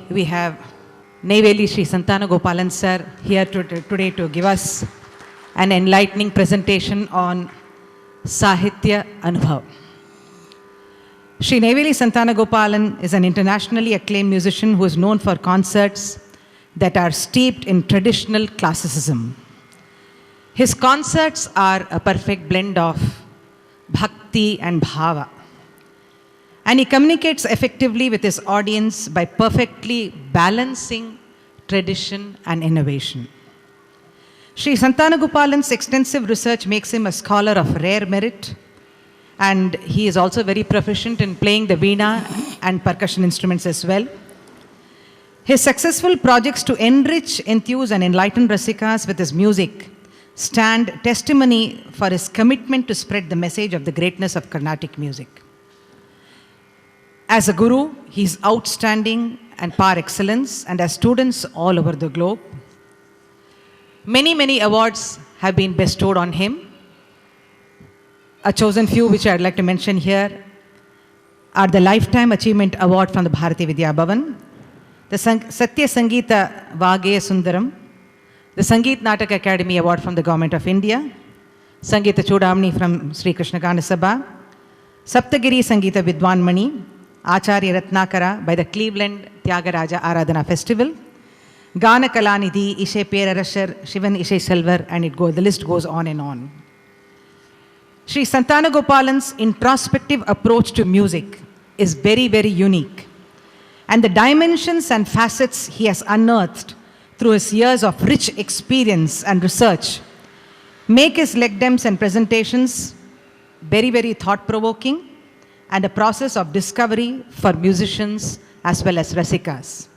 we have Neyveli Sri Santana Gopalan sir here today to give us an enlightening presentation on Sahitya Anubhav. Sri Neyveli Santana Gopalan is an internationally acclaimed musician who is known for concerts that are steeped in traditional classicism. His concerts are a perfect blend of bhakti and bhava. And he communicates effectively with his audience by perfectly balancing tradition and innovation. Sri Santana Gopalan's extensive research makes him a scholar of rare merit, and he is also very proficient in playing the veena and percussion instruments as well. His successful projects to enrich, enthuse, and enlighten Rasikas with his music stand testimony for his commitment to spread the message of the greatness of Carnatic music. As a guru, he is outstanding and par excellence, and as students all over the globe. Many awards have been bestowed on him. A chosen few which I'd like to mention here are the Lifetime Achievement Award from the Bharati Vidya Bhavan, the Satya Sangeeta Vageya Sundaram, the Sangeet Natak Academy Award from the Government of India, Sangeeta Chudamani from Sri Krishna Gana Sabha, Saptagiri Sangeeta Vidwan Mani, Acharya Ratnakara by the Cleveland Tyagaraja Aradhana Festival, Gana Kalanidhi, Ishe Perarashar, Shivan Ishe Selvar, and the list goes on and on. Sri Santana Gopalan's introspective approach to music is very unique. And the dimensions and facets he has unearthed through his years of rich experience and research make his lectures and presentations very thought-provoking and a process of discovery for musicians as well as Rasikas.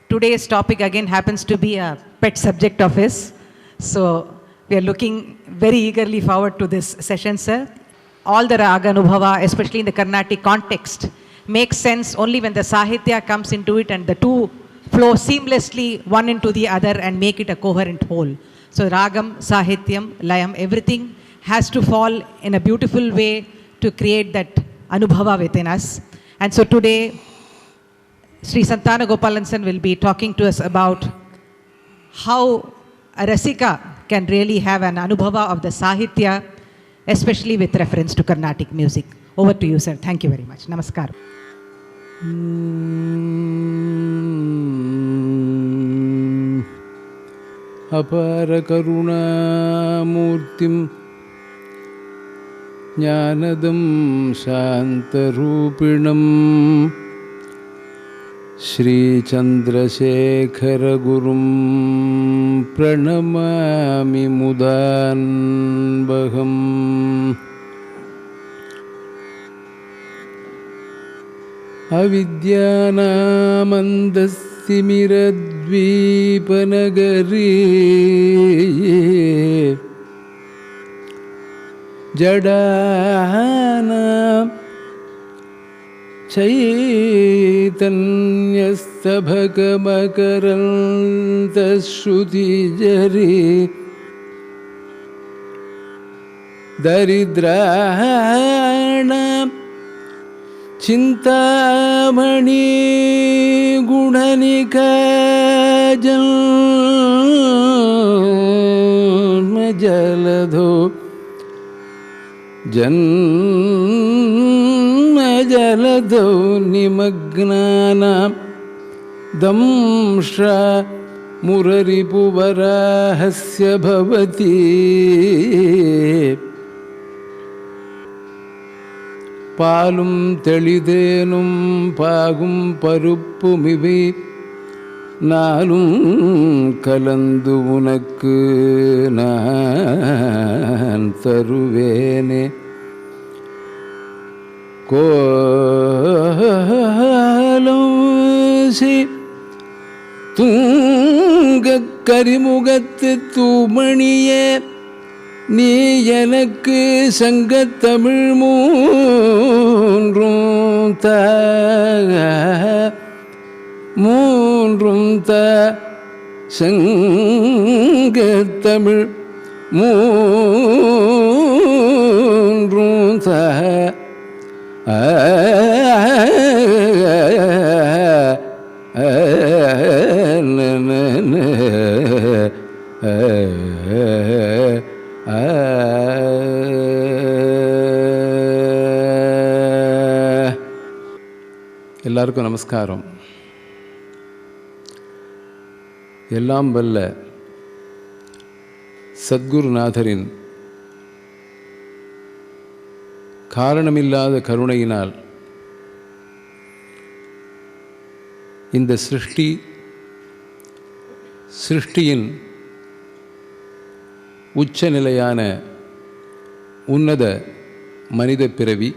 Today's topic again happens to be a pet subject of his, so we are looking very eagerly forward to this session, sir. All the Raga Anubhava, especially in the Carnatic context, makes sense only when the Sahitya comes into it and the two flow seamlessly one into the other and make it a coherent whole. So Ragam, Sahityam, Layam, everything has to fall in a beautiful way to create that Anubhava within us. And so today, Sri Santana Gopalan will be talking to us about how a Rasika can really have an Anubhava of the Sahitya, especially with reference to Carnatic music. Over to you, sir. Thank you very much. Namaskar. Apara Karuna Murtim Jnanadam Shantarupinam Shri Chandrasekhara Gurum Pranamami Mudanbaham Avidyanamandasimiradvipanagari Jadana Chaitanyastabhakamakarantashruti Daridrana Chintamani Gunanika Janma Jaladho Nimagnana Damshra Muraripuvarahasya Bhavati Palum Telidenum Pagum Parupumivi Nalum Kalandu Unakku Nan Taruvene Kolam Si Tunga Karimugathu Tumaniye நீ எனக்கு சங்கத்தமிழ் மூன்றும் சங்கத்தமிழ் மூன்றும் எல்லாருக்கும் நமஸ்காரம். எல்லாம் வல்ல சத்குருநாதரின் காரணமில்லாத கருணையினால் இந்த சிருஷ்டியின் உச்சநிலையான உன்னத மனித பிறவி,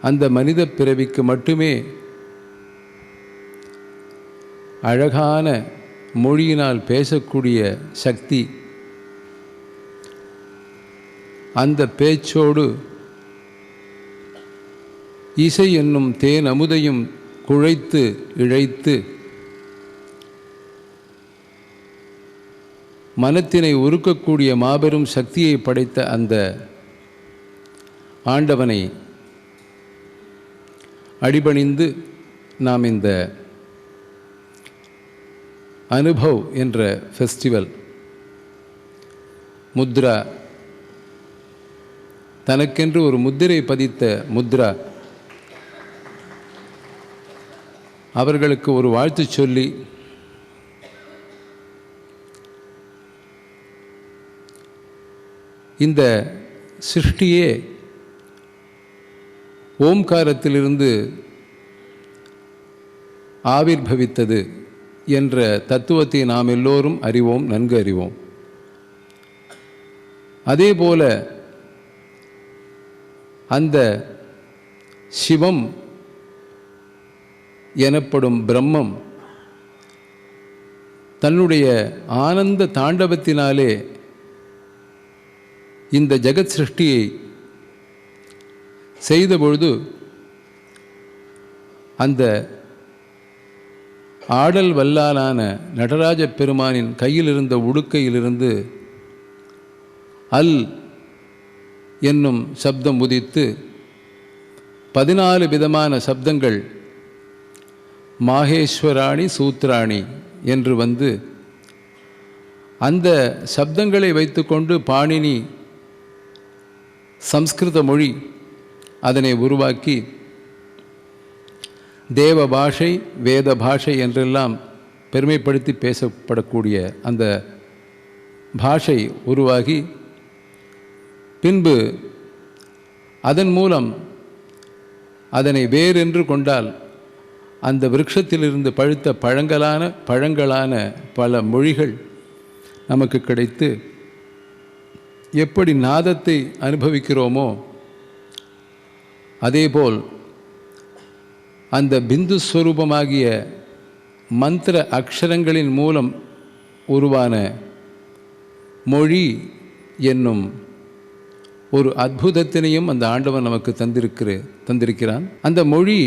அந்த மனித பிறவிக்கு மட்டுமே அழகான மொழியினால் பேசக்கூடிய சக்தி, அந்த பேச்சோடு இசை என்னும் தேன் அமுதையும் குழைத்து இழைத்து மனத்தினை உருக்கக்கூடிய மாபெரும் சக்தியை படைத்த அந்த ஆண்டவனை அடிபணிந்து நாம் இந்த அனுபவ் என்ற ஃபெஸ்டிவல், முத்ரா, தனக்கென்று ஒரு முத்திரை பதித்த முத்ரா அவர்களுக்கு ஒரு வாழ்த்து சொல்லி இந்த சிருஷ்டியே ஓம்காரத்திலிருந்து ஆவிர்பவித்தது என்ற தத்துவத்தை நாம் எல்லோரும் அறிவோம், நன்கு அறிவோம். அதேபோல அந்த சிவம் எனப்படும் பிரம்மம் தன்னுடைய ஆனந்த தாண்டவத்தினாலே இந்த ஜெகத் சிருஷ்டியை செய்தபொழுது அந்த ஆடல் வல்லாலான நடராஜ பெருமானின் கையில் இருந்த உடுக்கையிலிருந்து அல் என்னும் சப்தம் உதித்து 14 விதமான சப்தங்கள் மாகேஸ்வராணி சூத்ராணி என்று வந்து அந்த சப்தங்களை வைத்துக்கொண்டு பாணினி சம்ஸ்கிருத மொழி அதனை உருவாக்கி தேவ பாஷை, வேத பாஷை என்றெல்லாம் பெருமைப்படுத்தி பேசப்படக்கூடிய அந்த பாஷை உருவாகி பின்பு அதன் மூலம் அதனை வேறென்று கொண்டால் அந்த விருட்சத்திலிருந்து பழுத்த பழங்களான பல மொழிகள் நமக்கு கிடைத்து எப்படி நாதத்தை அனுபவிக்கிறோமோ அதேபோல் அந்த பிந்து ஸ்வரூபமாகிய மந்திர அக்ஷரங்களின் மூலம் உருவான மொழி என்னும் ஒரு அற்புதத்தினையும் அந்த ஆண்டவன் நமக்கு தந்திருக்கிறான். அந்த மொழி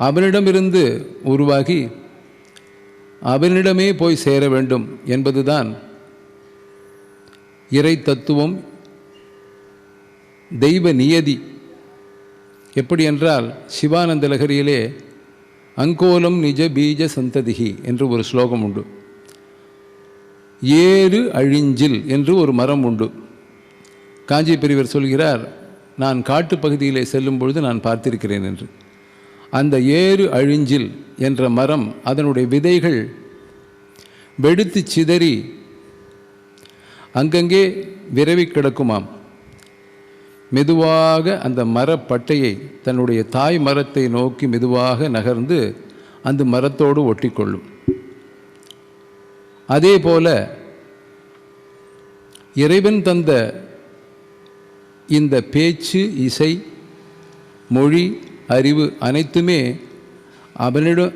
அவனிடமிருந்து உருவாகி அவனிடமே போய் சேர வேண்டும் என்பதுதான் இறை தத்துவம், தெய்வ நியதி. எப்படி என்றால் சிவானந்த லகரியிலே அங்கோலம் நிஜ பீஜ சந்ததிகி என்று ஒரு ஸ்லோகம் உண்டு. ஏறு அழிஞ்சில் என்று ஒரு மரம் உண்டு. காஞ்சி பெரியவர் சொல்கிறார், நான் காட்டுப்பகுதியிலே செல்லும் பொழுது நான் பார்த்திருக்கிறேன் என்று. அந்த ஏறு அழிஞ்சில் என்ற மரம் அதனுடைய விதைகள் வெடித்து சிதறி அங்கங்கே விரவி கிடக்குமாம். மெதுவாக அந்த மரப்பட்டையை தன்னுடைய தாய் மரத்தை நோக்கி மெதுவாக நகர்ந்து அந்த மரத்தோடு ஒட்டிக்கொள்ளும். அதே போல இறைவன் தந்த இந்த பேச்சு, இசை, மொழி, அறிவு அனைத்துமே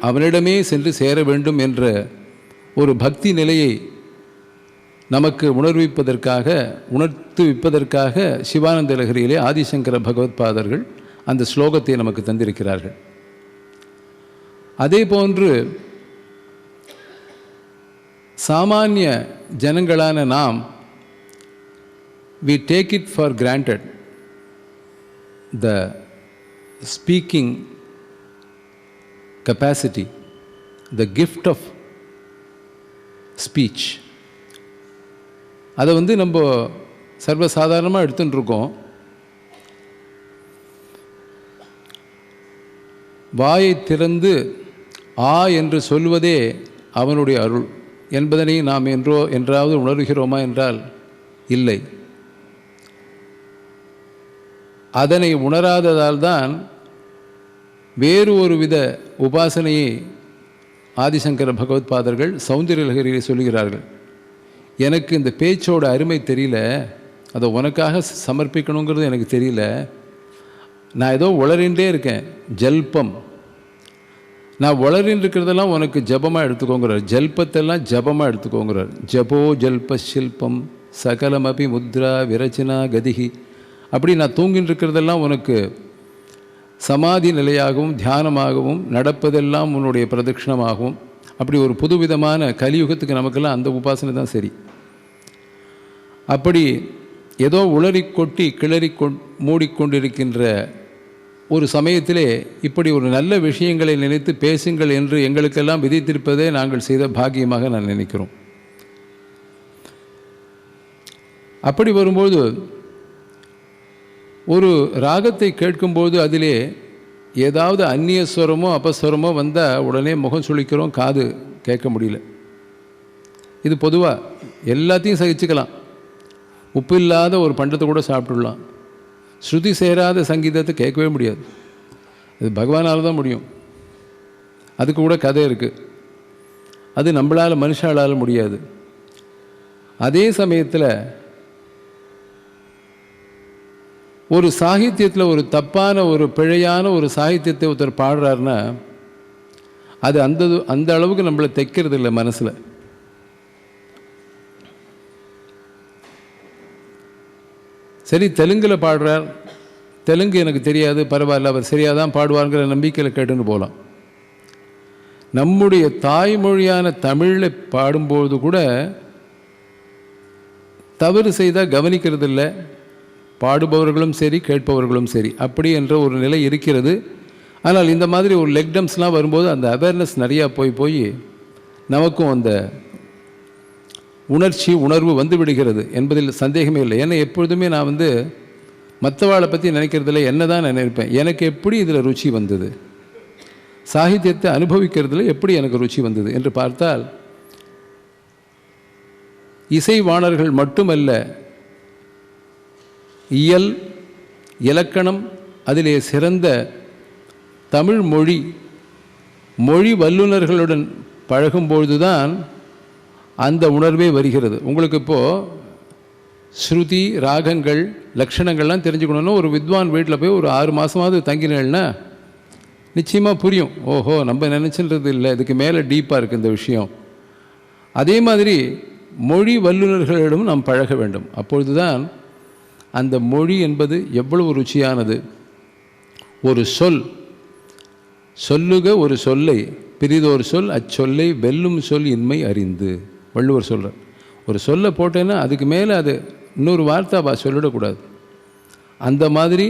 அவனிடமே சென்று சேர வேண்டும் என்ற ஒரு பக்தி நிலையை நமக்கு உணர்த்துவிப்பதற்காக சிவானந்த லகரியிலே ஆதிசங்கர பகவத்பாதர்கள் அந்த ஸ்லோகத்தை நமக்கு தந்திருக்கிறார்கள். அதே போன்று சாமானிய ஜனங்களான நாம் we take it for granted the speaking capacity, the gift of speech, அதை நம்ம சர்வசாதாரணமாக எடுத்துகிட்டு இருக்கோம். வாயை திறந்து ஆ என்று சொல்வதே அவனுடைய அருள் என்பதனை நாம் என்றாவது உணர்கிறோமா என்றால் இல்லை. அதனை உணராததால் தான் வேறு ஒரு வித உபாசனையை ஆதிசங்கர பகவத்பாதர்கள் சௌந்தர்யலகரியிலே சொல்கிறார்கள். எனக்கு இந்த பேச்சோட அருமை தெரியல, அதை உனக்காக சமர்ப்பிக்கணுங்கிறது எனக்கு தெரியல, நான் ஏதோ உளறின்றே இருக்கேன், ஜல்பம், நான் உளறின்னு இருக்கிறதெல்லாம் உனக்கு ஜபமாக எடுத்துக்கோங்கிறார், ஜல்பத்தெல்லாம் ஜபமாக எடுத்துக்கோங்கிறார். ஜபோ ஜல்ப ஷில்பம் சகலமபி முத்ரா விரச்சனா கதிகி, அப்படி நான் தூங்கின்னு இருக்கிறதெல்லாம் உனக்கு சமாதி நிலையாகவும் தியானமாகவும் நடப்பதெல்லாம் உன்னுடைய பிரதட்சிணமாகவும், அப்படி ஒரு புதுவிதமான கலியுகத்துக்கு நமக்கெல்லாம் அந்த உபாசனை தான் சரி. அப்படி ஏதோ உளறி கொட்டி கிளறி மூடிக்கொண்டிருக்கின்ற ஒரு சமயத்திலே இப்படி ஒரு நல்ல விஷயங்களை நினைத்து பேசுங்கள் என்று எங்களுக்கெல்லாம் விதித்திருப்பதே நாங்கள் செய்த பாக்கியமாக நான் நினைக்கிறோம். அப்படி வரும்போது ஒரு ராகத்தை கேட்கும்போது அதிலே ஏதாவது அந்நிய ஸ்வரமோ அபஸ்வரமோ வந்தால் உடனே முகம் சுளிக்கிறோம், காது கேட்க முடியல. இது பொதுவாக எல்லாத்தையும் சகிச்சுக்கலாம். உப்பு இல்லாத ஒரு பண்டத்தை கூட சாப்பிட்டுடலாம். ஸ்ருதி சேராத சங்கீதத்தை கேட்கவே முடியாது. இது பகவானால் தான் முடியும். அதுக்கு கூட கதை இருக்குது. அது நம்மளால் மனுஷாளால் முடியாது. அதே சமயத்தில் ஒரு சாகித்யத்தில் ஒரு தப்பான ஒரு பிழையான ஒரு சாகித்யத்தை ஒருத்தர் பாடுறாருன்னா அது அந்த அளவுக்கு நம்மளை தைக்கிறது இல்லை மனசில். சரி, தெலுங்கில் பாடுறார், தெலுங்கு எனக்கு தெரியாது, பரவாயில்ல, அவர் சரியாக தான் பாடுவார்ங்கிற நம்பிக்கையில் கேட்டுன்னு போகலாம். நம்முடைய தாய்மொழியான தமிழில் பாடும்போது கூட தவறு செய்தால் கவனிக்கிறது இல்லை, பாடுபவர்களும் சரி கேட்பவர்களும் சரி, அப்படி என்ற ஒரு நிலை இருக்கிறது. ஆனால் இந்த மாதிரி ஒரு லெக்டம்ஸ்லாம் வரும்போது அந்த அவேர்னஸ் நிறையா போய் நமக்கும் அந்த உணர்வு வந்து விடுகிறது என்பதில் சந்தேகமே இல்லை. ஏன்னா எப்பொழுதுமே நான் மற்றவாளை பற்றி நினைக்கிறதில்ல, என்ன தான் நினைப்பேன், எனக்கு எப்படி இதில் ருச்சி வந்தது, சாகித்யத்தை அனுபவிக்கிறதுல எப்படி எனக்கு ருச்சி வந்தது என்று பார்த்தால் இசைவாணர்கள் மட்டுமல்ல, இயல் இலக்கணம் அதிலே சிறந்த தமிழ் மொழி வல்லுநர்களுடன் பழகும்பொழுதுதான் அந்த உணர்வே வருகிறது. உங்களுக்கு இப்போது ஸ்ருதி ராகங்கள் லக்ஷணங்கள்லாம் தெரிஞ்சுக்கணுன்னா ஒரு வித்வான் வீட்டில் போய் ஒரு 6 மாதமாவது தங்கினேன்னா நிச்சயமாக புரியும். ஓஹோ, நம்ம நினச்சின்றது இல்லை, இதுக்கு மேலே டீப்பாக இருக்குது இந்த விஷயம். அதே மாதிரி மொழி வல்லுநர்களிடம் நாம் பழக வேண்டும். அப்பொழுதுதான் அந்த மொழி என்பது எவ்வளவு ருச்சியானது. ஒரு சொல்லுக ஒரு சொல்லை பிரிதோர் சொல் அச்சொல்லை வெல்லும் சொல் இன்மை அறிந்து, வள்ளுவர் சொல்கிறார். ஒரு சொல்லை போட்டேன்னா அதுக்கு மேலே அது இன்னொரு வார்த்தை சொல்லிடக்கூடாது. அந்த மாதிரி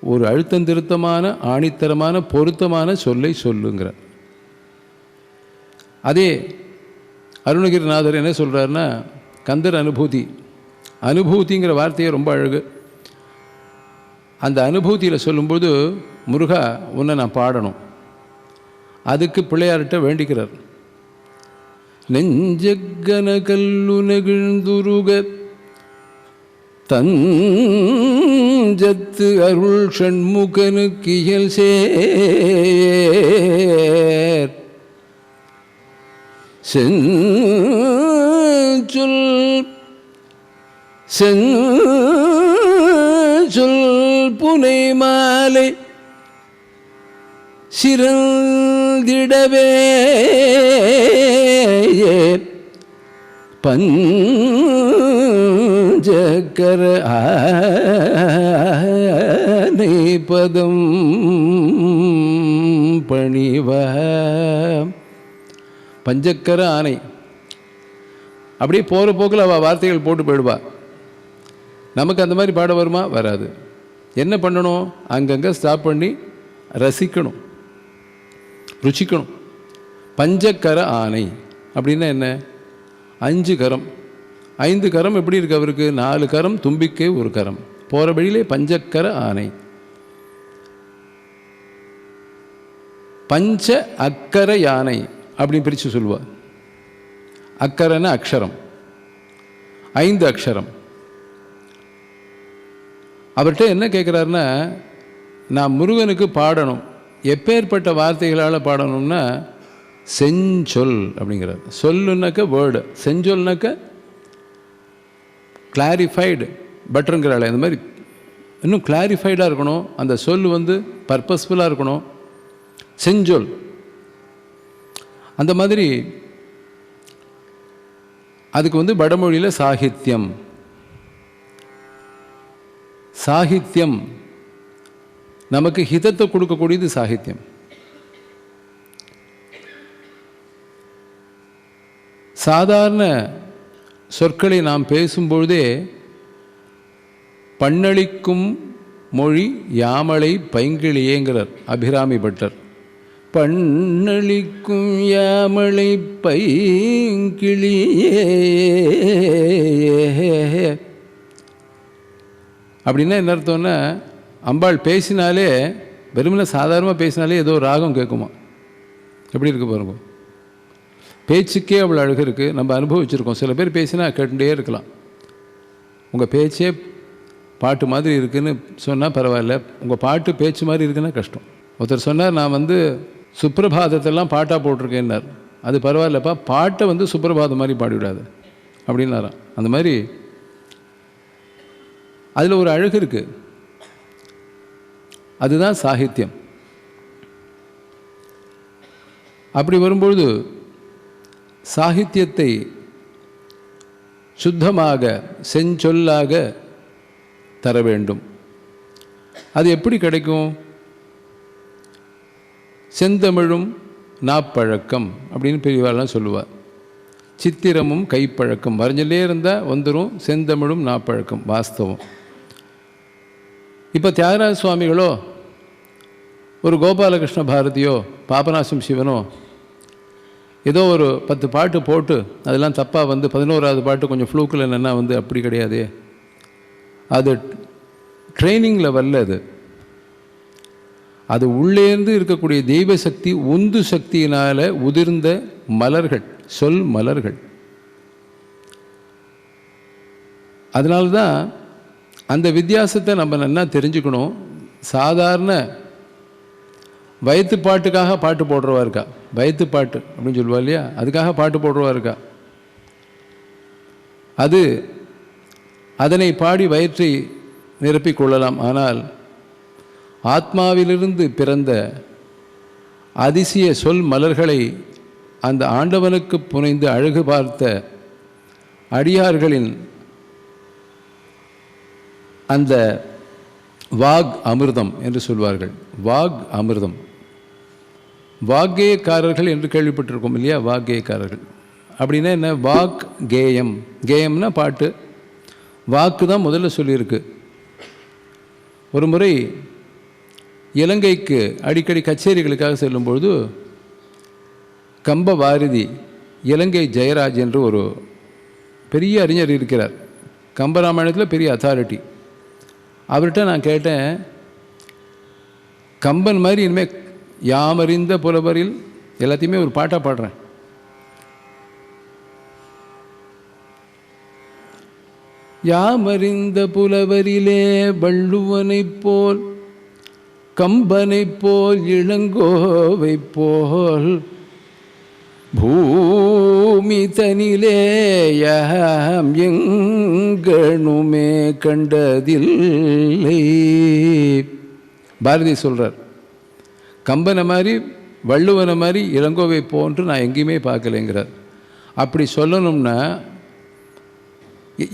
ஒரு அழுத்தந்திருத்தமான ஆணித்தரமான பொருத்தமான சொல்லை சொல்லுங்கிறார். அதே அருணகிரிநாதர் என்ன சொல்கிறாருன்னா, கந்தர் அனுபூதிங்கிற வார்த்தையே ரொம்ப அழகு. அந்த அனுபூதியில் சொல்லும்போது, முருகா உன்னை நான் பாடணும், அதுக்கு பிள்ளையார்கிட்ட வேண்டிக்கிறார். நெஞ்சக்கன கல்லுனகிழ்ந்துருக தஞ்சத்து அருள் ஷண்முகனுக்கு இயல் சேர் செஞ்சொல் புனை மாலை சிறந்திடவே பஞ்சக்கர ஆனை பதம் பணிவ. பஞ்சக்கர ஆனை அப்படியே போகிற போக்கில் அவள் வார்த்தைகள் போட்டு போயிடுவா. நமக்கு அந்த மாதிரி பாட வருமா? வராது. என்ன பண்ணணும்? அங்கங்கே ஸ்டாப் பண்ணி ரசிக்கணும், ருச்சிக்கணும். பஞ்சக்கர ஆனை அப்படின்னா என்ன? 5 கரம். 5 கரம் எப்படி இருக்கு அவருக்கு? 4 கரம், தும்பிக்கை 1 கரம். போகிற வழியிலே பஞ்சக்கர ஆனை. பஞ்ச அக்கர யானை அப்படின்னு பிரித்து சொல்லுவார். அக்கரன்னா அக்ஷரம், 5 அக்ஷரம். அவர்கிட்ட என்ன கேட்குறாருன்னா, நான் முருகனுக்கு பாடணும், எப்பேற்பட்ட வார்த்தைகளால் பாடணும்னா செஞ்சொல் அப்படிங்கிறார். சொல்லுனாக்க வேர்டு, செஞ்சொல்னாக்க கிளாரிஃபைடு பெட்டருங்கிறாள். இந்த மாதிரி இன்னும் கிளாரிஃபைடாக இருக்கணும், அந்த சொல் பர்பஸ்ஃபுல்லாக இருக்கணும், செஞ்சொல். அந்த மாதிரி அதுக்கு வடமொழியில் சாகித்யம். சாகித்யம் நமக்கு ஹிதத்தை கொடுக்கக்கூடியது சாகித்யம். சாதாரண சொற்களை நாம் பேசும்பொழுதே பண்ணளிக்கும் மொழி யாமலை பைங்கிளியேங்கிறார் அபிராமி பட்டர். பண்ணளிக்கும் யாமலை பைங்கிளியே அப்படின்னா என்ன அர்த்தம்னா, அம்பாள் பேசினாலே, வெறுமனே சாதாரணமாக பேசினாலே ஏதோ ராகம் கேட்குமா. எப்படி இருக்குது பாருங்க. பேச்சுக்கே அவ்வளோ அழகு இருக்குது. நம்ம அனுபவிச்சிருக்கோம். சில பேர் பேசினா கேட்டுட்டே இருக்கலாம். உங்கள் பேச்சே பாட்டு மாதிரி இருக்குதுன்னு சொன்னால் பரவாயில்ல, உங்கள் பாட்டு பேச்சு மாதிரி இருக்குன்னா கஷ்டம். ஒருத்தர் சொன்னார், நான் சுப்பிரபாதத்தெல்லாம் பாட்டாக போட்டிருக்கேன்னார். அது பரவாயில்லப்பா, பாட்டை சுப்பிரபாதம் மாதிரி பாடிவிடாது அப்படின்னாராம். அந்த மாதிரி அதில் ஒரு அழகு இருக்குது. அதுதான் சாகித்யம். அப்படி வரும்பொழுது சாகித்யத்தை சுத்தமாக செஞ்சொல்லாக தர வேண்டும். அது எப்படி கிடைக்கும்? செந்தமிழும் நாப்பழக்கம் அப்படின்னு பெரியவாள்லாம் சொல்லுவார். சித்திரமும் கைப்பழக்கம் வரைஞ்சிலே இருந்தால் வந்துடும் செந்தமிழும் நாப்பழக்கம். வாஸ்தவம். இப்போ தியாகராஜ சுவாமிகளோ ஒரு கோபாலகிருஷ்ண பாரதியோ பாபநாசம் சிவனோ ஏதோ ஒரு 10 பாட்டு போட்டு அதெல்லாம் தப்பாக 11வது பாட்டு கொஞ்சம் ஃப்ளூக்கில் என்னென்னா அப்படி கிடையாது. அது ட்ரைனிங்கில் வரல. அது உள்ளேருந்து இருக்கக்கூடிய தெய்வ சக்தி, உந்து சக்தியினால் உதிர்ந்த மலர்கள், சொல் மலர்கள். அதனால்தான் அந்த வித்தியாசத்தை நம்ம நல்லா தெரிஞ்சுக்கணும். சாதாரண வயிற்று பாட்டுக்காக பாட்டு போடுறவா இருக்கா, வயிற்று பாட்டு அப்படின்னு சொல்லுவா இல்லையா, அதுக்காக பாட்டு போடுறவா இருக்கா. அதனை பாடி வயிற்றை நிரப்பிக் கொள்ளலாம். ஆனால் ஆத்மாவிலிருந்து பிறந்த அதிசய சொல் மலர்களை அந்த ஆண்டவனுக்கு புனைந்து அழகு பார்த்த அடியார்களின் அந்த வாக் அமிர்தம் என்று சொல்வார்கள். வாக் அமிர்தம். வாக்கேயக்காரர்கள் என்று கேள்விப்பட்டிருக்கோம் இல்லையா? வாக்கேயக்காரர்கள் அப்படின்னா என்ன? வாக் கேயம். கேயம்னா பாட்டு, வாக்கு தான் முதல்ல சொல்லியிருக்கு. ஒரு முறை இலங்கைக்கு அடிக்கடி கச்சேரிகளுக்காக செல்லும்பொழுது கம்ப வாரதி இலங்கை ஜெயராஜ் என்று ஒரு பெரிய அறிஞர் இருக்கிறார். கம்பராமாயணத்தில் பெரிய அத்தாரிட்டி. அவர்கிட்ட நான் கேட்டேன், கம்பன் மாதிரி இனிமேல் யாமறிந்த புலவரில் எல்லாத்தையுமே ஒரு பாட்டாக பாடுறேன். யாமறிந்த புலவரிலே வள்ளுவனை போல், கம்பனை போல், இளங்கோவை போல் பூமி தனிலேயாம் எங்கணுமே கண்டதில்லை. பாரதி சொல்கிறார், கம்பனை மாதிரி வள்ளுவனை மாதிரி இளங்கோவை போன்று நான் எங்கேயுமே பார்க்கலைங்கிறார். அப்படி சொல்லணும்னா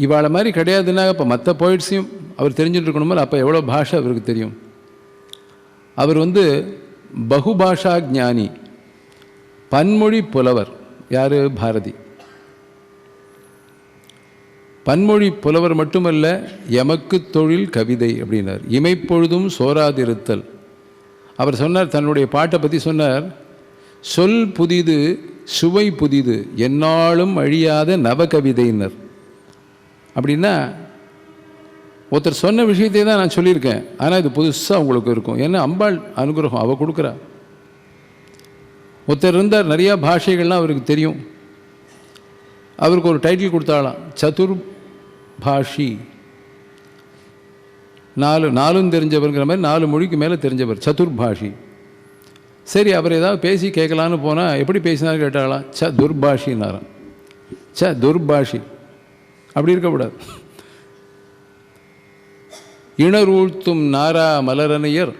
இவாளை மாதிரி கிடையாதுன்னா இப்போ மற்ற போயிட்ஸையும் அவர் தெரிஞ்சுட்டு இருக்கணுமோ. அப்போ எவ்வளோ பாஷை அவருக்கு தெரியும். அவர் பகுபாஷா ஞானி, பன்மொழி புலவர். யார்? பாரதி. பன்மொழி புலவர் மட்டுமல்ல, எமக்கு தொழில் கவிதை அப்படின்னார். இமைப்பொழுதும் சோராதிருத்தல். அவர் சொன்னார், தன்னுடைய பாட்டை பற்றி சொன்னார், சொல் புதிது சுவை புதிது எந்நாளும் அழியாத நவகவிதையினர். அப்படின்னா ஒருத்தர் சொன்ன விஷயத்தை தான் நான் சொல்லியிருக்கேன், ஆனால் இது புதுசாக உங்களுக்கு இருக்கும். ஏன்னா அம்பாள் அனுகிரகம் அவள் கொடுக்குறா. ஒருத்தர் இருந்தார், நிறையா பாஷைகள்லாம் அவருக்கு தெரியும். அவருக்கு ஒரு டைட்டில் கொடுத்தாலாம், சதுர் பாஷி. நாலும் தெரிஞ்சவருங்கிற மாதிரி 4 மொழிக்கு மேலே தெரிஞ்சவர், சதுர்பாஷி. சரி, அவர் ஏதாவது பேசி கேட்கலான்னு போனால் எப்படி பேசினாலும் கேட்டாலாம், துர்பாஷின்னாராம். துர்பாஷி அப்படி இருக்கக்கூடாது. இணரூழ்த்தும் நாரா மலரணையர்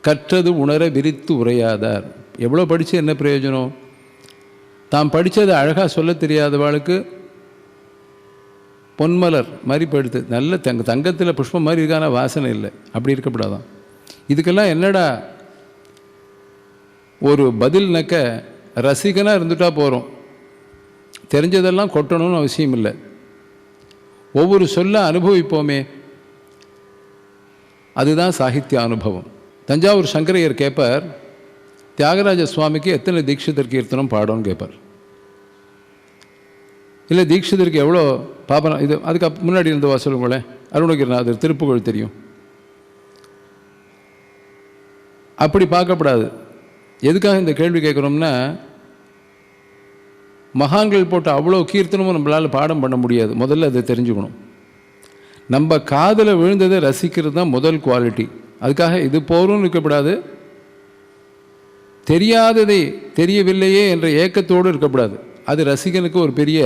கற்றது உணர விரித்து உரையாதார். எவ்வளோ படித்து என்ன பிரயோஜனம்? தாம் படித்ததை அழகாக சொல்ல தெரியாதவாளுக்கு பொன்மலர் மாதிரி போயிடுது. நல்ல தங்கத்தில் புஷ்பம் மாதிரி இருக்கான வாசனை இல்லை. அப்படி இருக்கக்கூடாதான். இதுக்கெல்லாம் என்னடா ஒரு பதில்னாக்க, ரசிகனாக இருந்துட்டா போகிறோம். தெரிஞ்சதெல்லாம் கொட்டணும்னு அவசியம் இல்லை. ஒவ்வொரு சொல்ல அனுபவிப்போமே, அதுதான் சாகித்ய அனுபவம். தஞ்சாவூர் சங்கரையர் கேட்பார், தியாகராஜ சுவாமிக்கு எத்தனை தீட்சிதர் கீர்த்தனம் பாடணும்னு கேட்பார். இல்லை தீட்சிதருக்கு எவ்வளோ பாபனா இது, அதுக்கு முன்னாடி இருந்தவா சொல்லுங்களேன். அருணகிரிநாதர் திருப்புகழ் தெரியும். அப்படி பார்க்கப்படாது. எதுக்காக இந்த கேள்வி கேட்குறோம்னா, மகான்கள் போட்ட அவ்வளோ கீர்த்தனமும் நம்மளால் பாடம் பண்ண முடியாது. முதல்ல அதை தெரிஞ்சுக்கணும். நம்ம காதில் விழுந்ததை ரசிக்கிறது தான் முதல் குவாலிட்டி. அதுக்காக இது போரும் இருக்கக்கூடாது, தெரியாததை தெரியவில்லையே என்ற ஏக்கத்தோடு இருக்கக்கூடாது. அது ரசிகனுக்கு ஒரு பெரிய,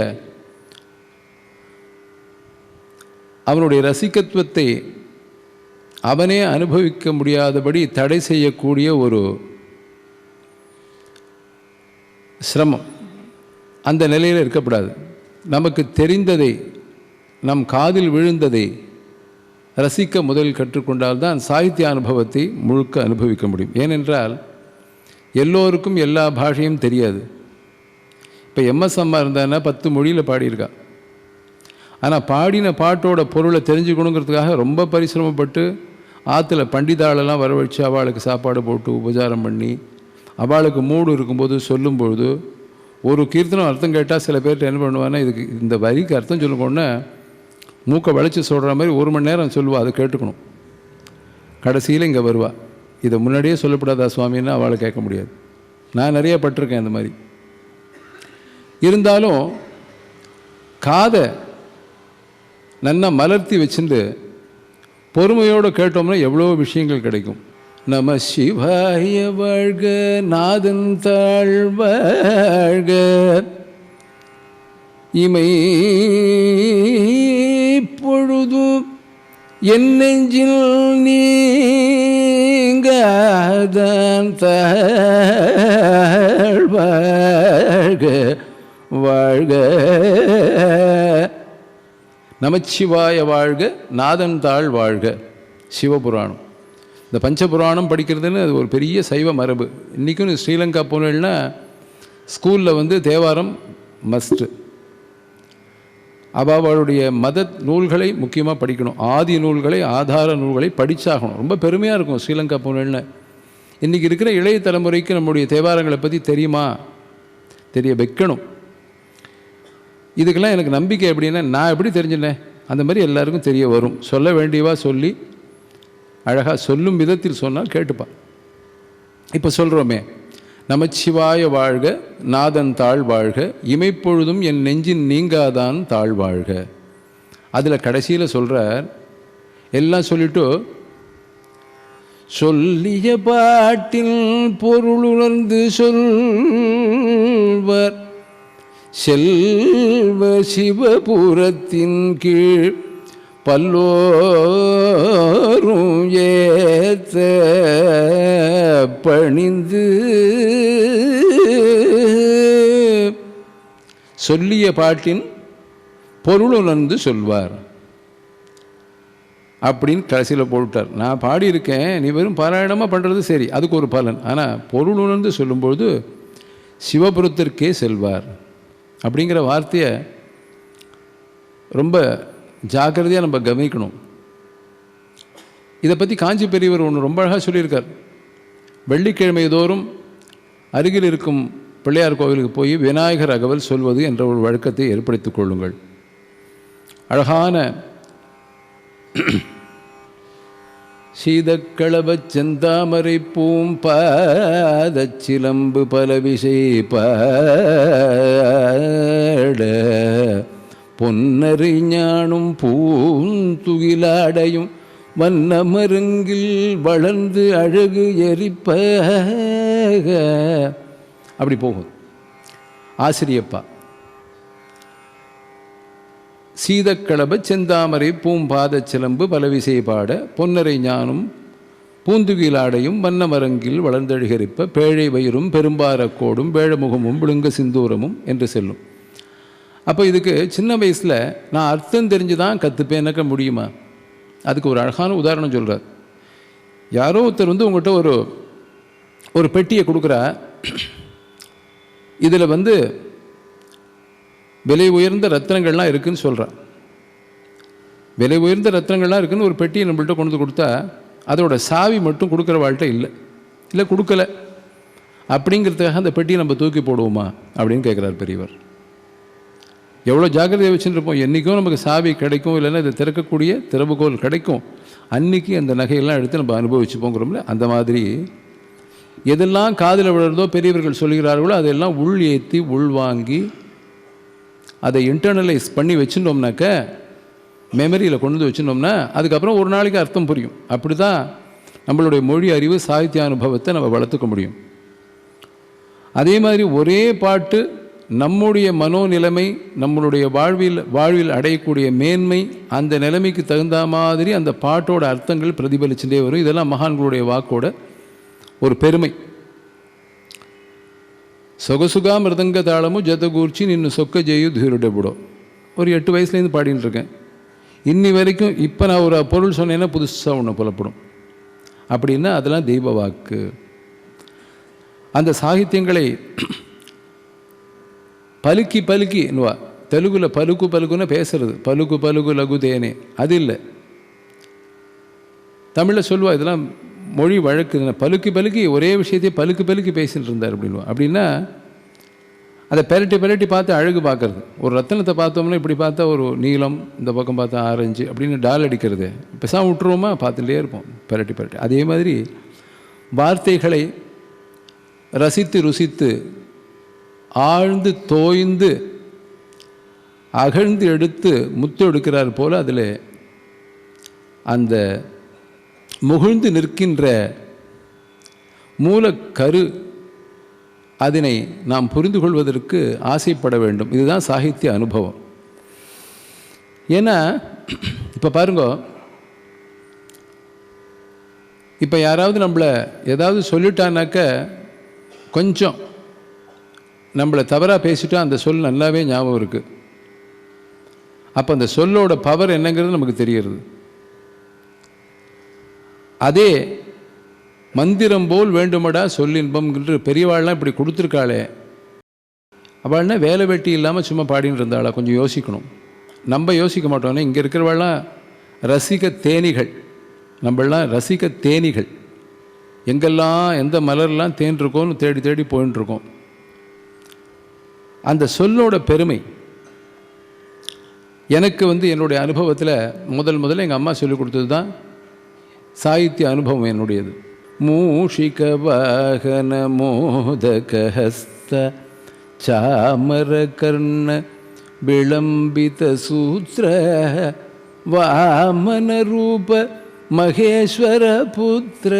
அவனுடைய ரசிகத்துவத்தை அவனே அனுபவிக்க முடியாதபடி தடை செய்யக்கூடிய ஒரு சிரமம். அந்த நிலையில் இருக்கக்கூடாது. நமக்கு தெரிந்ததை, நம் காதில் விழுந்ததை ரசிக்க முதலில் கற்றுக்கொண்டால்தான் சாகித்ய அனுபவத்தை முழுக்க அனுபவிக்க முடியும். ஏனென்றால் எல்லோருக்கும் எல்லா பாஷையும் தெரியாது. இப்போ எம்எஸ் அம்மா இருந்தான்னா 10 மொழியில் பாடியிருக்கா. ஆனால் பாடின பாட்டோட பொருளை தெரிஞ்சுக்கணுங்கிறதுக்காக ரொம்ப பரிசிரமப்பட்டு ஆற்றுல பண்டிதாளெல்லாம் வரவழைச்சு அவளுக்கு சாப்பாடு போட்டு உபச்சாரம் பண்ணி அவளுக்கு மூடு இருக்கும்போது சொல்லும்பொழுது ஒரு கீர்த்தனம் அர்த்தம் கேட்டால் சில பேர்கிட்ட என்ன பண்ணுவான்னா, இதுக்கு இந்த வரிக்கு அர்த்தம் சொல்லுங்கன்னு மூக்கை வளைச்சி சொல்கிற மாதிரி 1 மணி நேரம் சொல்லுவாள். அதை கேட்டுக்கணும். கடைசியில் இங்கே வருவா, இதை முன்னாடியே சொல்லப்படாதா சுவாமின்னு அவளை கேட்க முடியாது. நான் நிறைய பட்டிருக்கேன் அந்த மாதிரி. இருந்தாலும் காதை நல்லா மலர்த்தி வச்சுட்டு பொறுமையோடு கேட்டோம்னா எவ்வளோ விஷயங்கள் கிடைக்கும். நம சிவாய வாழ்க, நாதன் தாழ்வாழ்க, இமை பொழுதும் என் நெஞ்சில் நீங்காதான் தாழ்வாழ்க வாழ்க. நமச்சிவாய வாழ்க, நாதன் தாழ் வாழ்க. சிவபுராணம். இந்த பஞ்சபுராணம் படிக்கிறதுன்னு அது ஒரு பெரிய சைவ மரபு. இன்றைக்கும் ஸ்ரீலங்கா போனேன்னா ஸ்கூலில் தேவாரம் மஸ்ட்டு. அவளுடைய மத நூல்களை முக்கியமாக படிக்கணும். ஆதி நூல்களை, ஆதார நூல்களை படித்தாகணும். ரொம்ப பெருமையாக இருக்கும் ஸ்ரீலங்கா போனேன்னு. இன்றைக்கி இருக்கிற இளைய தலைமுறைக்கு நம்முடைய தேவாரங்களை பற்றி தெரியுமா? தெரிய வைக்கணும். இதுக்கெல்லாம் எனக்கு நம்பிக்கை எப்படின்னா, நான் எப்படி தெரிஞ்சினேன் அந்த மாதிரி எல்லாருக்கும் தெரிய வரும். சொல்ல வேண்டியவா சொல்லி அழகாக சொல்லும் விதத்தில் சொன்னால் கேட்டுப்பா. இப்போ சொல்கிறோமே, நமச்சிவாய வாழ்க, நாதன் தாழ் வாழ்க, இமைப்பொழுதும் என் நெஞ்சின் நீங்காதான் தாழ் வாழ்க. அதில் கடைசியில் சொல்கிறார், எல்லாம் சொல்லிட்டு, சொல்லிய பாட்டில் பொருளுணர்ந்து சொல்வர் செல்வ சிவபுரத்தின் கீழ் பல்லோரும் ஏத்த பணிந்து சொல்லிய பாட்டின் பொருளுணர்ந்து சொல்வார் அப்படின்னு கடைசியில் போட்டார். நான் பாடியிருக்கேன், நீ வெறும் பாராயணமாக பண்ணுறது சரி, அதுக்கு ஒரு பலன். ஆனால் பொருள் உணர்ந்து சொல்லும்பொழுது சிவபுரத்திற்கே செல்வார் அப்படிங்கிற வார்த்தையை ரொம்ப ஜாக்கிரதையாக நம்ம கவனிக்கணும். இதை பற்றி காஞ்சி பெரியவர் ஒன்று ரொம்ப அழகாக சொல்லியிருக்கார். வெள்ளிக்கிழமை தோறும் அருகில் இருக்கும் பிள்ளையார் கோவிலுக்கு போய் விநாயகர் அகவல் சொல்வது என்ற ஒரு வழக்கத்தை ஏற்படுத்திக் கொள்ளுங்கள். அழகான சீதக்களபச் செந்தாமரை பூம்பாதச் சிலம்பு பலவிசை பாட பொன்னரை ஞானும் பூந்துகிலாடையும் வண்ணமருங்கில் வளர்ந்து அழகு எரிப்ப அப்படி போகும். ஆசிரியப்பா சீதக்களப செந்தாமரை பூம்பாத சிலம்பு பலவிசை பாட பொன்னரை ஞானும் பூந்துகிலாடையும் வண்ணமரங்கில் வளர்ந்தழுகரிப்ப பேழை வயிறும் பெரும்பாரக்கோடும் வேழமுகமும் விழுங்க சிந்தூரமும் என்று செல்லும். அப்போ இதுக்கு சின்ன வயசில் நான் அர்த்தம் தெரிஞ்சு தான் கற்றுப்பேனக்க முடியுமா? அதுக்கு ஒரு அழகான உதாரணம் சொல்கிறார். யாரோ ஒருத்தர் உங்கள்கிட்ட ஒரு பெட்டியை கொடுக்குறா. இதில் விலை உயர்ந்த ரத்னங்கள்லாம் இருக்குதுன்னு சொல்கிறான். விலை உயர்ந்த ரத்னங்கள்லாம் இருக்குதுன்னு ஒரு பெட்டியை நம்மள்கிட்ட கொண்டு கொடுத்தா அதோட சாவி மட்டும் கொடுக்குற வாழ்க்கை இல்லை கொடுக்கலை அப்படிங்கிறதுக்காக அந்த பெட்டியை நம்ம தூக்கி போடுவோமா அப்படின்னு கேட்குறார் பெரியவர். எவ்வளோ ஜாக்கிரதையை வச்சுருப்போம். என்றைக்கும் நமக்கு சாவி கிடைக்கும், இல்லைன்னா இதை திறக்கக்கூடிய திறவுகோல் கிடைக்கும், அன்றைக்கி அந்த நகையெல்லாம் எடுத்து நம்ம அனுபவிச்சுப்போங்கிறோம்ல. அந்த மாதிரி எதெல்லாம் காதில் விழுறதோ பெரியவர்கள் சொல்கிறார்களோ அதெல்லாம் உள் ஏற்றி உள்வாங்கி அதை இன்டர்னலைஸ் பண்ணி வச்சுட்டோம்னாக்க, மெமரியில் கொண்டு வந்து வச்சுட்டோம்னா அதுக்கப்புறம் ஒரு நாளைக்கு அர்த்தம் புரியும். அப்படி தான் நம்மளுடைய மொழி அறிவு சாகித்ய அனுபவத்தை நம்ம வளர்த்துக்க முடியும். அதே மாதிரி ஒரே பாட்டு நம்முடைய மனோநிலைமை, நம்மளுடைய வாழ்வில் அடையக்கூடிய மேன்மை, அந்த நிலைமைக்கு தகுந்த மாதிரி அந்த பாட்டோட அர்த்தங்கள் பிரதிபலிச்சுட்டே வரும். இதெல்லாம் மகான்களுடைய வாக்கோட ஒரு பெருமை. சொகசுகா மிருதங்க தாளமும் ஜதகூர்ச்சி நின்று சொக்க ஜெயு தீருடபுடோ. ஒரு 8 வயசுலேருந்து பாடின்னு இருக்கேன். இன்னி வரைக்கும் இப்போ நான் ஒரு பொருள் சொன்னேன்னா புதுசாக ஒன்று புலப்படும். அப்படின்னா அதெல்லாம் தெய்வ வாக்கு. அந்த சாகித்யங்களை பலுக்கி என்னவா தெலுங்குல பலுக்குன்னு பேசுறது, பலுகு லகு தேனே, அது இல்லை. தமிழில் சொல்லுவா இதெல்லாம் மொழி வழக்கு. பலுக்கி ஒரே விஷயத்தையே பலுக்கி பேசிட்டு இருந்தார் அப்படின்வா. அப்படின்னா அதை பெரட்டி பார்த்து அழகு பார்க்கறது. ஒரு ரத்தனத்தை பார்த்தோம்னா இப்படி பார்த்தா ஒரு நீலம், இந்த பக்கம் பார்த்தா ஆரஞ்சு அப்படின்னு டால் அடிக்கிறது. பெருசாக விட்டுருவோமா, பார்த்துட்டே இருப்போம் பெரட்டி. அதே மாதிரி வார்த்தைகளை ரசித்து ருசித்து ஆழ்ந்து தோய்ந்து அகழ்ந்து எடுத்து முத்து எடுக்கிறார் போல அதில் அந்த முகிழ்ந்து நிற்கின்ற மூலக்கரு, அதனை நாம் புரிந்து கொள்வதற்கு ஆசைப்பட வேண்டும். இதுதான் சாகித்ய அனுபவம். ஏன்னா இப்போ பாருங்க, இப்போ யாராவது நம்மளை ஏதாவது சொல்லிட்டானாக்க கொஞ்சம் நம்மளை தவறாக பேசிட்டா அந்த சொல் நல்லாவே ஞாபகம் இருக்குது. அப்போ அந்த சொல்லோட பவர் என்னங்கிறது நமக்கு தெரிகிறது. அதே மந்திரம் போல் வேண்டுமடா சொல்லின்பம்ங்கிற பெரியவாள்லாம் இப்படி கொடுத்துருக்காளே, அவள்னா வேலை வெட்டி இல்லாமல் சும்மா பாடின்னு இருந்தாளா? கொஞ்சம் யோசிக்கணும். நம்ம யோசிக்க மாட்டோம்னா இங்கே இருக்கிறவாள்லாம் ரசிக தேனிகள். நம்மளாம் ரசிக தேனிகள். எங்கெல்லாம் எந்த மலர்லாம் தேன் இருக்கோன்னு தேடி போயின்ட்டுருக்கோம். அந்த சொல்லோட பெருமை எனக்கு என்னுடைய அனுபவத்தில் முதல்ல எங்கள் அம்மா சொல்லிக் கொடுத்தது தான் சாகித்ய அனுபவம் என்னுடையது. மூஷிக வாகன மோதக ஹஸ்த சாமர கர்ண விளம்பித சூத்ர வாமன ரூப மகேஸ்வர புத்திர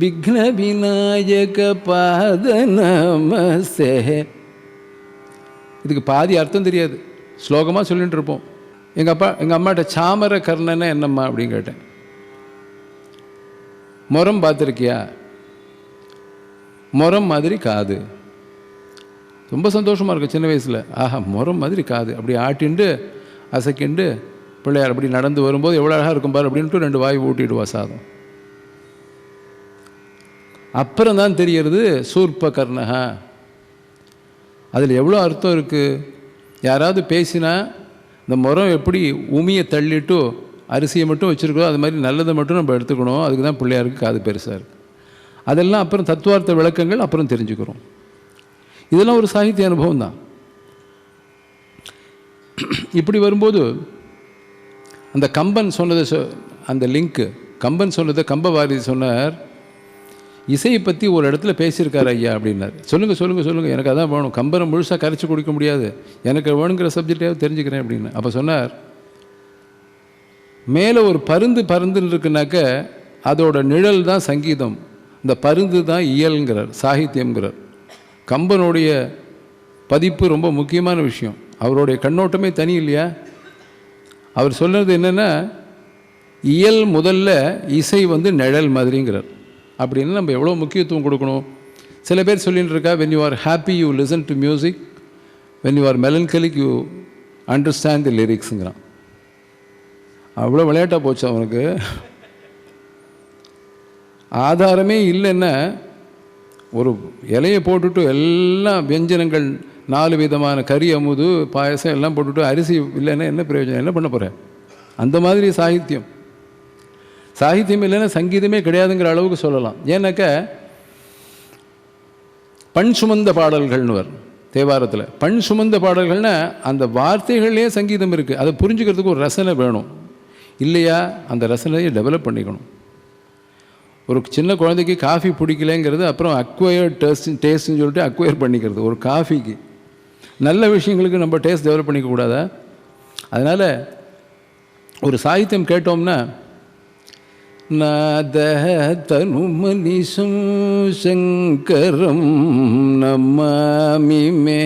விக்ன விநாயக பாத நமஸ்தே. இதுக்கு பாதி அர்த்தம் தெரியாது, ஸ்லோகமாக சொல்லிட்டு இருப்போம். எங்கள் அம்மாட்ட சாமர கர்ணனை என்னம்மா அப்படின்னு கேட்டேன். முரம் பார்த்துருக்கியா? முரம் மாதிரி காது. ரொம்ப சந்தோஷமாக இருக்கும் சின்ன வயசில். ஆஹா, முரம் மாதிரி காது. அப்படி ஆட்டிண்டு அசைக்கிண்டு பிள்ளையார் அப்படி நடந்து வரும்போது எவ்வளோ அழகாக இருக்கும் பாரு அப்படின்ட்டு 2 வாய் ஊட்டிடுவா சாதம். அப்புறம் தான் தெரியறது சூர்ப கர்ணகா. அதில் எவ்வளோ அர்த்தம் இருக்குது. யாராவது பேசினா இந்த முறம் எப்படி உமியை தள்ளிட்டு அரிசியை மட்டும் வச்சுருக்கோம், அது மாதிரி நல்லதை மட்டும் நம்ம எடுத்துக்கணும். அதுக்கு தான் பிள்ளையாருக்கு காது பெருசாக இருக்குது. அதெல்லாம் அப்புறம் தத்துவார்த்த விளக்கங்கள் அப்புறம் தெரிஞ்சுக்கிறோம். இதெல்லாம் ஒரு சாகித்ய அனுபவம் தான். இப்படி வரும்போது அந்த கம்பன் சொன்னதை அந்த லிங்க்கு கம்பன் சொன்னதை கம்பபாரதி சொன்னார், இசையை பற்றி ஒரு இடத்துல பேசியிருக்கார் ஐயா அப்படின்னார். சொல்லுங்கள் எனக்கு அதான் வேணும், கம்பனை முழுசாக கரைச்சி குடிக்க முடியாது, எனக்கு வேணுங்கிற சப்ஜெக்டாவது தெரிஞ்சுக்கிறேன் அப்படின்னு. அப்போ சொன்னார், மேலே ஒரு பருந்துன்னு இருக்குனாக்க அதோட நிழல் தான் சங்கீதம், இந்த பருந்து தான் இயல்ங்கிறார், சாகித்யங்கிறார். கம்பனுடைய பதிப்பு ரொம்ப முக்கியமான விஷயம். அவருடைய கண்ணோட்டமே தனி இல்லையா? அவர் சொல்கிறது என்னென்னா, இயல் முதல்ல, இசை நிழல் மாதிரிங்கிறார். அப்படின்னு நம்ம எவ்வளோ முக்கியத்துவம் கொடுக்கணும். சில பேர் சொல்லிட்டு இருக்கா, when you are happy you listen to music, when you are melancholic you understand the lyricsங்கிறான். அவ்வளோ விளையாட்டாக போச்சு அவனுக்கு. ஆதாரமே இல்லைன்னா ஒரு இலையை போட்டுட்டு எல்லாம் வியஞ்சனங்கள் 4 விதமான கறி, அமுது, பாயசம் எல்லாம் போட்டுட்டு அரிசி இல்லைன்னா என்ன பிரயோஜனம், என்ன பண்ண போகிற? அந்த மாதிரி சாகித்யம் இல்லைன்னா சங்கீதமே கிடையாதுங்கிற அளவுக்கு சொல்லலாம். ஏன்னாக்க பண் சுமந்த பாடல்கள்னு வரும் தேவாரத்தில். பண் சுமந்த பாடல்கள்னால் அந்த வார்த்தைகள்லேயே சங்கீதம் இருக்குது. அதை புரிஞ்சுக்கிறதுக்கு ஒரு ரசனை வேணும் இல்லையா? அந்த ரசனையை டெவலப் பண்ணிக்கணும். ஒரு சின்ன குழந்தைக்கு காஃபி பிடிக்கலைங்கிறது அப்புறம் அக்வயர்ட் டேஸ்ட்னு சொல்லிட்டு அக்வயர் பண்ணிக்கிறது. ஒரு காஃபிக்கு நல்ல விஷயங்களுக்கு நம்ம டேஸ்ட் டெவலப் பண்ணிக்கக்கூடாதா? அதனால் ஒரு சாகித்யம் கேட்டோம்னா, நாதஹ தனுமனிஷம் சங்கரம் நமாமி மே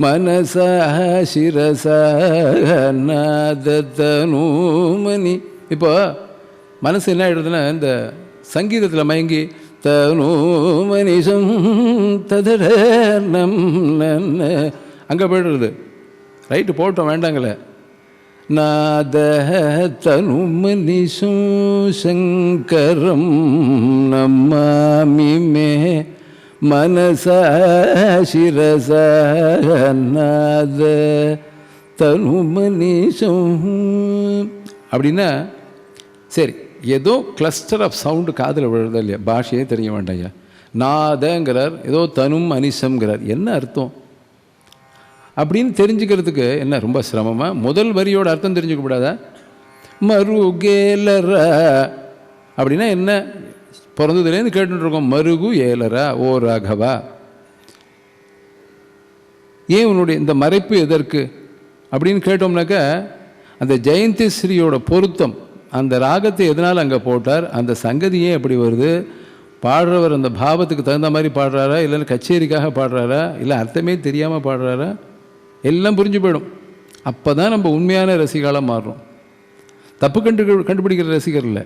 மனசா சிரசா நாத தனுமணி. இப்போ மனசு என்ன ஆகிடுதுன்னா, இந்த சங்கீதத்தில் மயங்கி தனுமனிஷம் ததர நம் அங்கே போய்டுறது. ரைட்டு போட்டோம், வேண்டாங்களே. நாதஹ தனுமனிஷம் சங்கரம் நமாமி மே மனசா சிரசா நாத தனுமனிஷம். அப்படின்னா சரி, ஏதோ கிளஸ்டர் ஆஃப் சவுண்டு காதில் விழுறதா இல்லையா? பாஷையே தெரிய வேண்டாம் ஐயா. நாதங்கிறார், ஏதோ தனும் அனிசம்ங்கிறார், என்ன அர்த்தம் அப்படின்னு தெரிஞ்சுக்கிறதுக்கு என்ன ரொம்ப சிரமமாக? முதல் வரியோட அர்த்தம் தெரிஞ்சுக்கப்படாதா? மருகேலரா அப்படின்னா என்ன? பிறந்ததுலேருந்து கேட்டுருக்கோம், மருகு ஏலரா ஓ ராகவா. ஏன் உன்னுடைய இந்த மறைப்பு எதற்கு அப்படின்னு கேட்டோம்னாக்கா, அந்த ஜெயந்தி ஸ்ரீயோட பொருத்தம், அந்த ராகத்தை எதனால் அங்கே போட்டார், அந்த சங்கதி ஏன் எப்படி வருது, பாடுறவர் அந்த பாவத்துக்கு தகுந்த மாதிரி பாடுறாரா, இல்லைன்னா கச்சேரிக்காக பாடுறாரா, இல்லை அர்த்தமே தெரியாமல் பாடுறாரா, எல்லாம் புரிஞ்சு போயிடும். அப்போ தான் நம்ம உண்மையான ரசிகளாக மாறுறோம். தப்பு கண்டுபிடிக்கிற ரசிகர் இல்லை,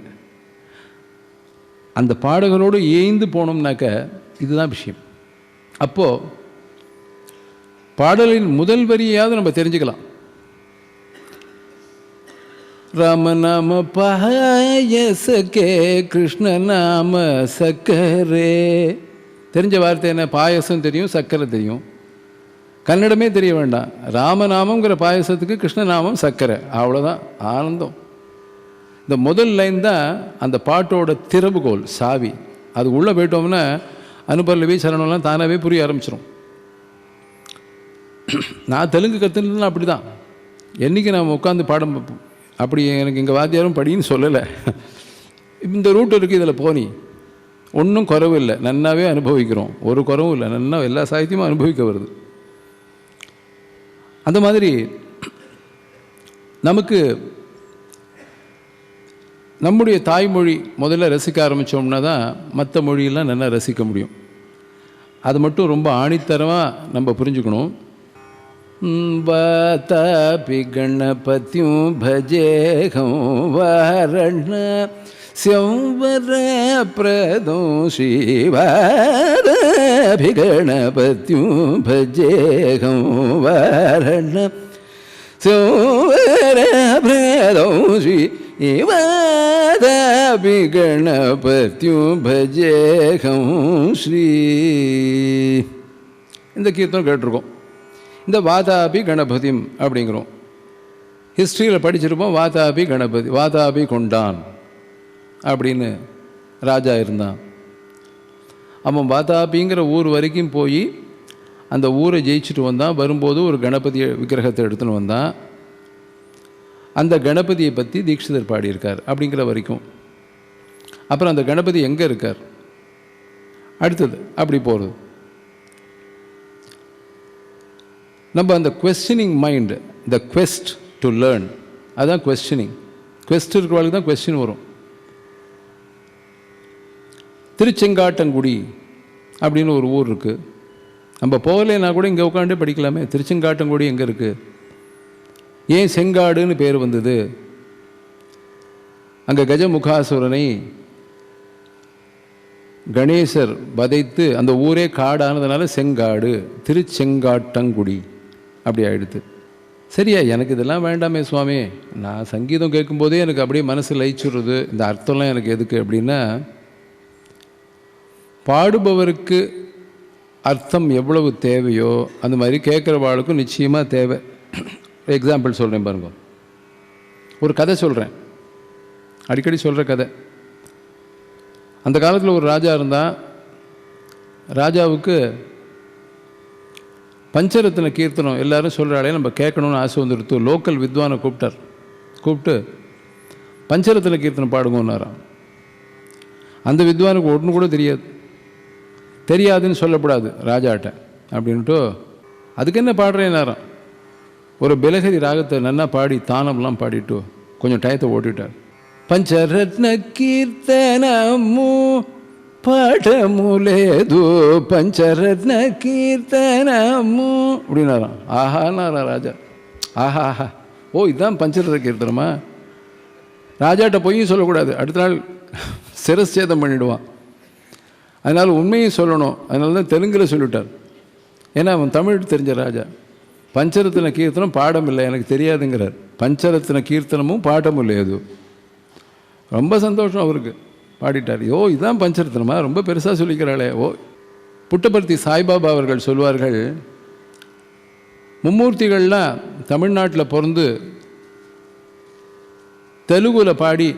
அந்த பாடகரோடு ஏய்ந்து போனோம்னாக்க இதுதான் விஷயம். அப்போது பாடலின் முதல் வரியாவது நம்ம தெரிஞ்சுக்கலாம். ராமநாம பாயசக்கே கிருஷ்ண நாம சக்கரே. தெரிஞ்ச வார்த்தை என்ன? பாயசம் தெரியும், சக்கரை தெரியும், கன்னடமே தெரிய வேண்டாம். ராமநாமங்கிற பாயசத்துக்கு கிருஷ்ணநாமம் சக்கரை, அவ்வளோதான் ஆனந்தம். இந்த முதல் லைன் தான் அந்த பாட்டோட திறவுகோல், சாவி. அது உள்ளே போயிட்டோம்னா அனுபல்லவி சரணம்லாம் தானாகவே புரிய ஆரம்பிச்சிடும். நான் தெலுங்கு கற்றுலாம் அப்படி தான். என்றைக்கு நான் உட்காந்து பாடம் அப்படி எனக்கு எங்கள் வாத்தியாரும் படின்னு சொல்லலை. இந்த ரூட் இருக்குது, இதில் போனி ஒன்றும் குறவு இல்லை, நன்னாவே அனுபவிக்கிறோம், ஒரு குறவும் இல்லை, நன்னா எல்லா சாகித்யமும் அனுபவிக்க வருது. அந்த மாதிரி நமக்கு நம்முடைய தாய்மொழி முதல்ல ரசிக்க ஆரம்பித்தோம்னா தான் மற்ற மொழியெல்லாம் நல்லா ரசிக்க முடியும். அது மட்டும் ரொம்ப ஆணித்தரமாக நம்ம புரிஞ்சுக்கணும். வாதாபி கணபதியும் பஜேகம் வாரண சிவர பிரதம் ஸ்ரீவாதாபி கணபதியும் பஜேகம் வாரண சிவர பிரதம் ஸ்ரீ வாதாபி கணபதியும் பஜேகம் ஸ்ரீ. இந்த கீர்த்தனம் கேட்டிருக்கோம். இந்த வாதாபி கணபதியும் அப்படிங்கிறோம். ஹிஸ்ட்ரியில் படிச்சிருப்போம், வாதாபி கணபதி, வாதாபி கொண்டான் அப்படின்னு ராஜா இருந்தான். அவன் வாதாபிங்கிற ஊர் வரைக்கும் போய் அந்த ஊரை ஜெயிச்சுட்டு வந்தான். வரும்போது ஒரு கணபதி விக்கிரகத்தை எடுத்துன்னு வந்தான். அந்த கணபதியை பற்றி தீட்சிதர் பாடியிருக்கார் அப்படிங்கிற வரைக்கும். அப்புறம் அந்த கணபதி எங்கே இருக்கார், அடுத்தது அப்படி போகிறது. நம்ம அந்த questioning mind, the quest to learn, அதுதான் கொஸ்டினிங். quest இருக்கிறவங்களுக்கு தான் கொஸ்டின் வரும். திருச்செங்காட்டங்குடி அப்படின்னு ஒரு ஊர் இருக்குது. நம்ம போகலைன்னா கூட இங்கே உட்காந்து படிக்கலாமே. திருச்செங்காட்டங்குடி எங்கே இருக்குது, ஏன் செங்காடுன்னு பேர் வந்தது, அங்கே கஜமுகாசுரனை கணேசர் வதைத்து அந்த ஊரே காடானதுனால செங்காடு, திருச்செங்காட்டங்குடி அப்படி ஆயிடுது. சரியா, எனக்கு இதெல்லாம் வேண்டாமே சுவாமி, நான் சங்கீதம் கேட்கும்போதே எனக்கு அப்படியே மனசு லயிச்சுடுறது, இந்த அர்த்தம்லாம் எனக்கு எதுக்கு அப்படின்னா, பாடுபவருக்கு அர்த்தம் எவ்வளவு தேவையோ அந்த மாதிரி கேட்குறவாளுக்கும் நிச்சயமாக தேவை. எக்ஸாம்பிள் சொல்கிறேன் பாருங்க. ஒரு கதை சொல்கிறேன், அடிக்கடி சொல்கிற கதை. அந்த காலத்தில் ஒரு ராஜா இருந்தான். ராஜாவுக்கு பஞ்சரத்ன கீர்த்தனம் எல்லாரும் சொல்கிறாளே நம்ம கேட்கணும்னு ஆசை வந்துடுத்து. லோக்கல் வித்வானை கூப்பிட்டு பஞ்சரத்ன கீர்த்தனம் பாடுங்கன்னாராம். அந்த வித்வானுக்கு ஒன்று கூட தெரியாதுன்னு சொல்லக்கூடாது ராஜாட்ட அப்படின்ட்டு, அதுக்கு என்ன பாடுறேன்னாராம். ஒரு பெலகரி ராகத்தை நன்னா பாடி தானம்லாம் பாடிட்டு கொஞ்சம் டயத்தை ஓட்டிட்டார். పంచరత్న కీర్తనము పాఠము లేదు, పంచరత్న కీర్తనము அப்படின்னாராம். ஆஹானாரா ராஜா. ஆஹா, ஓ இதுதான் பஞ்சரத்ன கீர்த்தனமா? ராஜாட்ட பொய்யும் சொல்லக்கூடாது, அடுத்த நாள் சிரச்சேதம் பண்ணிவிடுவான். அதனால் உண்மையும் சொல்லணும். அதனால தான் தெலுங்கில் சொல்லிவிட்டார். ஏன்னா அவன் தமிழ் தெரிஞ்ச ராஜா. பஞ்சரத்ன கீர்த்தனம் பாடம் இல்லை, எனக்கு தெரியாதுங்கிறார். பஞ்சரத்ன கீர்த்தனமும் பாடமும் లేదు. ரொம்ப சந்தோஷம் அவருக்கு, பாடிட்டார். ஓ இதுதான் பஞ்சரத்னமா, ரொம்ப பெருசாக சொல்லிக்கிறாளே. ஓ, புட்டபர்த்தி சாய்பாபா அவர்கள் சொல்வார்கள், மும்மூர்த்திகள்லாம் தமிழ்நாட்டில் பிறந்து தெலுங்குல பாடி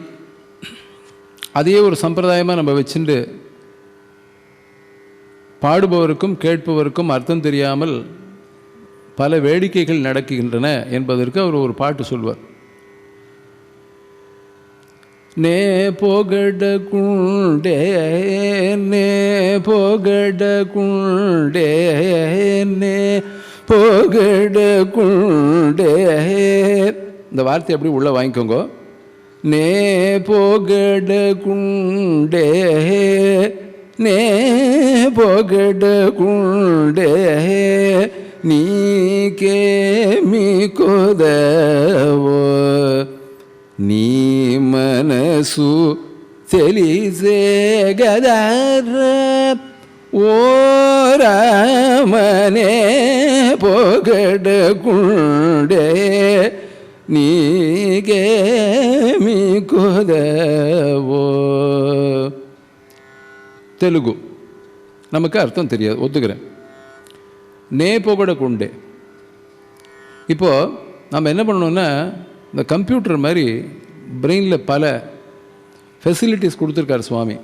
அதையே ஒரு சம்பிரதாயமாக நம்ம வச்சுட்டு பாடுபவருக்கும் கேட்பவருக்கும் அர்த்தம் தெரியாமல் பல வேடிக்கைகள் நடக்கின்றன என்பதற்கு அவர் ஒரு பாட்டு சொல்வார். நே போகட குண்டே நே போகட குண்டே நே போகட குண்டே, இந்த வார்த்தை எப்படி உள்ள வாங்கிக்கோங்க. நே போகட குண்டே நே போகட குண்டே నీకేమి కొదవో నీ మనసు తెలిసే గదర ఓ రామనే పొగడకుండే నీకేమి కొదవో. தெலுங்கு நமக்கு அர்த்தம் தெரியாது, ஒத்துக்கிறேன். நே போகட குண்டே. இப்போது நம்ம என்ன பண்ணணும்னா, இந்த கம்ப்யூட்டர் மாதிரி பிரெயினில் பல ஃபெசிலிட்டிஸ் கொடுத்துருக்காரு சுவாமி.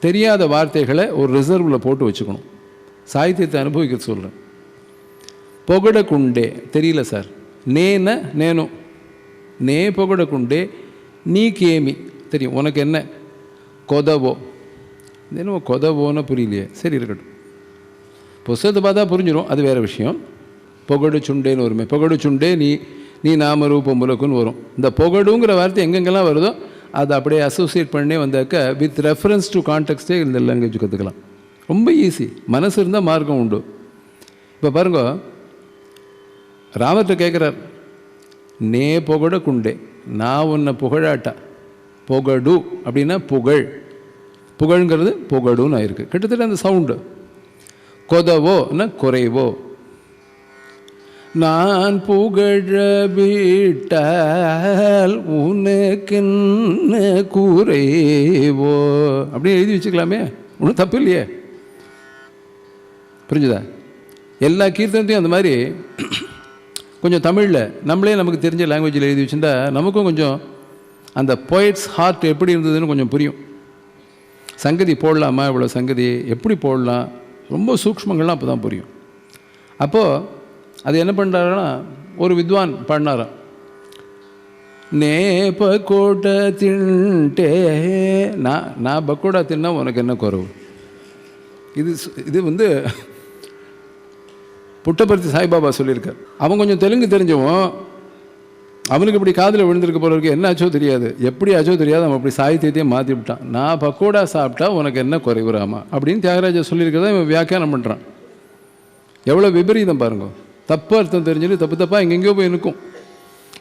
தெரியாத வார்த்தைகளை ஒரு ரிசர்வில் போட்டு வச்சுக்கணும். சாகித்யத்தை அனுபவிக்கிறது சொல்கிறேன். பொகட குண்டே தெரியல சார், நேன நேனும் நே பொகட குண்டே நீ கேமி தெரியும், உனக்கு என்ன கொதவோ, என்னவோ கொதவோன்னு புரியலையே, சரி இருக்கட்டும், புஸ்தகத்தை பார்த்தா புரிஞ்சிடும், அது வேறு விஷயம். பொகடு சுண்டேன்னு வருமே, பொகடு சுண்டே நீ நீ நாம ரூபம் முலக்குன்னு வரும். இந்த பொகடுங்கிற வார்த்தை எங்கெங்கெல்லாம் வருதோ அதை அப்படியே அசோசியேட் பண்ணி வந்தாக்க வித் ரெஃபரன்ஸ் டு கான்டெக்ஸ்டே இந்த லாங்குவேஜ் கற்றுக்கலாம். ரொம்ப ஈஸி, மனசு இருந்தால் மார்க்கம் உண்டு. இப்போ பாருங்க, ராமர்கிட்ட கேட்குறார், நே பொகட குண்டே, நான் உன்னை புகழாட்டா. பொகடு அப்படின்னா புகழ், புகழ்ங்கிறது பொகடுன்னு ஆயிருக்கு, கிட்டத்தட்ட அந்த சவுண்டு. கொதவோன்னா குறைவோ, நான் புகழ விட்டால் உனக்கென்ன குறைவோ அப்படின்னு எழுதி வச்சுக்கலாமே, ஒன்றும் தப்பு இல்லையே. புரிஞ்சுதா? எல்லா கீர்த்தனத்தையும் அந்த மாதிரி கொஞ்சம் தமிழில் நம்மளே நமக்கு தெரிஞ்ச லாங்குவேஜில் எழுதி வச்சுருந்தா நமக்கும் கொஞ்சம் அந்த போய்ட்ஸ் ஹார்ட் எப்படி இருந்ததுன்னு கொஞ்சம் புரியும். சங்கதி போடலாமா, இவ்வளோ சங்கதி எப்படி போடலாம், ரொம்ப சூக்ஷ்மங்கள்லாம் அப்போ தான் புரியும். அப்போது அது என்ன பண்ணுறாருன்னா, ஒரு வித்வான் பாடினாராம், நே பக்கோடா தின்ட்டே, நான் பக்கோடா தின்னா உனக்கு என்ன குறவு. இது வந்து புட்டபர்த்தி சாய்பாபா சொல்லியிருக்கார். அவன் கொஞ்சம் தெலுங்கு தெரிஞ்சவன், அவனுக்கு இப்படி காதில் விழுந்திருக்க போல இருக்கு, என்ன ஆச்சோ தெரியாது, எப்படி ஆச்சோ தெரியாது, அவன் அப்படி சாகித்யத்தையே மாற்றி விட்டான். நான் பக்கோடா சாப்பிட்டா உனக்கு என்ன குறைவுறாமா அப்படின்னு தியாகராஜா சொல்லியிருக்கிறதா இவன் வியாக்கியானம் பண்ணுறான். எவ்வளோ விபரீதம் பாருங்க. தப்பு அர்த்தம் தெரிஞ்சுட்டு தப்பு தப்பாக எங்கெங்கேயோ போய் நிற்கும்.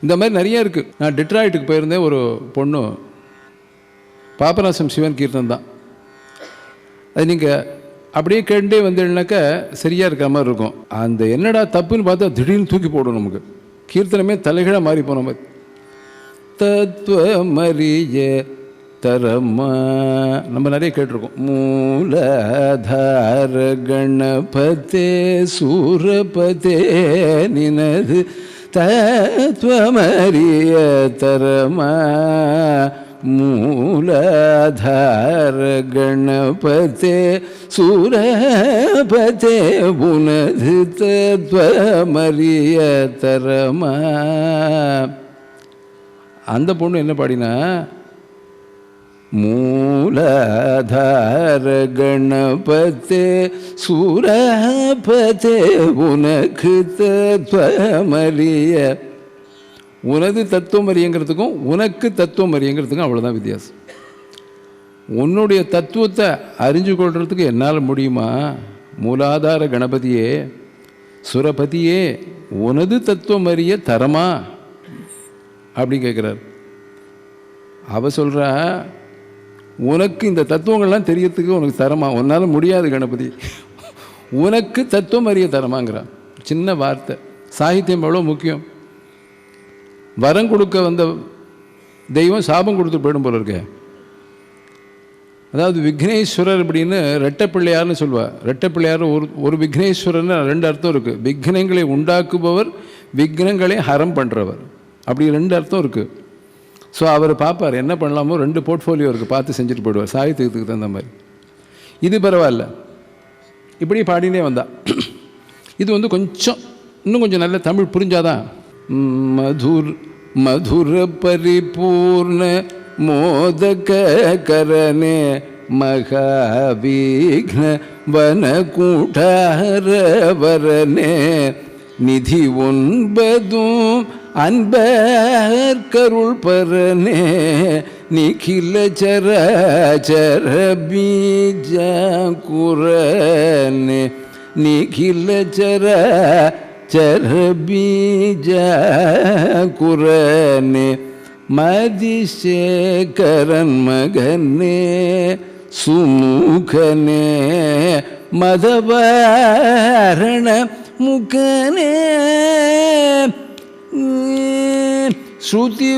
இந்த மாதிரி நிறைய இருக்குது. நான் டெட்ராய்ட்டுக்கு போயிருந்தேன். ஒரு பொண்ணு பாபநாசம் சிவன் கீர்த்தன் தான். அது நீங்கள் அப்படியே கேட்டே வந்தேன்னாக்கா சரியாக இருக்கிற மாதிரி இருக்கும். அந்த என்னடா தப்புன்னு பார்த்தா திடீர்னு தூக்கி போடும். நமக்கு கீர்த்தனமே தலைகீழ மாறி போன மாதிரி. தத்துவமரிய தரமா நம்ம நிறைய கேட்டிருக்கோம். மூலதார கணபதே சூரபதே நினது தத்துவமரிய தரமா, மூலதார கணபதே சூரபதே உனது தத்துவமரிய தரமா. அந்த பொண்ணு என்ன பாடினா, மூலதார கணபதே சூரபதே உனக்கு தத்துவமரிய. உனது தத்துவம் அறியங்கிறதுக்கும் உனக்கு தத்துவம் அறியங்கிறதுக்கும் அவ்வளோதான் வித்தியாசம். உன்னுடைய தத்துவத்தை அறிஞ்சு கொள்றதுக்கு என்னால் முடியுமா? மூலாதார கணபதியே சுரபதியே உனது தத்துவம் அறிய தரமா அப்படின்னு கேட்குறார். அவ சொல்கிறா, உனக்கு இந்த தத்துவங்கள்லாம் தெரியறதுக்கு உனக்கு தரமா? உன்னால் முடியாது கணபதி, உனக்கு தத்துவம் அறிய தரமாங்கிறான். சின்ன வார்த்தை. சாகித்யம் எவ்வளோ முக்கியம். வரம் கொடுக்க வந்த தெய்வம் சாபம் கொடுத்து போயிடும் போல இருக்க. அதாவது விக்னேஸ்வரர் அப்படின்னு ரெட்டப்பிள்ளையார்னு சொல்லுவாள். ரெட்டப்பிள்ளையார் ஒரு விக்னேஸ்வரர்னு ரெண்டு அர்த்தம் இருக்குது. விக்னங்களை உண்டாக்குபவர், விக்னங்களை ஹரம் பண்ணுறவர், அப்படி ரெண்டு அர்த்தம் இருக்குது. ஸோ அவர் பார்ப்பார் என்ன பண்ணலாமோ, ரெண்டு போர்ட்ஃபோலியோ இருக்குது, பார்த்து செஞ்சுட்டு போயிடுவார் சாகித்யத்துக்கு தகுந்த மாதிரி. இது பரவாயில்ல, இப்படி பாடினே வந்தா. இது வந்து கொஞ்சம் இன்னும் கொஞ்சம் நல்ல தமிழ் புரிஞ்சாதான். மதுர பரிபூர்ண மோதக கரனே மகாவிக்ன வனகூடாரவரனே நிதி ஒன்பதும் அன்பர் கருள் பரனே நிகில சராச்சர பீஜாங்குரனே நிகில சரபீஜாங்குரனே மதிசேகரன் மகனே சுமுகனே மதவாரண முகனே ஸ்ருதி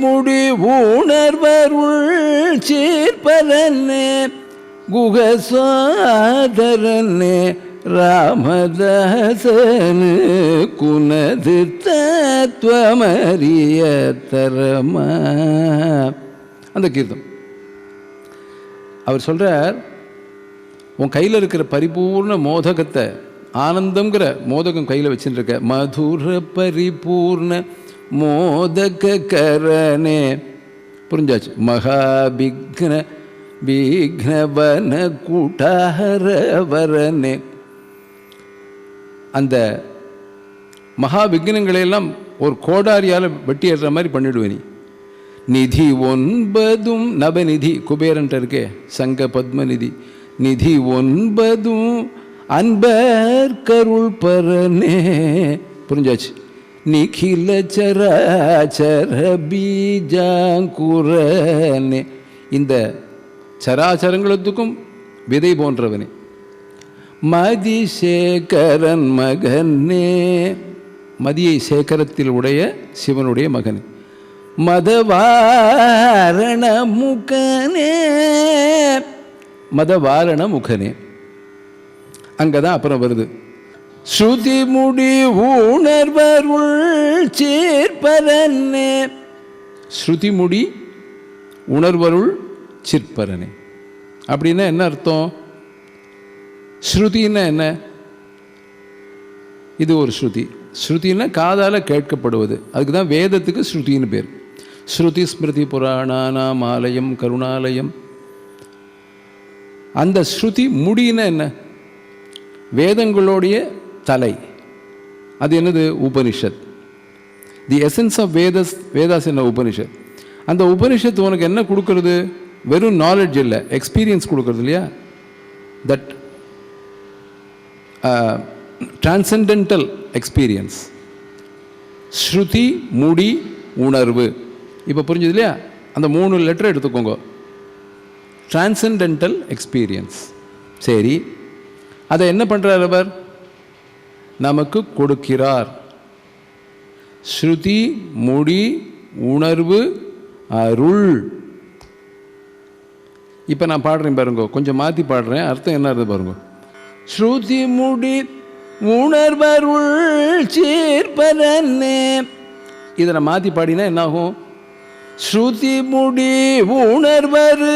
முடி உணர்வருள் சீர்பலனே குகசாதரனே ராமதாசனு குனது தத்துவமரிய தரமா. அந்த கீர்த்தம் அவர் சொல்கிறார், உன் கையில் இருக்கிற பரிபூர்ண மோதகத்தை, ஆனந்தங்கிற மோதகம் கையில் வச்சுருக்க, மதுர பரிபூர்ண மோதக கரனே, புரிஞ்சாச்சு, மகாபிக்ன விக்னவன கூட்டாரவரனே. அந்த மகா விக்னங்களையெல்லாம் ஒரு கோடாரியால் வெட்டி ஏறுற மாதிரி பண்ணிடுவேன். நிதி ஒன்பதும் நவநிதி குபேரன்ட்ட இருக்கே, சங்க பத்மநிதி, நிதி ஒன்பதும் அன்பர் கருள் பரனே, புரிஞ்சாச்சு. நிகில சராச்சர பீஜாங்குரனே, இந்த சராச்சரங்களுக்கும் விதை போன்றவனே. மதிசேகரன் மகனே, மதியை சேகரத்தில் உடைய சிவனுடைய மகனே. மதவாரண முகனே, மதவாரண முகனே. அங்கே தான் அப்புறம் வருது ஸ்ருதி முடி உணர்வருள் சேர்ப்பரனே. ஸ்ருதி முடி உணர்வருள் சிற்பரனே அப்படின்னா என்ன அர்த்தம்? ஸ்ருதின்னா என்ன? இது ஒரு ஸ்ருதி. ஸ்ருதின்னா காதால் கேட்கப்படுவது. அதுக்கு தான் வேதத்துக்கு ஸ்ருதின்னு பேர். ஸ்ருதி ஸ்மிருதி புராணானாம் ஆலயம் கருணாலயம். அந்த ஸ்ருதி முடின்னா என்ன? வேதங்களுடைய தலை. அது என்னது? Upanishad. The essence of Vedas என்ன? உபனிஷத். அந்த உபனிஷத்து உனக்கு என்ன கொடுக்கறது? வெறும் நாலேஜ் இல்லை, எக்ஸ்பீரியன்ஸ் கொடுக்கறது இல்லையா? That transcendental experience. ஸ்ருதி முடி உணர்வு. இப்போ புரிஞ்சது இல்லையா? அந்த 3 லெட்டர் எடுத்துக்கோங்க. Transcendental experience. சரி, அதை என்ன பண்ணுறார் அவர்? நமக்கு கொடுக்கிறார். ஸ்ருதி முடி உணர்வு அருள். இப்போ நான் பாடுறேன் பாருங்க, கொஞ்சம் மாற்றி பாடுறேன். அர்த்தம் என்ன இருக்கு பாருங்க. ஸ்ருதி முடி உணர்வருள் சேர்ப்பரனே. இதை நான் மாற்றி பாடினா என்னாகும்? ஸ்ருதி முடி உணர்வரு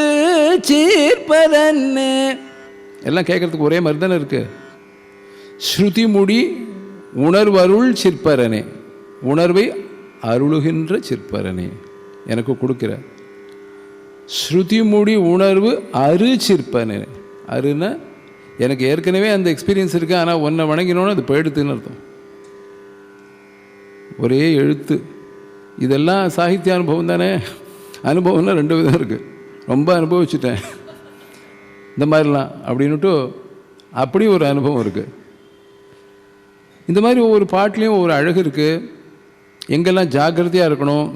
சேர்ப்பரனே. எல்லாம் கேட்கறதுக்கு ஒரே மாதிரி தானே இருக்கு. ஸ்ருதி முடி உணர்வருள் சிற்பரனே. உணர்வை அருளுகின்ற சிற்பரனே எனக்கு கொடுக்கிற. ஸ்ருதி முடி உணர்வு அரு சிற்பனே. அருன்னா எனக்கு ஏற்கனவே அந்த எக்ஸ்பீரியன்ஸ் இருக்கு, ஆனால் ஒன்றை வணங்கினோன்னு அது போயிடுத்துன்னு அர்த்தம். ஒரே எழுத்து. இதெல்லாம் சாகித்ய அனுபவம் தானே. அனுபவம்னா 2 விதம் இருக்குது. ரொம்ப அனுபவிச்சுட்டேன் இந்த மாதிரிலாம் அப்படின்னுட்டு அப்படி ஒரு அனுபவம் இருக்குது. இந்த மாதிரி ஒவ்வொரு பாட்டிலையும் ஒவ்வொரு அழகு இருக்குது. எங்கெல்லாம் ஜாக்கிரதையாக இருக்கணும்.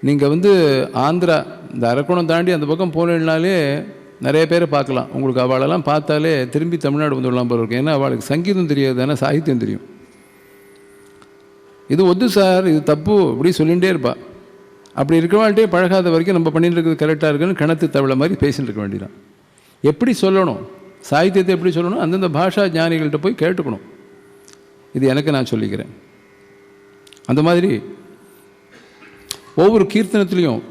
நீங்கள் ஆந்திரா இந்த அரக்கோணம் தாண்டி அந்த பக்கம் போனீங்கனாலே நிறைய பேரை பார்க்கலாம். உங்களுக்கு அவளெல்லாம் பார்த்தாலே திரும்பி தமிழ்நாடு வந்துடலாம் போல இருக்கும். ஏன்னா அவளுக்கு சங்கீதம் தெரியாது, ஆனால் சாகித்யம் தெரியும். இது ஒத்து சார், இது தப்பு இப்படி சொல்லிகிட்டே இருப்பா. அப்படி இருக்கிறவாள்கிட்டே பழகாத வரைக்கும் நம்ம பண்ணிட்டு இருக்கிறது கரெக்டாக இருக்குன்னு கணத்து தவளை மாதிரி பேசிட்டு இருக்க வேண்டியதான். எப்படி சொல்லணும் சாகித்யத்தை, எப்படி சொல்லணும், அந்தந்த பாஷா ஞானிகள்கிட்ட போய் கேட்டுக்கணும். இது எனக்கு நான் சொல்லிக்கிறேன். அந்த மாதிரி ஒவ்வொரு கீர்த்தனத்துலேயும்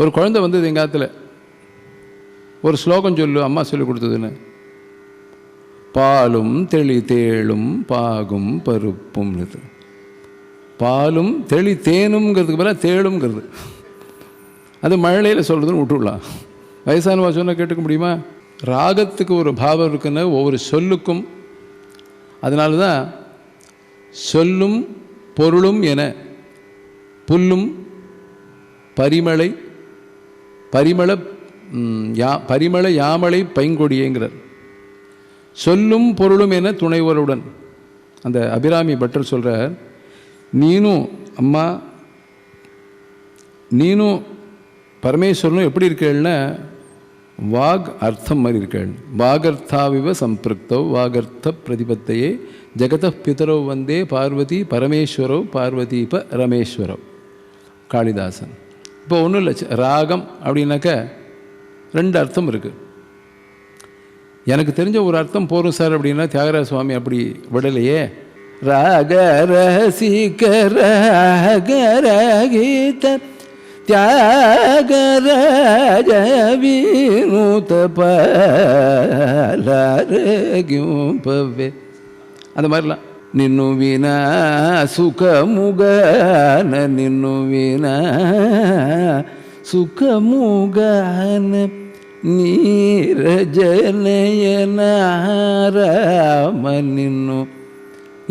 ஒரு குழந்தை வந்தது எங்கள் ஆற்றுல. ஒரு ஸ்லோகம் சொல்லு அம்மா சொல்லி கொடுத்ததுன்னு. பாலும் தெளி தேளும் பாகும் பருப்பும். பாலும் தெளி தேனுங்கிறதுக்கு பதிலாக தேளுங்கிறது. அது மழலையில் சொல்கிறதுன்னு விட்டுடலாம். வயசானவா சொன்னால் கேட்டுக்க முடியுமா? ராகத்துக்கு ஒரு பாவம் இருக்குன்னு ஒவ்வொரு சொல்லுக்கும். அதனால தான் சொல்லும் பொருளும் என புல்லும் பரிமளை பரிமள யாமலை பைங்கொடியேங்கிறார். சொல்லும் பொருளும் என துணைவருடன். அந்த அபிராமி பட்டர் சொல்கிறார், நீனும் அம்மா நீனும் பரமேஸ்வரனும் எப்படி இருக்கேன்னா வாக் அர்த்தம் மாதிரி இருக்கேள். வாகர்த்தாவிவ சம்பிருக்தோ வாகர்த்த பிரதிபத்தையே ஜெகத பிதரோ வந்தே பார்வதி பரமேஸ்வரோ பார்வதீப ரமேஸ்வரோ. காளிதாசன். இப்போ ஒன்றும் இல்லை, ராகம் அப்படின்னாக்க 2 அர்த்தம் இருக்குது. எனக்கு தெரிஞ்ச ஒரு அர்த்தம் போரும் சார் அப்படின்னா தியாகராஜ சுவாமி அப்படி விடலையே. ராகரசிக ராகரகீத தியாகராஜ வினூத பாலரகியும் பவே. அந்த மாதிரிலாம் நின்னு வீணா சுகமுகன நின்னு வீணா சுகமுகன நீரஜனயனாராம நின்னு.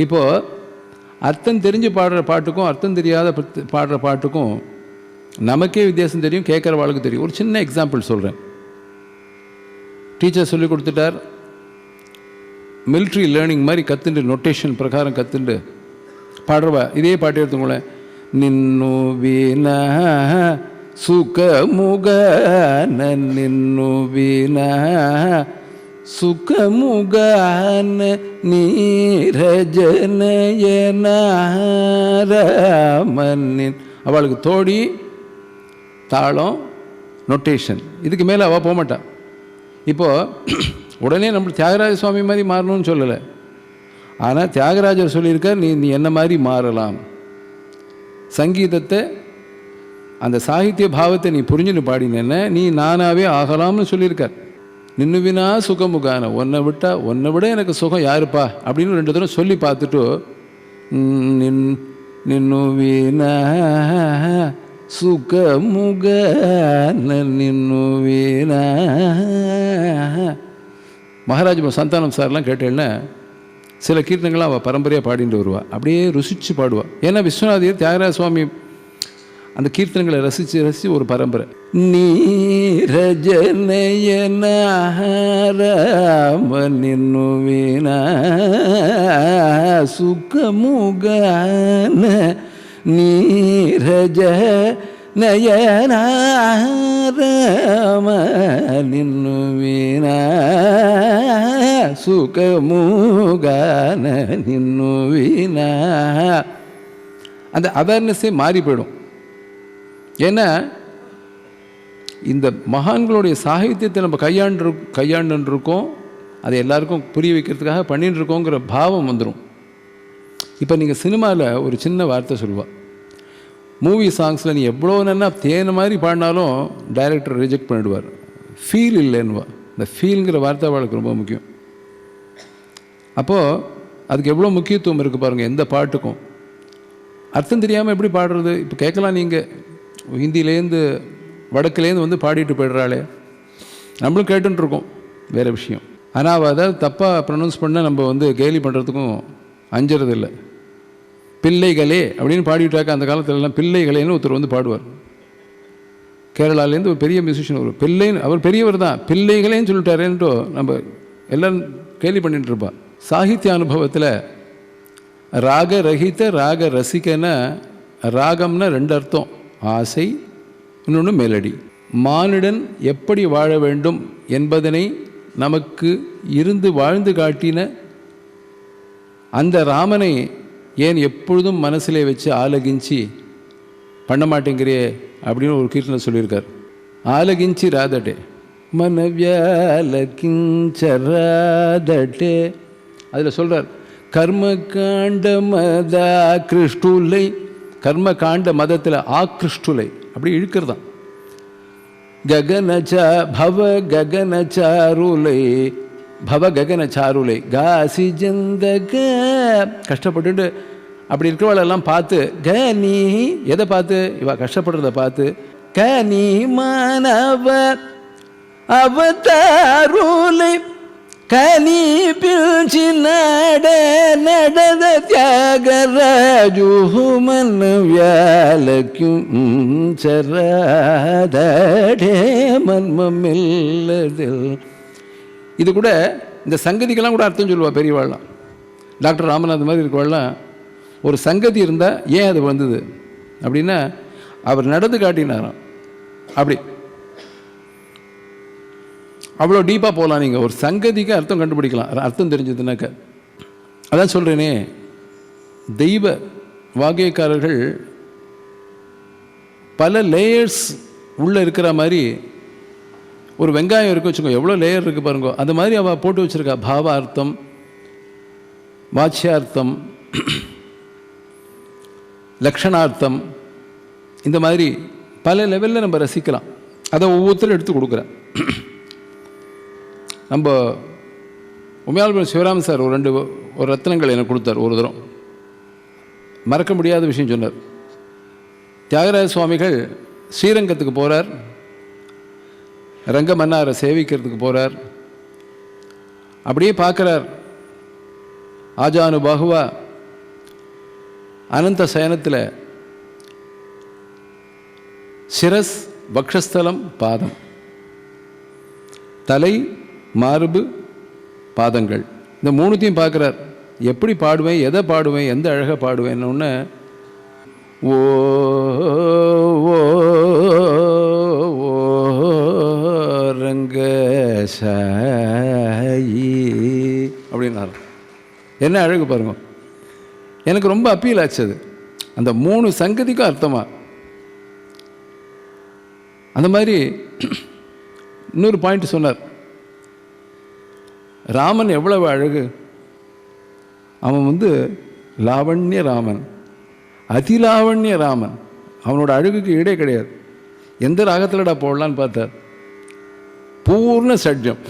இப்போது அர்த்தம் தெரிஞ்சு பாடுற பாட்டுக்கும் அர்த்தம் தெரியாத பாடுற பாட்டுக்கும் நமக்கே வித்தியாசம் தெரியும், கேட்குற வாழ்க்கை தெரியும். ஒரு சின்ன எக்ஸாம்பிள் சொல்கிறேன். டீச்சர் சொல்லி கொடுத்துட்டார், மிலிட்ரி லேர்னிங் மாதிரி கற்றுண்டு நொட்டேஷன் பிரகாரம் கற்றுண்டு பாடுறவா இதே பாட்டு எடுத்துங்களேன். நின்னு வீணா சுகமுகன நின்னு வீணா சுகமுகன நீரஜனயனாராமனின். அவளுக்கு தோடி தாளம் நொட்டேஷன், இதுக்கு மேலே அவள் போக மாட்டாள். இப்போது உடனே நம்ம தியாகராஜ சுவாமி மாதிரி மாறணும்னு சொல்லலை. ஆனால் தியாகராஜர் சொல்லியிருக்கார், நீ என்ன மாதிரி மாறலாம், சங்கீதத்தை அந்த சாகித்ய பாவத்தை நீ புரிஞ்சுன்னு பாடினேன்னா நீ நானாவே ஆகலாம்னு சொல்லியிருக்கார். நின்னுவினா சுகமுகான, உன்னை விட எனக்கு சுகம் யாருப்பா அப்படின்னு 2 தடவை சொல்லி பார்த்துட்டு நின்னுவினா சுகமுகான நின்னுவினா. மகாராஜ் சந்தானம் சார்லாம் கேட்டேன்னா சில கீர்த்தனைகள்லாம் அவள் பரம்பரையாக பாடிட்டு வருவாள், அப்படியே ருசித்து பாடுவாள். ஏன்னா விஸ்வநாதர் தியாகராஜ சுவாமி அந்த கீர்த்தனைகளை ரசித்து ஒரு பரம்பரை. நீரஜனயனாராம நின்னுவினா சுகமுகான நீரஜ நயனாராம நின்னுவினா சுகமுகான நின்னுவினா. அந்த அவேர்னஸே மாறி போயிடும். ஏன்னா இந்த மகான்களுடைய சாகித்யத்தை நம்ம கையாண்டுருக்கோம், அதை எல்லாருக்கும் புரிய வைக்கிறதுக்காக பண்ணிட்டு இருக்கோங்கிற பாவம் வந்துடும். இப்போ நீங்கள் சினிமாவில் ஒரு சின்ன வார்த்தை சொல்லுவாள், மூவி சாங்ஸில் நீ எவ்வளோ நல்லா தேன மாதிரி பாடினாலும் டைரக்டர் ரிஜெக்ட் பண்ணிடுவார், ஃபீல் இல்லைன்னுவா. இந்த ஃபீல்ங்கிற வார்த்தை அவளுக்கு ரொம்ப முக்கியம். அப்போது அதுக்கு எவ்வளோ முக்கியத்துவம் இருக்குது பாருங்கள். எந்த பாட்டுக்கும் அர்த்தம் தெரியாமல் எப்படி பாடுறது? இப்போ கேட்கலாம், நீங்கள் ஹிந்திலேருந்து வடக்குலேருந்து வந்து பாடிட்டு போய்டுறாளே, நம்மளும் கேட்டுருக்கோம், வேறு விஷயம். ஆனால் அவள் அதாவது தப்பாக ப்ரொனவுன்ஸ் பண்ணால் நம்ம வந்து கேலி பண்ணுறதுக்கும் அஞ்சுறது இல்லை. பிள்ளைகளே அப்படின்னு பாடிவிட்டாக்க அந்த காலத்துலலாம் பிள்ளைகளேன்னு ஒருத்தர் வந்து பாடுவார். கேரளாலேருந்து ஒரு பெரிய மியூசிஷியன், ஒரு பிள்ளைன்னு, அவர் பெரியவர் தான், பிள்ளைகளேன்னு சொல்லிட்டாரேன்ட்டு நம்ம எல்லோரும் கேலி பண்ணிட்டு இருப்பா. சாகித்ய அனுபவத்தில் ராக ரஹித ராக ரசிகன்னா, ராகம்னா 2 அர்த்தம், ஆசை, இன்னொன்று மெலடி. மானிடன் எப்படி வாழ வேண்டும் என்பதனை நமக்கு இருந்து வாழ்ந்து காட்டின அந்த ராமனை ஏன் எப்பொழுதும் மனசிலே வச்சு ஆலகிஞ்சி பண்ண மாட்டேங்கிறியே அப்படின்னு ஒரு கீர்த்தனை சொல்லியிருக்கார். ஆலகிஞ்சி ராதட்டே மனவியாலகிஞ்சராதட்டே. அதில் சொல்கிறார், கர்மகாண்ட மத கிருஷ்டுலை, கர்மகாண்ட மதத்தில் ஆக்ருஷ்டுலை அப்படி இழுக்கிறதான். ககனச்சா பவ ககனச்சாருலை, பவ ககனச்சாருலை காசி ஜந்தக, கஷ்டப்பட்டுட்டு அப்படி இருக்கிறவளெல்லாம் பார்த்து கனி, எதை பார்த்து? இவ கஷ்டப்படுறத பார்த்து கனி மானவ அவதாருலை கனி பிழ்ச்சி நடத தியாகராஜு மன்வியாலக்கும் சராதே மன்மமில்லதில். இது கூட இந்த சங்கதிக்கெல்லாம் கூட அர்த்தம் சொல்லுவாள் பெரியவாள்லாம். டாக்டர் ராமநாத் மாதிரி இருக்கவாள்லாம் ஒரு சங்கதி இருந்தால் ஏன் அது வந்தது அப்படின்னா அவர் நடந்து காட்டினாராம். அப்படி அவ்வளோ டீப்பாக போகலாம். நீங்கள் ஒரு சங்கதிக்கு அர்த்தம் கண்டுபிடிக்கலாம், அர்த்தம் தெரிஞ்சதுனாக்க. அதான் சொல்கிறேனே, தெய்வ வாக்கியக்காரர்கள் பல லேயர்ஸ் உள்ளே இருக்கிற மாதிரி. ஒரு வெங்காயம் இருக்கு வச்சுக்கோ, எவ்வளோ லேயர் இருக்குது பாருங்க, அது மாதிரி அவள் போட்டு வச்சுருக்கா. பாவார்த்தம், வாச்சியார்த்தம், லக்ஷணார்த்தம், இந்த மாதிரி பல லெவலில் நம்ம ரசிக்கலாம். அதை ஒவ்வொருத்தரும் எடுத்து கொடுக்குறேன். நம்ம உமையாள்புரம் சிவராமன் சார் ஒரு ரத்னங்கள் எனக்கு கொடுத்தார். ஒரு தரம் மறக்க முடியாத விஷயம் சொன்னார். தியாகராஜ சுவாமிகள் ஸ்ரீரங்கத்துக்கு போகிறார், ரங்க மன்னாரை சேவிக்கிறதுக்கு போகிறார். அப்படியே பார்க்குறார், ஆஜானு பாகுவா அனந்த சயனத்தில் சிரஸ், வக்ஷஸ்தலம், பாதம், தலை, மார்பு, பாதங்கள், இந்த 3த்தையும் பார்க்குறார். எப்படி பாடுவேன், எதை பாடுவேன், எந்த அழகாக பாடுவேன்னு ஒன்று ஓ ரங்கசாயி அப்படின்னாரு. என்ன அழகு பாருங்க. எனக்கு ரொம்ப அப்பீல் ஆச்சு அது, அந்த 3 சங்கதிக்கும் அர்த்தமா. அந்த மாதிரி இன்னொரு பாயிண்ட் சொன்னார். ராமன் எவ்வளவு அழகு! அவன் வந்து லாவண்ய ராமன், அதிலாவண்ய ராமன். அவனோட அழகுக்கு ஈடே கிடையாது. எந்த ராகத்தில்டா போடலான்னு பார்த்தார். பூர்ண சட்ஜம்.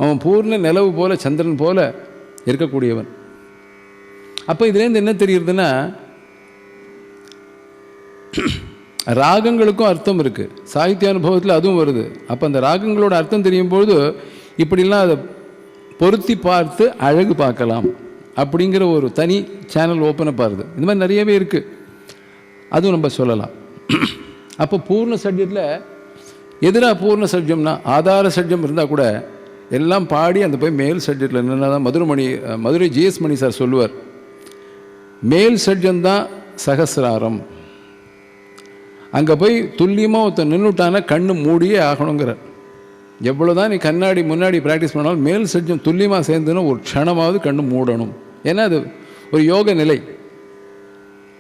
அவன் பூர்ண நிலவு போல சந்திரன் போல இருக்கக்கூடியவன். அப்போ இதுலேருந்து என்ன தெரியுதுன்னா, ராகங்களுக்கும் அர்த்தம் இருக்குது. சாகித்ய அனுபவத்தில் அதுவும் வருது. அப்போ அந்த ராகங்களோட அர்த்தம் தெரியும் பொழுது இப்படிலாம் அதை பொருத்தி பார்த்து அழகு பார்க்கலாம் அப்படிங்கிற ஒரு தனி சேனல் ஓப்பனை பாருது. இந்த மாதிரி நிறையவே இருக்குது, அதுவும் நம்ம சொல்லலாம். அப்போ பூர்ண சட்ஜத்தில் எதிராக பூர்ண சட்ஜம்னா ஆதார சட்ஜம் இருந்தால் கூட எல்லாம் பாடி அந்த போய் மேல் சட்ஜத்தில் என்னென்னா தான் மதுரை ஜிஎஸ் மணி சார் சொல்லுவார், மேல் சட்ஜம்தான் சகசிராரம். அங்கே போய் துல்லியமாக ஒருத்தன் நின்றுட்டானா கண்ணு மூடியே ஆகணுங்கிறார். எவ்வளோதான் நீ கண்ணாடி முன்னாடி ப்ராக்டிஸ் பண்ணாலும் மேல் சட்ஜம் துல்லியமாக சேர்ந்துன்னா ஒரு க்ஷணமாவது கண்ணு மூடணும். ஏன்னா அது ஒரு யோக நிலை,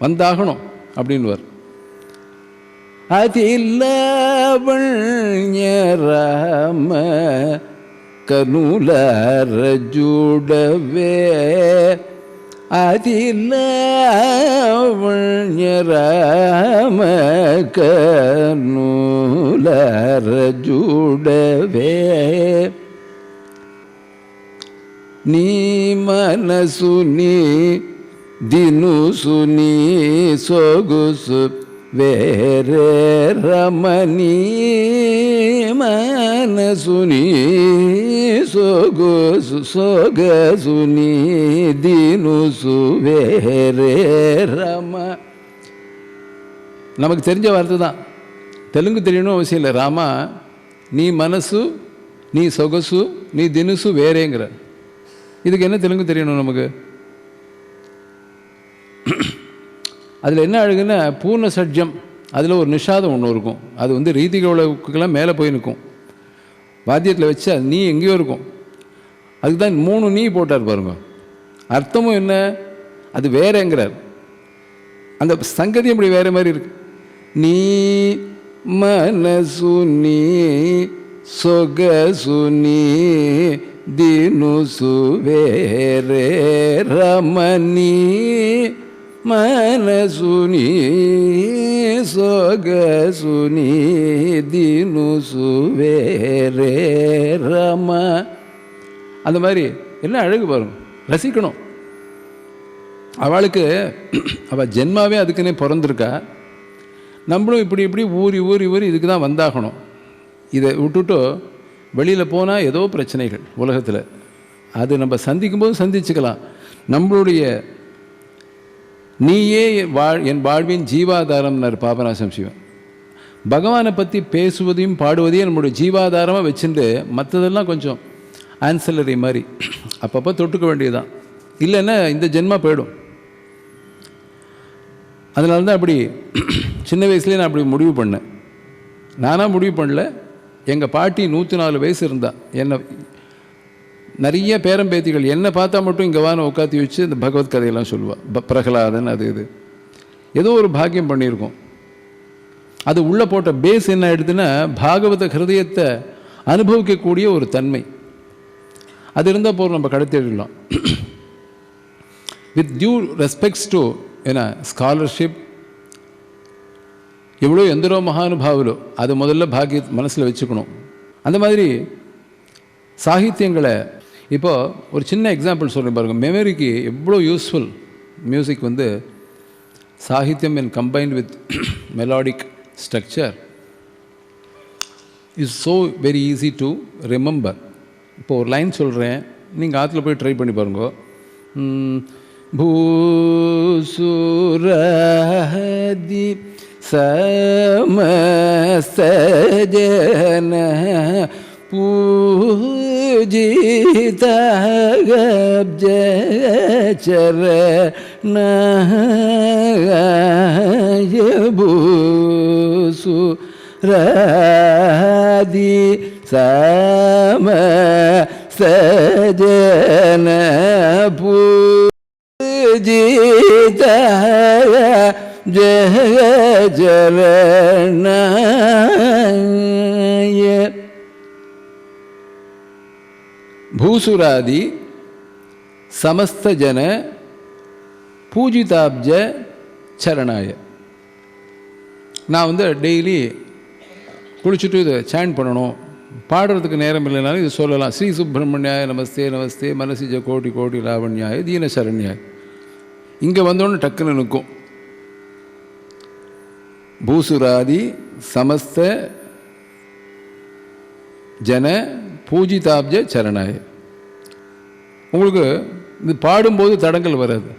வந்தாகணும் அப்படின்வார். அதில்லாவண்யராம கனுலரஜுடவே, அதில்லாவண்யராம கனுலரஜுடவே, நீ మనసుని దినుసుని సొగుసు వేరే రమణీ, మనసుని సొగసుని దినుసు వేరే రమ. நமக்கு தெரிஞ்ச வார்த்தை தான், தெலுங்கு தெரியணும் அவசியம் இல்லை. ராமா, நீ மனசு, நீ சொகசு, நீ தினுசு வேறேங்கிற. இதுக்கு என்ன தெலுங்கு தெரியணும் நமக்கு? அதில் என்ன அழகுன்னா பூர்ண சட்ஜம், அதில் ஒரு நிஷாதம் ஒன்று இருக்கும். அது வந்து ரீதிகளுக்கெல்லாம் மேலே போய் நிற்கும். வாத்தியத்தில் வச்சு அது நீ எங்கேயோ இருக்கும். அதுக்கு தான் 3 நீ போட்டார் பாருங்க. அர்த்தமும் என்ன, அது வேறேங்கிறார். அந்த சங்கதி அப்படி வேற மாதிரி இருக்கு. நீ மனசு நீ சொகசு நீ தினுசு வேரே ரமணி, மனசுனி சொகசுனி தினுசு வேரே ரம. அந்த மாதிரி என்ன அழகு பாருங்க, ரசிக்கணும். அவளுக்கு அவள் ஜென்மாவே அதுக்குன்னே பிறந்திருக்கா. நம்மளும் இப்படி இப்படி ஊறி ஊறி ஊறி இதுக்கு தான் வந்தாகணும். இதை விட்டுட்டு வெளியில் போனால் ஏதோ பிரச்சனைகள் உலகத்தில், அது நம்ம சந்திக்கும்போது சந்திச்சுக்கலாம். நம்மளுடைய நீயே என் வாழ்வின் ஜீவாதாரம்னார் பாபநாசம் சிவன். பகவானை பற்றி பேசுவதையும் பாடுவதையும் நம்மளுடைய ஜீவாதாரமாக வச்சுட்டு மற்றதெல்லாம் கொஞ்சம் ஆன்சலரி மாதிரி அப்பப்போ தொட்டுக்க வேண்டியதுதான். இல்லைன்னா இந்த ஜென்மா போயிடும். அதனால தான் அப்படி சின்ன வயசுலேயே நான் அப்படி முடிவு பண்ணேன். நானாக முடிவு பண்ணல, எங்கள் பாட்டி 104 வயசு இருந்தா. என்னை நிறைய பேரம்பேத்திகள் என்னை பார்த்தா மட்டும் இங்கே வான்னு உட்காத்தி வச்சு இந்த பகவத் கதையெல்லாம் சொல்லுவாள். பிரகலாதன் அது இது ஏதோ ஒரு பாக்கியம் பண்ணியிருக்கோம். அது உள்ளே போட்ட பேஸ் என்ன ஆகிடுதுன்னா பாகவத ஹிருதயத்தை அனுபவிக்கக்கூடிய ஒரு தன்மை அது இருந்தால் போகிறோம், நம்ம கடத்திடலாம். வித் டியூ ரெஸ்பெக்ட்ஸ் டு என்ன ஸ்காலர்ஷிப் எவ்வளோ எந்தரோ மகானுபாவுலோ அது முதல்ல பாக்கிய மனசில் வச்சுக்கணும். அந்த மாதிரி சாகித்யங்களை இப்போது ஒரு சின்ன எக்ஸாம்பிள் சொல்கிறேன் பாருங்கள். மெமரிக்கு எவ்வளோ யூஸ்ஃபுல் மியூசிக் வந்து சாகித்யம் and combined with melodic structure is so very easy to remember. இப்போ ஒரு லைன் சொல்கிறேன், நீங்கள் ஆற்றுல போய் ட்ரை பண்ணி பாருங்க. பூசுரதி சமஸ்தஜன பூசுரதி சமஸ்தஜன பூஜித ஜய ஜரணாய. பூசுராதி சமஸ்த ஜன பூஜிதாப்ஜ சரணாய. நான் வந்து டெய்லி குளிச்சுட்டு இதை சாண்ட் பண்ணணும், பாடுறதுக்கு நேரம் இல்லைனாலும் இது சொல்லலாம். ஸ்ரீ சுப்பிரமணியாய நமஸ்தே நமஸ்தே மனசிஜ கோட்டி கோட்டி லாவண்யாய தீன சரண்யாய. இங்கே வந்தோன்னு டக்குன்னு நிற்கும். பூசுராதி சமஸ்த ஜன பூஜிதாப்ஜ சரணாய. உங்களுக்கு இது பாடும்போது தடங்கள் வராது,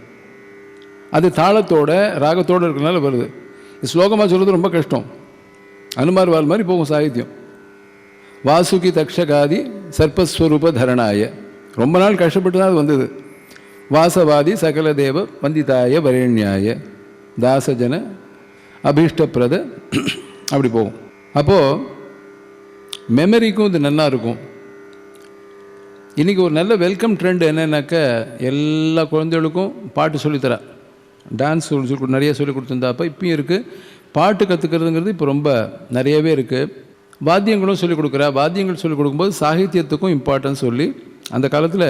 அது தாளத்தோட ராகத்தோடு இருக்கிறனால வருது. ஸ்லோகமாக சொல்கிறது ரொம்ப கஷ்டம், அனுமார் வால் மாதிரி போகும் சாகித்யம். வாசுகி தக்ஷகாதி சர்ப்பஸ்வரூப தரணாய, ரொம்ப நாள் கஷ்டப்பட்டு தான் அது வந்தது. வாசவாதி சகல தேவ வந்திதாய வரேண்யாய தாசஜன அபீஷ்டப்பிரத, அப்படி போகும். அப்போது மெமரிக்கும் இது நல்லா இருக்கும். இன்றைக்கி ஒரு நல்ல வெல்கம் ட்ரெண்ட் என்னன்னாக்க, எல்லா குழந்தைகளுக்கும் பாட்டு சொல்லித்தரா, டான்ஸ் நிறைய சொல்லி கொடுத்துருந்தாப்போ இப்பயும் இருக்குது. பாட்டு கற்றுக்கிறதுங்கிறது இப்போ ரொம்ப நிறையவே இருக்குது. வாத்தியங்களும் சொல்லிக் கொடுக்குறா. வாத்தியங்கள் சொல்லிக் கொடுக்கும்போது சாகித்யத்துக்கும் இம்பார்ட்டன்ஸ் சொல்லி, அந்த காலத்தில்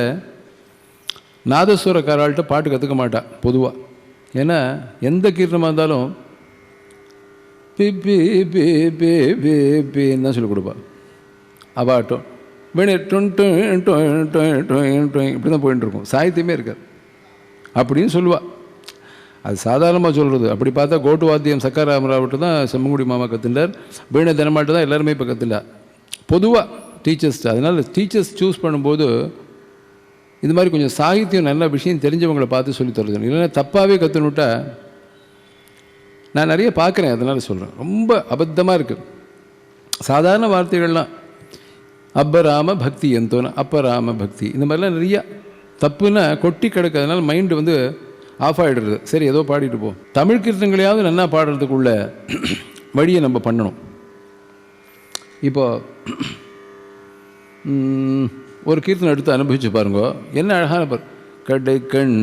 நாதஸ்வரக்காராள்கிட்ட பாட்டு கற்றுக்க மாட்டா பொதுவாக. ஏன்னா எந்த கீர்த்தனமாக இருந்தாலும் பி பி பி பி பி பின்னு தான் சொல்லிக் கொடுப்பா. அவாட்டும் வேணே இப்படி தான் போயின்னு இருக்கும், சாகித்யமே இருக்காது அப்படின்னு சொல்லுவாள். அது சாதாரணமாக சொல்கிறது. அப்படி பார்த்தா கோட்டு வாத்தியம் சக்கராமராவிட்டு தான் செம்மங்குடி மாமா கற்றுண்டார், வீணை தினமாட்டு தான் எல்லாருமே இப்போ கற்றுண்டா பொதுவாக டீச்சர்ஸ். அதனால் டீச்சர்ஸ் சூஸ் பண்ணும்போது இது மாதிரி கொஞ்சம் சாகித்யம் நல்ல விஷயம் தெரிஞ்சவங்களை பார்த்து சொல்லி தருது. இல்லைன்னா தப்பாகவே கற்றுனுட்டா, நான் நிறைய பார்க்குறேன், அதனால் சொல்கிறேன், ரொம்ப அபத்தமாக இருக்குது. சாதாரண வார்த்தைகள்லாம் அப்பராம பக்தி எந்தோன்னு, அப்பராம பக்தி, இந்த மாதிரிலாம் நிறையா தப்புன்னா கொட்டி கிடக்கிறதுனால மைண்டு வந்து ஆஃப் ஆகிடுறது. சரி ஏதோ பாடிட்டு போ. தமிழ் கீர்த்தங்களையாவது நல்லா பாடுறதுக்குள்ள வழியை நம்ம பண்ணணும். இப்போ ஒரு கீர்த்தனை எடுத்து அனுபவிச்சு பாருங்க, என்ன அழகான பாரு. கடை கண்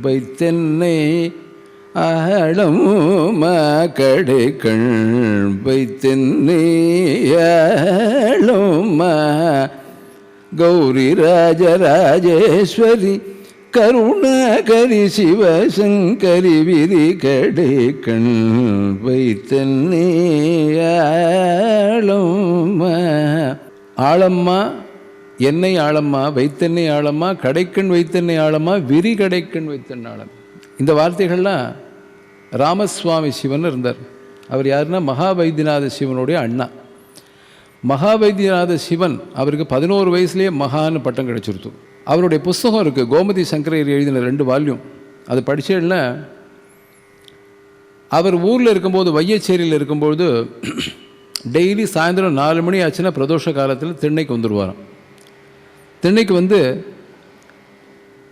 வைத்தென்னை ஆழமா, கடை கண் வைத்தென்னை ஆழமா, கௌரி ராஜராஜேஸ்வரி கருணாகரி சிவசங்கரி விரி, கடை கண் வைத்தென்னை ஆழமா. ஆழம்மா என்னை ஆழம்மா, வைத்தென்னை ஆழம்மா, கடைக்கண் வைத்தென்னை ஆழம்மா, விரி கடைக்கண் வைத்தென்னை ஆழம். இந்த வார்த்தைகள்லாம் ராமசுவாமி சிவன் இருந்தார். அவர் யாருன்னா மகாவைத்தியநாத சிவனுடைய அண்ணா. மகாவைத்தியநாத சிவன் அவருக்கு 11 வயசுலேயே மகான்னு பட்டம் கிடைச்சிருத்து. அவருடைய புஸ்தகம் இருக்குது, கோமதி சங்கரையர் எழுதின 2 வால்யூம். அது படித்தேன்னா, அவர் ஊரில் இருக்கும்போது, வையச்சேரியில் இருக்கும்போது டெய்லி சாயந்தரம் 4 மணி ஆச்சுன்னா பிரதோஷ காலத்தில் திண்ணைக்கு வந்துடுவாராம். திண்ணைக்கு வந்து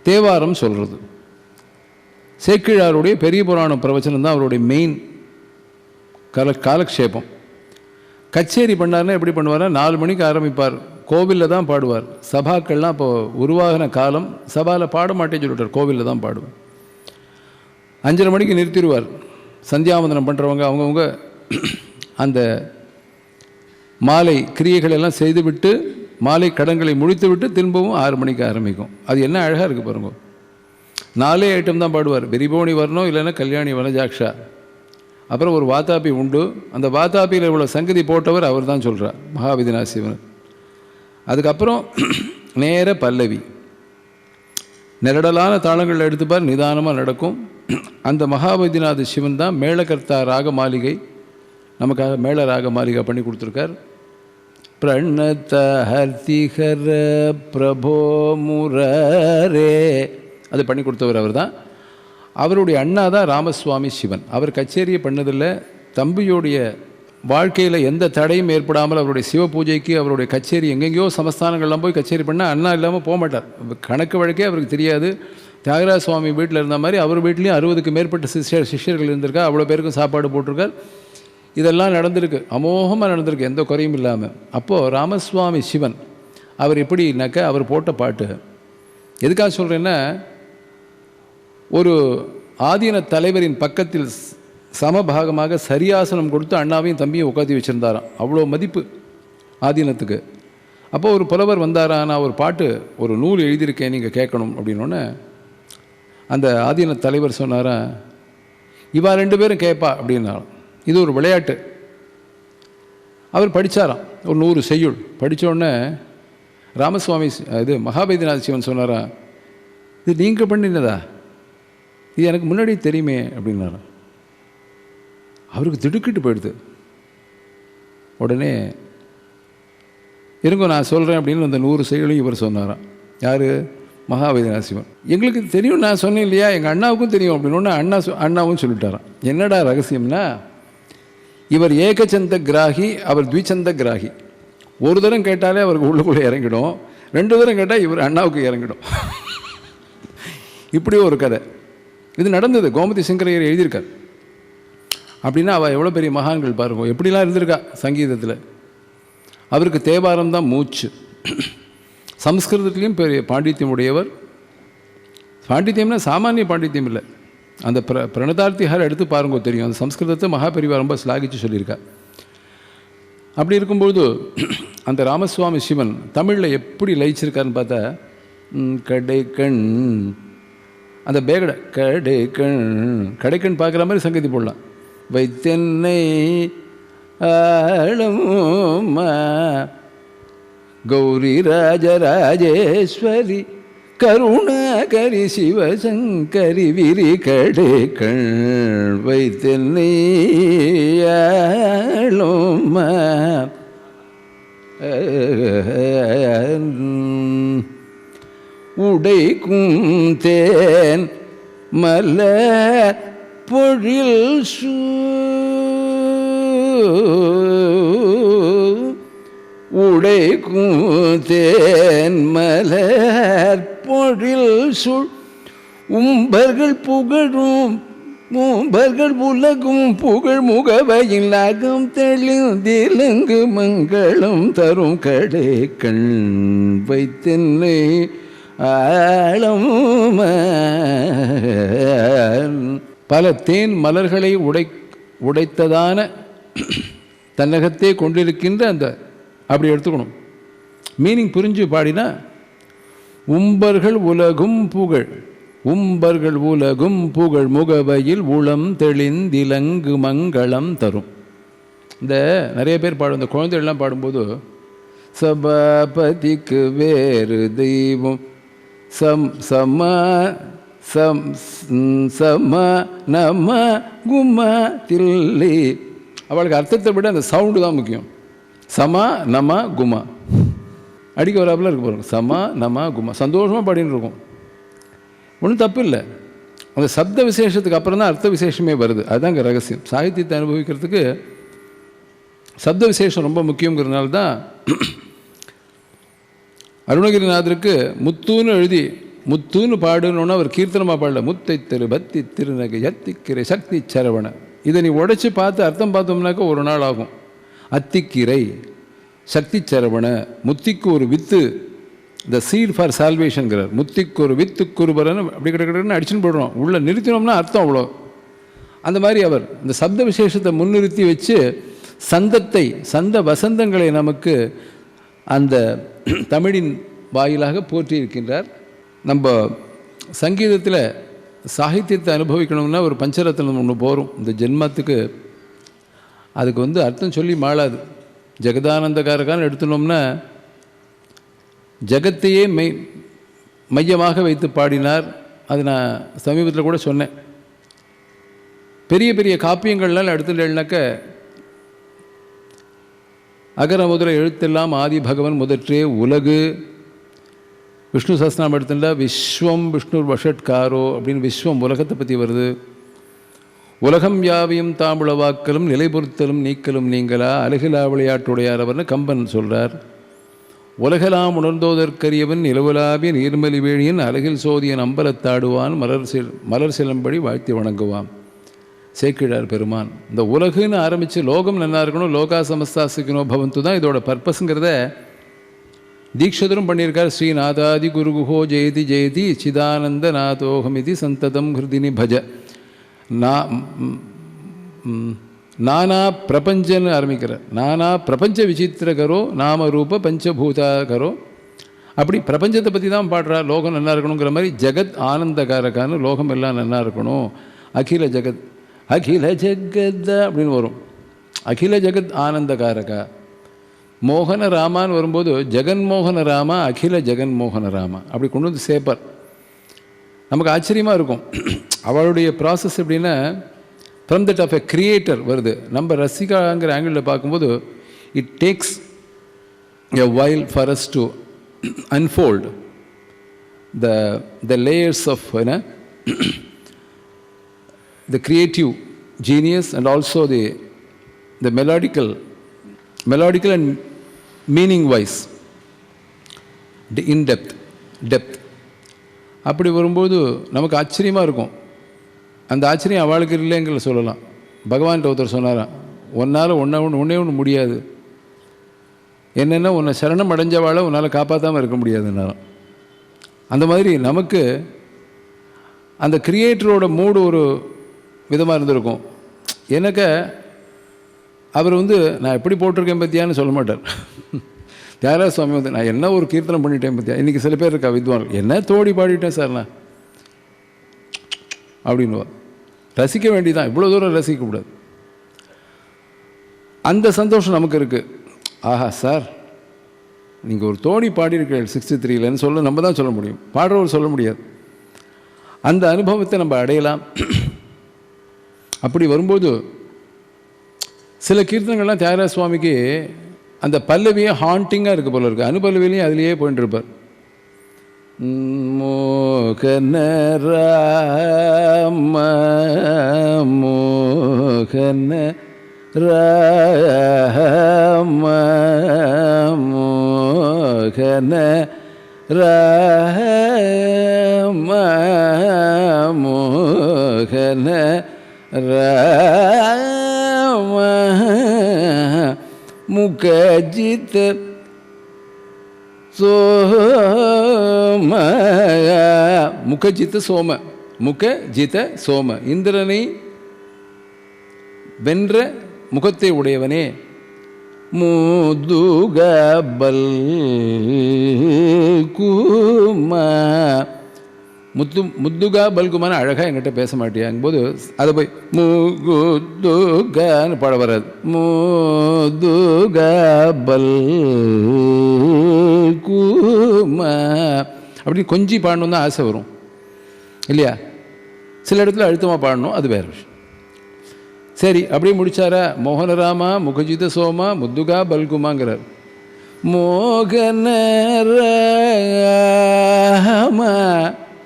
தேவாரம் சொல்கிறது, சேக்கிழாருடைய பெரிய புராணம் பிரவச்சனம் தான் அவருடைய மெயின் காலக்ஷேபம். கச்சேரி பண்ணார்னா எப்படி பண்ணுவார்னா, 4 மணிக்கு ஆரம்பிப்பார், கோவிலில் தான் பாடுவார். சபாக்கள்லாம் இப்போ உருவாகின காலம், சபாவில் பாட மாட்டேன்னு சொல்லிட்டார், கோவிலில் தான் பாடுவார். 5:30 மணிக்கு நிறுத்திடுவார். சந்தியாவந்தனம் பண்ணுறவங்க அவங்கவுங்க அந்த மாலை கிரியைகள் எல்லாம் செய்துவிட்டு, மாலை கடன்களை முடித்துவிட்டு திரும்பவும் 6 மணிக்கு ஆரம்பிக்கும். அது என்ன அழகாக இருக்குது பாருங்க. 4 ஐட்டம் தான் பாடுவார். பெரிபோனி வரணும், இல்லைன்னா கல்யாணி வனஜாக்ஷா, அப்புறம் ஒரு வாத்தாப்பி உண்டு. அந்த வாத்தாப்பியில் இவ்வளோ சங்கதி போட்டவர் அவர் தான் சொல்கிறார், மகாவிதிநாத சிவன். அதுக்கப்புறம் நேர பல்லவி, நெரடலான தாளங்கள் எடுத்துப்பார், நிதானமாக நடக்கும். அந்த மகாவைத்தியநாத சிவன் தான் மேளகர்த்தா ராக மாளிகை, நமக்காக மேள ராக மாளிகை பண்ணி கொடுத்துருக்கார். பிரணத ஹர்த்திஹர பிரபோ முரரே, அது பண்ணி கொடுத்தவர் அவர் தான். அவருடைய அண்ணா தான் ராமசுவாமி சிவன். அவர் கச்சேரியை பண்ணதில்லை. தம்பியுடைய வாழ்க்கையில் எந்த தடையும் ஏற்படாமல் அவருடைய சிவ பூஜைக்கு அவருடைய கச்சேரி எங்கெங்கேயோ சமஸ்தானங்கள்லாம் போய் கச்சேரி பண்ணால் அண்ணா இல்லாமல் போக மாட்டார். கணக்கு வழக்கே அவருக்கு தெரியாது. தியாகராஜ சுவாமி வீட்டில் இருந்த மாதிரி அவர் வீட்லேயும் 60க்கு மேற்பட்ட சிஷ்யர்கள் இருந்திருக்கா. அவ்வளோ பேருக்கும் சாப்பாடு போட்டிருக்கார். இதெல்லாம் நடந்திருக்கு, அமோகமாக நடந்திருக்கு, எந்த குறையும் இல்லாமல். அப்போது ராமசுவாமி சிவன் அவர் எப்படின்னாக்க, அவர் போட்ட பாட்டு எதுக்காக சொல்கிறேன்னா, ஒரு ஆதீன தலைவரின் பக்கத்தில் சமபாகமாக சரியாசனம் கொடுத்து அண்ணாவையும் தம்பியும் உட்காந்து வச்சுருந்தாராம். அவ்வளோ மதிப்பு ஆதீனத்துக்கு. அப்போது ஒரு புலவர் வந்தாரா, நான் ஒரு பாட்டு ஒரு நூல் எழுதியிருக்கேன், நீங்கள் கேட்கணும் அப்படின்னோடனே அந்த ஆதீன தலைவர் சொன்னாரா, இவா 2 பேரும் கேட்பா அப்படின்னாலும். இது ஒரு விளையாட்டு. அவர் படித்தாராம் ஒரு 100 செய்யுள். படித்தோடனே ராமசுவாமி இது மகாபைத்தியநாத சிவன் சொன்னாரா, இது நீங்கள் பண்ணினதா, இது எனக்கு முன்னாடி தெரியுமே அப்படின்னாராம். அவருக்கு திடுக்கிட்டு போயிடுது. உடனே இருங்க நான் சொல்கிறேன் அப்படின்னு அந்த 100 செய்யுளையும் இவர் சொன்னாராம். யார்? மகாபைத்தியநாத சிவன். எங்களுக்கு தெரியும், நான் சொன்னேன் இல்லையா, எங்கள் அண்ணாவுக்கும் தெரியும் அப்படின்னு அண்ணாவும் சொல்லிட்டாராம். என்னடா ரகசியம்னா, இவர் ஏகச்சந்த கிராகி, அவர் த்விச்சந்த கிராகி. ஒரு தரம் கேட்டாலே அவருக்கு உள்ளுக்குள்ளே இறங்கிடும், 2 தரம் கேட்டால் இவர் அண்ணாவுக்கு இறங்கிடும். இப்படி ஒரு கதை இது நடந்தது. கோமதி சங்கரையர் எழுதியிருக்கார். அப்படின்னா அவள் எவ்வளோ பெரிய மகான்கள் பாருங்க, எப்படிலாம் இருந்திருக்கா சங்கீதத்தில். அவருக்கு தேவாரம் தான் மூச்சு. சம்ஸ்கிருதத்துலேயும் பெரிய பாண்டித்யம் உடையவர். பாண்டித்யம்னா சாமானிய பாண்டித்யம் இல்லை. அந்த பிரணதார்த்திகார எடுத்து பாருங்க தெரியும். அந்த சம்ஸ்கிருதத்தை மகாபெரிவா ரொம்ப ஸ்லாகிச்சு சொல்லியிருக்கா. அப்படி இருக்கும்பொழுது அந்த ராமசுவாமி சிவன் தமிழில் எப்படி லயிச்சிருக்காருன்னு பார்த்தா, கடைக்கண் அந்த பேகடை கடைக்கண் கடைக்கண் பார்க்குற மாதிரி சங்கதி போடலாம். வைத்தென்னை ஆளம்மா கௌரி ராஜராஜேஸ்வரி கருணாகரி சிவசங்கரி விரி கடைக்கண் வைத்தென்னை ஆளம்மா உடைக்கும் தேன் மலர் பொழில் உடைக்கும் தேன் மலர் பொழில் சுள் உம்பர்கள் புகழும் மூம்பர்கள் உலகும் புகழ் முகவையில் அகம் தெளிந்திலங்கு மங்களம் தரும் கடைக்கண் வைத்தென்னை ஆழம். பல தேன் மலர்களை உடைத்ததான தன்னகத்தே கொண்டிருக்கின்ற அந்த அப்படி எடுத்துக்கணும். மீனிங் புரிஞ்சு பாடினா, உம்பர்கள் உலகும் புகழ் உம்பர்கள் உலகும் புகழ் முகவையில் உளம் தெளிந்திலங்கு மங்களம் தரும். இந்த நிறைய பேர் பாடும், இந்த குழந்தைகள்லாம் பாடும்போது சபாபதிக்கு வேறு தெய்வம் சம நம குமா தில்லி. அவளுக்கு அர்த்தத்தை விட அந்த சவுண்டு தான் முக்கியம். சமா நம குமா அடிக்க வராப்புல இருக்கு பாருங்க. சமா நம குமா சந்தோஷமாக பாடின்னு இருக்கும். ஒன்றும் தப்பு இல்லை. அந்த சப்த விசேஷத்துக்கு அப்புறம் தான் அர்த்த விசேஷமே வருது. அதுதான் இங்கே ரகசியம். சாகித்யத்தை அனுபவிக்கிறதுக்கு சப்த விசேஷம் ரொம்ப முக்கியங்கிறதுனால தான் அருணகிரிநாதருக்கு முத்துன்னு எழுதி முத்துன்னு பாடுன்னு அவர் கீர்த்தனமாக பாடல. முத்தை திரு பத்தி திருநகை யத்திக்கிரை சக்தி சரவண. இதை நீ உடைச்சி பார்த்து அர்த்தம் பார்த்தோம்னாக்க ஒரு நாள் ஆகும். அத்திக்கிரை சக்தி சரவண, முத்திக்கு ஒரு வித்து, த சீட் ஃபார் சால்வேஷன்கிறார். முத்திக்கு ஒரு வித்துக்கு ஒரு பரன்னு அப்படி கிடக்குன்னு அடிச்சுன்னு போடுறோம். உள்ளே நிறுத்தினோம்னா அர்த்தம் அவ்வளோ. அந்த மாதிரி அவர் இந்த சப்த விசேஷத்தை முன்னிறுத்தி வச்சு சந்த வசந்தங்களை நமக்கு அந்த தமிழின் வாயிலாக போற்றி இருக்கின்றார். நம்ம சங்கீதத்தில் சாகித்யத்தை அனுபவிக்கணும்னா ஒரு பஞ்சரத்னம் ஒன்று போகிறோம் இந்த ஜென்மத்துக்கு. அதுக்கு அர்த்தம் சொல்லி மாளாது. ஜெகதானந்தகாரகான்னு எடுத்துனோம்னா ஜகத்தையே மையமாக வைத்து பாடினார். அது நான் சமீபத்தில் கூட சொன்னேன். பெரிய பெரிய காப்பியங்கள்லாம் எடுத்துட்டேன்னாக்க அகர முதல எழுத்தெல்லாம் ஆதி பகவன் முதற்றே உலகு. விஷ்ணு சஹஸ்ரநாமம் எடுத்துட்டா விஸ்வம் விஷ்ணு வஷட்காரோ அப்படின்னு விஸ்வம் உலகத்தை பற்றி வருது. உலகம் யாவையும் தாம்புளவாக்கலும் நிலை பொறுத்தலும் நீக்கலும் நீங்களா அழகிலா விளையாட்டுடையாரவர்னு கம்பன் சொல்கிறார். உலகெல்லாம் உணர்ந்தோதற்கரியவன் நிலவுலாவிய நீர்மலி வேணியன் அழகில் சோதியன் அம்பலத்தாடுவான் மலர் சிலம்படி வாழ்த்தி வணங்குவான் சேக்கிழார் பெருமான். இந்த உலகுன்னு ஆரம்பித்து லோகம் நல்லா இருக்கணும், லோகா சமஸ்தாசிக்கணும் பவந்து தான் இதோட பர்பஸுங்கிறத தீட்சிதரும் பண்ணியிருக்கார். ஸ்ரீநாதாதி குருகுஹோ ஜெயதி ஜெயதி சிதானந்த நாதோகமிதி சந்ததம் ஹிருதினி பஜ நானா பிரபஞ்சன்னு ஆரம்பிக்கிறார். நானா பிரபஞ்ச விசித்திரகரோ நாம ரூப பஞ்சபூதாகரோ. அப்படி பிரபஞ்சத்தை பற்றி தான் பாடுறார். லோகம் நல்லா இருக்கணுங்கிற மாதிரி ஜெகத் ஆனந்தகாரக்கான லோகம் எல்லாம் நல்லா இருக்கணும். அகில ஜெகத் அகில ஜெகத் அப்படின்னு வரும். அகில ஜெகத் ஆனந்தகாரகா. மோகன ராமான்னு வரும்போது ஜெகன்மோகன ராமா அகில ஜெகன்மோகன ராமா அப்படி கொண்டு வந்து சேர்ப்பார். நமக்கு ஆச்சரியமாக இருக்கும். அவளுடைய ப்ராசஸ் எப்படின்னா from that of a creator வருது. நம்ம ரசிகாங்கிற ஆங்கிளில் பார்க்கும்போது it takes a while for us to unfold the layers of the creative genius and also the melodical and meaning wise in depth அப்படி வரும்போது நமக்கு ஆச்சரியமாக இருக்கும். அந்த ஆச்சரியம் அவளுக்கு இல்லைங்கிற சொல்லலாம். பகவான்கிட்ட ஒருத்தர் சொன்னாராம், ஒன்னால் ஒன்றே ஒன்று முடியாது, என்னென்னா உன்னை சரணம் அடைஞ்சவாளை உன்னால் காப்பாற்றாமல் இருக்க முடியாதுன்னாலும். அந்த மாதிரி நமக்கு அந்த கிரியேட்டரோட மூடு ஒரு விதமாக இருந்திருக்கும். எனக்கு அவர் நான் எப்படி போட்டிருக்கேன் பற்றியான்னு சொல்ல மாட்டார். தியாகராஜ சுவாமி நான் என்ன ஒரு கீர்த்தனம் பண்ணிட்டேன் பற்றியா. இன்றைக்கி சில பேர் இருக்கா வித்வான், என்ன தோடி பாடிட்டேன் சார் நான் அப்படின்வா. ரசிக்க வேண்டிதான், இவ்வளோ தூரம் ரசிக்கக்கூடாது. அந்த சந்தோஷம் நமக்கு இருக்குது. ஆஹா சார், நீங்கள் ஒரு தோடி பாடியிருக்கீர்கள் 63லன்னு சொல்ல நம்ம தான் சொல்ல முடியும், பாடுறவர் சொல்ல முடியாது. அந்த அனுபவத்தை நம்ம அடையலாம். அப்படி வரும்போது சில கீர்த்தனங்கள்லாம் தியாகராஜ சுவாமிக்கு அந்த பல்லவியே ஹாண்டிங்காக இருக்குது போல இருக்குது. அனுபல்லவிலையும் அதிலேயே போயிட்டு இருப்பார். மோகன ராம மோகன ராம மோகன ராம மோகன ராம முகஜித் சோம முகஜித் சோம முகஜித சோம இந்திரனை வென்ற முகத்தை உடையவனே. முதுகபல் குமா முத்துகா பல்குமான அழகாக என்கிட்ட பேச மாட்டியாங்கும்போது அதை போய் முகுதுகான்னு பாட வராது. முதுகா பல்குமா அப்படி கொஞ்சம் பாடணும் தான் ஆசை வரும் இல்லையா. சில இடத்துல அழுத்தமாக பாடணும், அது வேறு விஷயம். சரி, அப்படியே முடிச்சாரா. மோகனராமா முகஜித சோமா முத்துகா பல்குமாங்கிறார். மோகன ராமா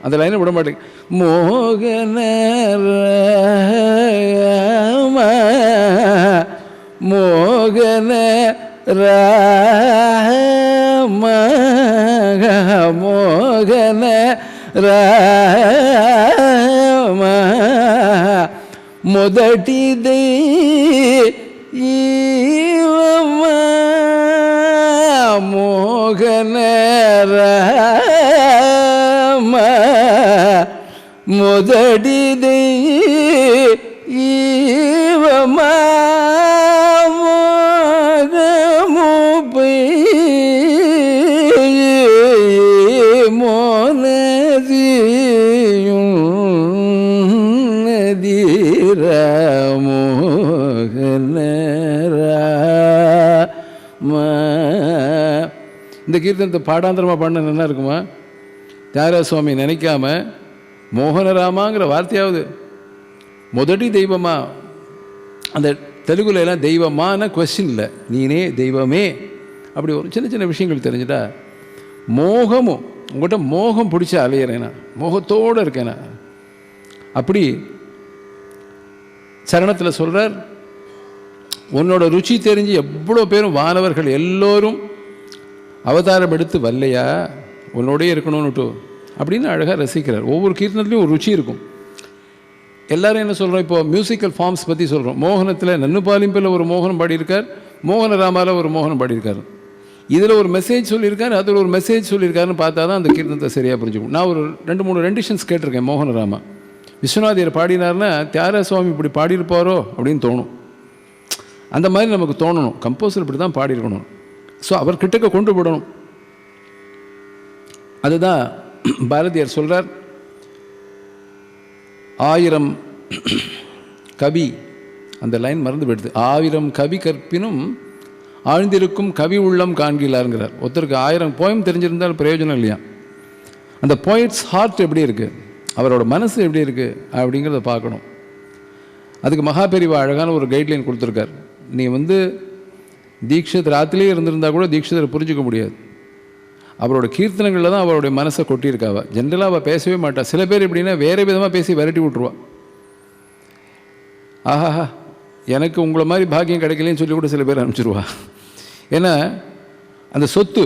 அந்த லைனை விட மாட்டேங்க. மோகன ராமா மோகன ராமா மோகன ராமா మొదటిదే ఈవమా మోగన రామ మొదటిదే ఈవమా మోగముపై మోనదియు இந்த கீர்த்தனத்தை பாடாந்திரமாக பாடின என்ன இருக்குமா? தியாகராஜ சுவாமி நினைக்காம மோகனராமாங்கிற வார்த்தையாவது முதடி தெய்வமா. அந்த தெலுங்குல எல்லாம் தெய்வமான கொஸ்டின் இல்லை, நீனே தெய்வமே. அப்படி ஒரு சின்ன சின்ன விஷயங்கள் தெரிஞ்சுட்டா மோகமும் உங்கள்கிட்ட மோகம் பிடிச்ச அலையிறேனா, மோகத்தோடு இருக்கேனா. அப்படி சரணத்தில் சொல்கிறார், உன்னோட ருச்சி தெரிஞ்சு எவ்வளோ பேரும் வானவர்கள் எல்லோரும் அவதாரம் எடுத்து வரலையா, உன்னோடே இருக்கணும்னுட்டு அப்படின்னு அழகாக ரசிக்கிறார். ஒவ்வொரு கீர்த்தனத்துலேயும் ஒரு ருச்சி இருக்கும். எல்லோரும் என்ன சொல்கிறோம், இப்போ மியூசிக்கல் ஃபார்ம்ஸ் பற்றி சொல்கிறோம். மோகனத்தில் நன்னுபாலிம்பில் ஒரு மோகனம் பாடியிருக்கார், மோகன ராமாவில் ஒரு மோகனம் பாடியிருக்கார். இதில் ஒரு மெசேஜ் சொல்லியிருக்கார், அதில் ஒரு மெசேஜ் சொல்லியிருக்காருன்னு பார்த்தா தான் அந்த கீர்த்தனத்தை சரியாக புரிஞ்சுக்கும். நான் ஒரு 2-3 ரெண்டிஷன்ஸ் கேட்டிருக்கேன். மோகன ராமா விஸ்வநாதர் பாடினார்னா தியாகராஜ சுவாமி இப்படி பாடியிருப்பாரோ அப்படின்னு தோணும். அந்த மாதிரி நமக்கு தோணணும். கம்போசர் இப்படி தான் பாடியிருக்கணும். ஸோ அவர் கிட்டக்க கொண்டு விடணும். அதுதான் பாரதியார் சொல்கிறார், 1000 கவி, அந்த லைன் மறந்து போயிடுது, 1000 கவி கற்பினும் ஆழ்ந்திருக்கும் கவி உள்ளம் காண்கிறாருங்கிறார். ஒருத்தருக்கு 1000 போயம் தெரிஞ்சிருந்தால் பிரயோஜனம் இல்லையா. அந்த போயட்ஸ் ஹார்ட் எப்படி இருக்குது, அவரோட மனசு எப்படி இருக்குது அப்படிங்கிறத பார்க்கணும். அதுக்கு மகாபெரிவா அழகான ஒரு கைட்லைன் கொடுத்துருக்கார். நீ தீட்சித் ராத்திரிலே இருந்திருந்தா கூட தீட்சிதரை புரிஞ்சிக்க முடியாது. அவரோட கீர்த்தனங்களில் தான் அவருடைய மனசை கொட்டியிருக்காவா. ஜென்ரலாக அவள் பேசவே மாட்டா. சில பேர் எப்படின்னா வேறு விதமாக பேசி விரட்டி விட்ருவா. ஆஹாஹா எனக்கு உங்களை மாதிரி பாக்கியம் கிடைக்கலன்னு சொல்லி கூட சில பேர் அனுப்பிச்சிருவா. ஏன்னா அந்த சொத்து.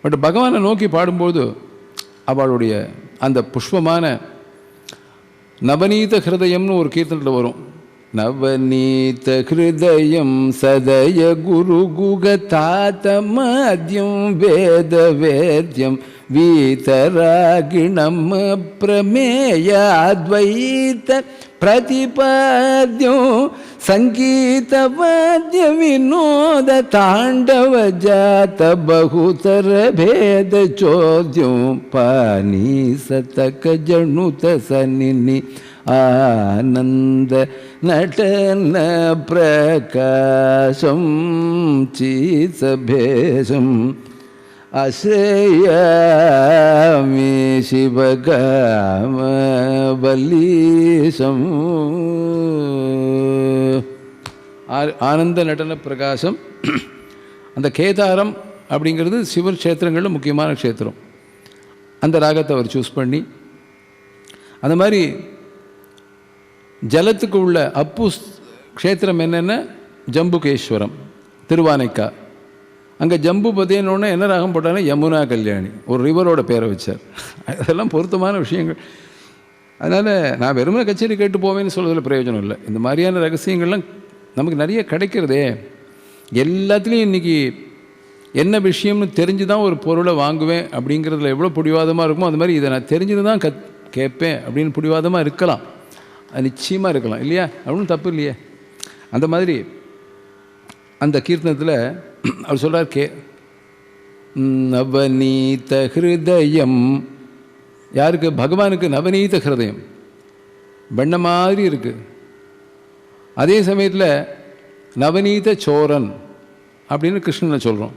பட் பகவானை நோக்கி பாடும்போது அவளுடைய அந்த புஷ்பமான நவநீத ஹிருதயம்னு ஒரு கீர்த்தனத்தில் வரும். நவநீத ஹிருதயம் சதய குரு குக தாத்தமத்யம் வேத வேத்யம் வீதராகிணம் பிரமேய அத்வைத பிரதிபத்யம் சங்கீதவாத்ய வினோத தாண்டவ ஜாத பகுதர பேத சோத்யம் பானி சதக ஜணுத சனினி ஆனந்த நடன பிரகாசம் சீசபேஷம் அஸ்ரயாமி சிவகாம பலீசம். ஆனந்த நடன பிரகாசம். அந்த கேதாரம் அப்படிங்கிறது சிவன் க்ஷேத்திரங்களில் முக்கியமான க்ஷேத்திரம். அந்த ராகத்தை அவர் சூஸ் பண்ணி, அந்த மாதிரி ஜலத்துக்கு உள்ள அப்பு க்ஷேத்திரம் என்னென்ன, ஜம்புகேஸ்வரம், திருவானைக்கா. அங்கே ஜம்பு பதேனோன்னு என்ன ராகம் போட்டாலும் யமுனா கல்யாணி, ஒரு ரிவரோட பேரை வச்சார். அதெல்லாம் பொருத்தமான விஷயங்கள். அதனால் நான் வெறுமனை கச்சேரி கேட்டு போவேன்னு சொல்வதில் பிரயோஜனம் இல்லை. இந்த மாதிரியான ரகசியங்கள்லாம் நமக்கு நிறைய கிடைக்கிறதே. எல்லாத்துலேயும் இன்றைக்கி என்ன விஷயம்னு தெரிஞ்சு தான் ஒரு பொருளை வாங்குவேன் அப்படிங்கிறதுல எவ்வளோ பிடிவாதமாக இருக்குமோ, அந்த மாதிரி இதை நான் தெரிஞ்சது தான் கேட்பேன் அப்படின்னு பிடிவாதமாக இருக்கலாம். அது நிச்சயமாக இருக்கலாம் இல்லையா, அப்படின்னு தப்பு இல்லையே. அந்த மாதிரி அந்த கீர்த்தனத்தில் அவர் சொல்கிறார், நவநீத ஹிருதயம். யாருக்கு? பகவானுக்கு நவநீத ஹிருதயம், வெண்ண மாதிரி இருக்குது. அதே சமயத்தில் நவநீத சோரன் அப்படின்னு கிருஷ்ணனை சொல்கிறோம்.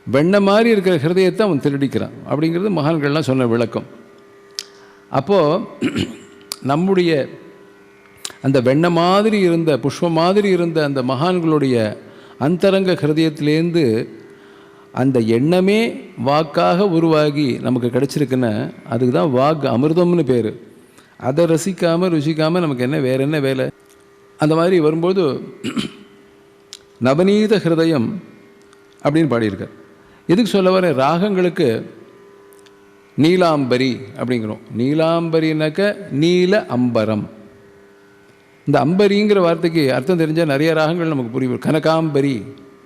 வெண்ண மாதிரி இருக்கிற ஹிருதயத்தை அவன் திருடிக்கிறான் அப்படிங்கிறது மகான்கள்லாம் சொன்ன விளக்கம். அப்போது நம்முடைய அந்த வெண்ண மாதிரி இருந்த, புஷ்பம் மாதிரி இருந்த அந்த மகான்களுடைய அந்தரங்க ஹிருதயத்திலேருந்து அந்த எண்ணமே வாக்காக உருவாகி நமக்கு கிடச்சிருக்குன்னா அதுக்கு தான் வாக் அமிர்தம்னு பேர். அதை ரசிக்காமல் ருசிக்காமல் நமக்கு என்ன வேறு என்ன வேலை? அந்த மாதிரி வரும்போது நவநீத ஹிருதயம் அப்படின்னு பாடியிருக்கார். எதுக்கு சொல்ல வர, ராகங்களுக்கு நீலாம்பரி அப்படிங்கிறோம். நீலாம்பரினாக்க நீல அம்பரம். இந்த அம்பரிங்கிற வார்த்தைக்கு அர்த்தம் தெரிஞ்சால் நிறைய ராகங்கள் நமக்கு புரியும். கனகாம்பரி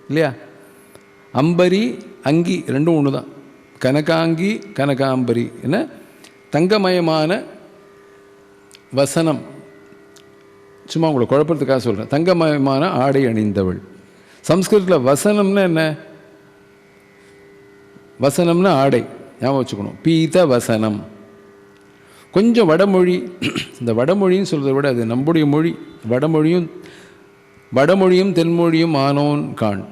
இல்லையா, அம்பரி அங்கி ரெண்டும் ஒன்று தான். கனகாங்கி கனகாம்பரி என்ன, தங்கமயமான வசனம். சும்மா உங்களை குழப்பத்துக்காக சொல்கிறேன். தங்கமயமான ஆடை அணிந்தவள். சம்ஸ்கிருதத்தில் வசனம்னா என்ன? வசனம்னா ஆடை, ஞாபகம் வச்சுக்கணும். பீத வசனம். கொஞ்சம் வடமொழி, இந்த வடமொழின்னு சொல்கிறத விட அது நம்முடைய மொழி. வடமொழியும் தென்மொழியும் ஆனோன் கான்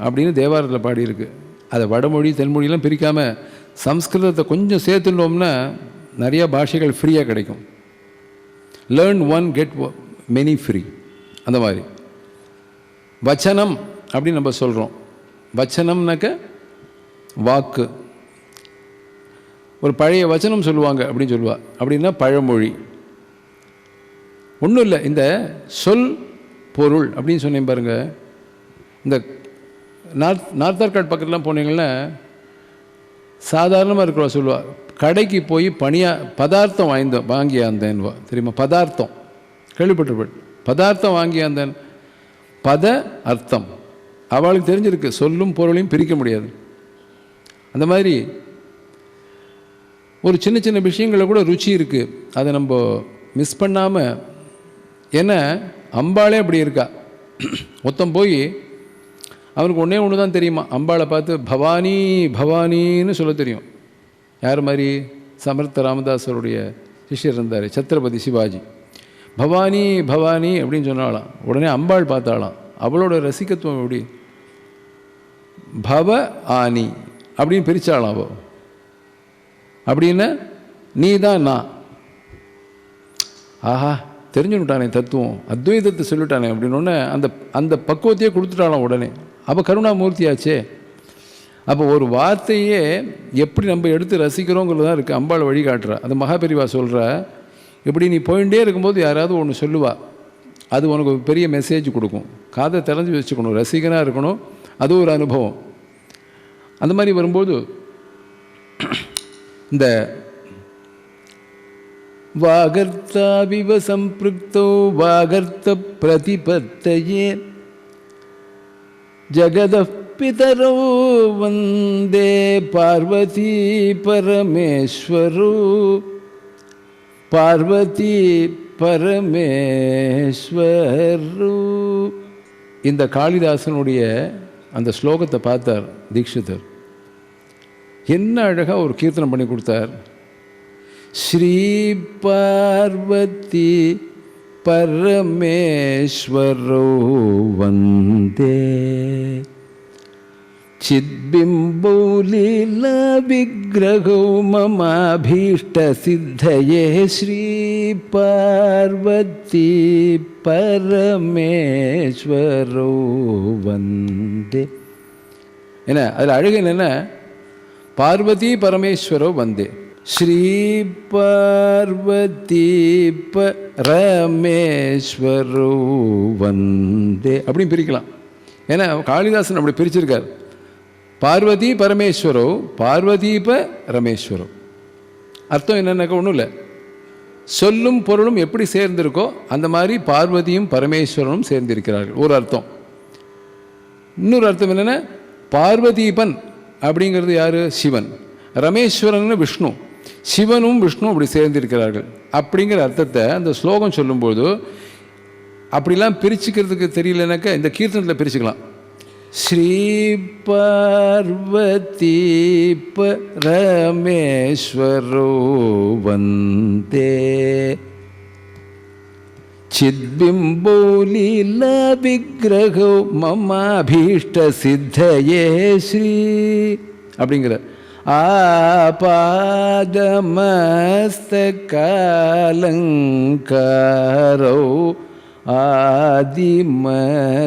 அப்படின்னு தேவாரத்தில் பாடியிருக்கு. அதை வடமொழி தென்மொழியெலாம் பிரிக்காமல் சம்ஸ்கிருதத்தை கொஞ்சம் சேர்த்துட்டோம்னா நிறையா பாஷைகள் ஃப்ரீயாக கிடைக்கும். Learn one get many free. அந்த மாதிரி வச்சனம் அப்படின்னு நம்ம சொல்கிறோம். வச்சனம்னாக்க வாக்கு. ஒரு பழைய வச்சனம் சொல்லுவாங்க அப்படின்னு சொல்லுவாள். அப்படின்னா பழமொழி. ஒன்றும் இல்லை, இந்த சொல் பொருள் அப்படின்னு சொன்னேன் பாருங்கள். இந்த நார்த் ஆர்காட் பக்கத்துலாம் போனீங்கன்னா சாதாரணமாக இருக்கிறவா சொல்லுவாள், கடைக்கு போய் பதார்த்தம் வாங்கியாந்தேன்வா. தெரியுமா? பதார்த்தம் கேள்விப்பட்டிருப்பேன். பதார்த்தம் வாங்கியாந்தேன். பத அர்த்தம் அவளுக்கு தெரிஞ்சிருக்கு. சொல்லும் பொருளையும் பிரிக்க முடியாது. அந்த மாதிரி ஒரு சின்ன சின்ன விஷயங்களில் கூட ருச்சி இருக்குது. அதை நம்ம மிஸ் பண்ணாமல், ஏன்னா அம்பாளே அப்படி இருக்கா. ஒருத்தன் போய் அவனுக்கு ஒன்றே ஒன்று தான் தெரியுமா, அம்பாளை பார்த்து பவானி பவானின்னு சொல்ல தெரியும். யார் மாதிரி? சமர்த்த ராமதாஸருடைய சிஷ்யர் இருந்தார், சத்ரபதி சிவாஜி. பவானி பவானி அப்படின்னு சொன்னாலாம். உடனே அம்பாள் பார்த்தாலாம். அவளோட ரசிகத்துவம் எப்படி? பவ ஆனி அப்படின்னு பிரித்தாளாம். அவள் அப்படின்னா நீ தான் நான். ஆஹா, தெரிஞ்சுட்டானே தத்துவம், அத்வைதத்தை சொல்லிட்டானே அப்படின்னு அந்த அந்த பக்குவத்தையே கொடுத்துட்டாலாம் உடனே. அப்போ கருணாமூர்த்தியாச்சே. அப்போ ஒரு வார்த்தையே எப்படி நம்ம எடுத்து ரசிக்கிறோங்கிறது தான் இருக்குது. அம்பாள் வழிகாட்டுறா. அது மகாபெரிவா சொல்கிற, இப்படி நீ போயிட்டே இருக்கும்போது யாராவது ஒன்று சொல்லுவா, அது உனக்கு ஒரு பெரிய மெசேஜ் கொடுக்கும். காதை திறந்து வச்சுக்கணும், ரசிகனாக இருக்கணும். அது ஒரு அனுபவம். அந்த மாதிரி வரும்போது இந்த வாகர்த்தாவிவ சம்பிருக்தோ வாகர்த்த பிரதிபத்தயே ஜகதः பிதரோ வந்தே பார்வதி பரமேஸ்வரோ பார்வதி பரமேஸ்வரோ. இந்த காளிதாசனுடைய அந்த ஸ்லோகத்தை பார்த்தார் தீக்ஷிதர். என்ன அழகாக ஒரு கீர்த்தனம் பண்ணி கொடுத்தார். ஸ்ரீ பார்வதி பரமேஸ்வரோ வந்தே சித்பிம்போ லீலா விக்கிரகோ மமாபீஷ்ட சித்தயே ஸ்ரீ பார்வதி பரமேஸ்வரோ வந்தே. என்ன அதில் அழகு என்னென்ன? பார்வதி பரமேஸ்வரோ வந்தே, ஸ்ரீ பார்வதி பரமேஸ்வரோ வந்தே அப்படின்னு பிரிக்கலாம். ஏன்னா காளிதாசன் அப்படி பிரிச்சிருக்கார். பார்வதி பரமேஸ்வரோ பார்வதி பரமேஸ்வரோ. அர்த்தம் என்னன்னாக்கா ஒன்றும் இல்லை, சொல்லும் பொருளும் எப்படி சேர்ந்திருக்கோ அந்த மாதிரி பார்வதியும் பரமேஸ்வரனும் சேர்ந்திருக்கிறார்கள் ஒரு அர்த்தம். இன்னொரு அர்த்தம் என்னென்னா, பார்வதீபன் அப்படிங்கிறது யார்? சிவன். ரமேஸ்வரன் விஷ்ணு. சிவனும் விஷ்ணு அப்படி சேர்ந்திருக்கிறார்கள் அப்படிங்கிற அர்த்தத்தை அந்த ஸ்லோகம் சொல்லும்போது அப்படிலாம் பிரிச்சுக்கிறதுக்கு தெரியலனாக்கா இந்த கீர்த்தனத்தில் பிரிச்சுக்கலாம். ஸ்ரீ பார்வதி பரமேஸ்வரோ வந்தே சித்பிம்போ லீலா விக்கிரகோ மமாபீஷ்ட சித்தயே ஸ்ரீ அப்படிங்கிற ஆபாதமஸ்தகாலங்காரோ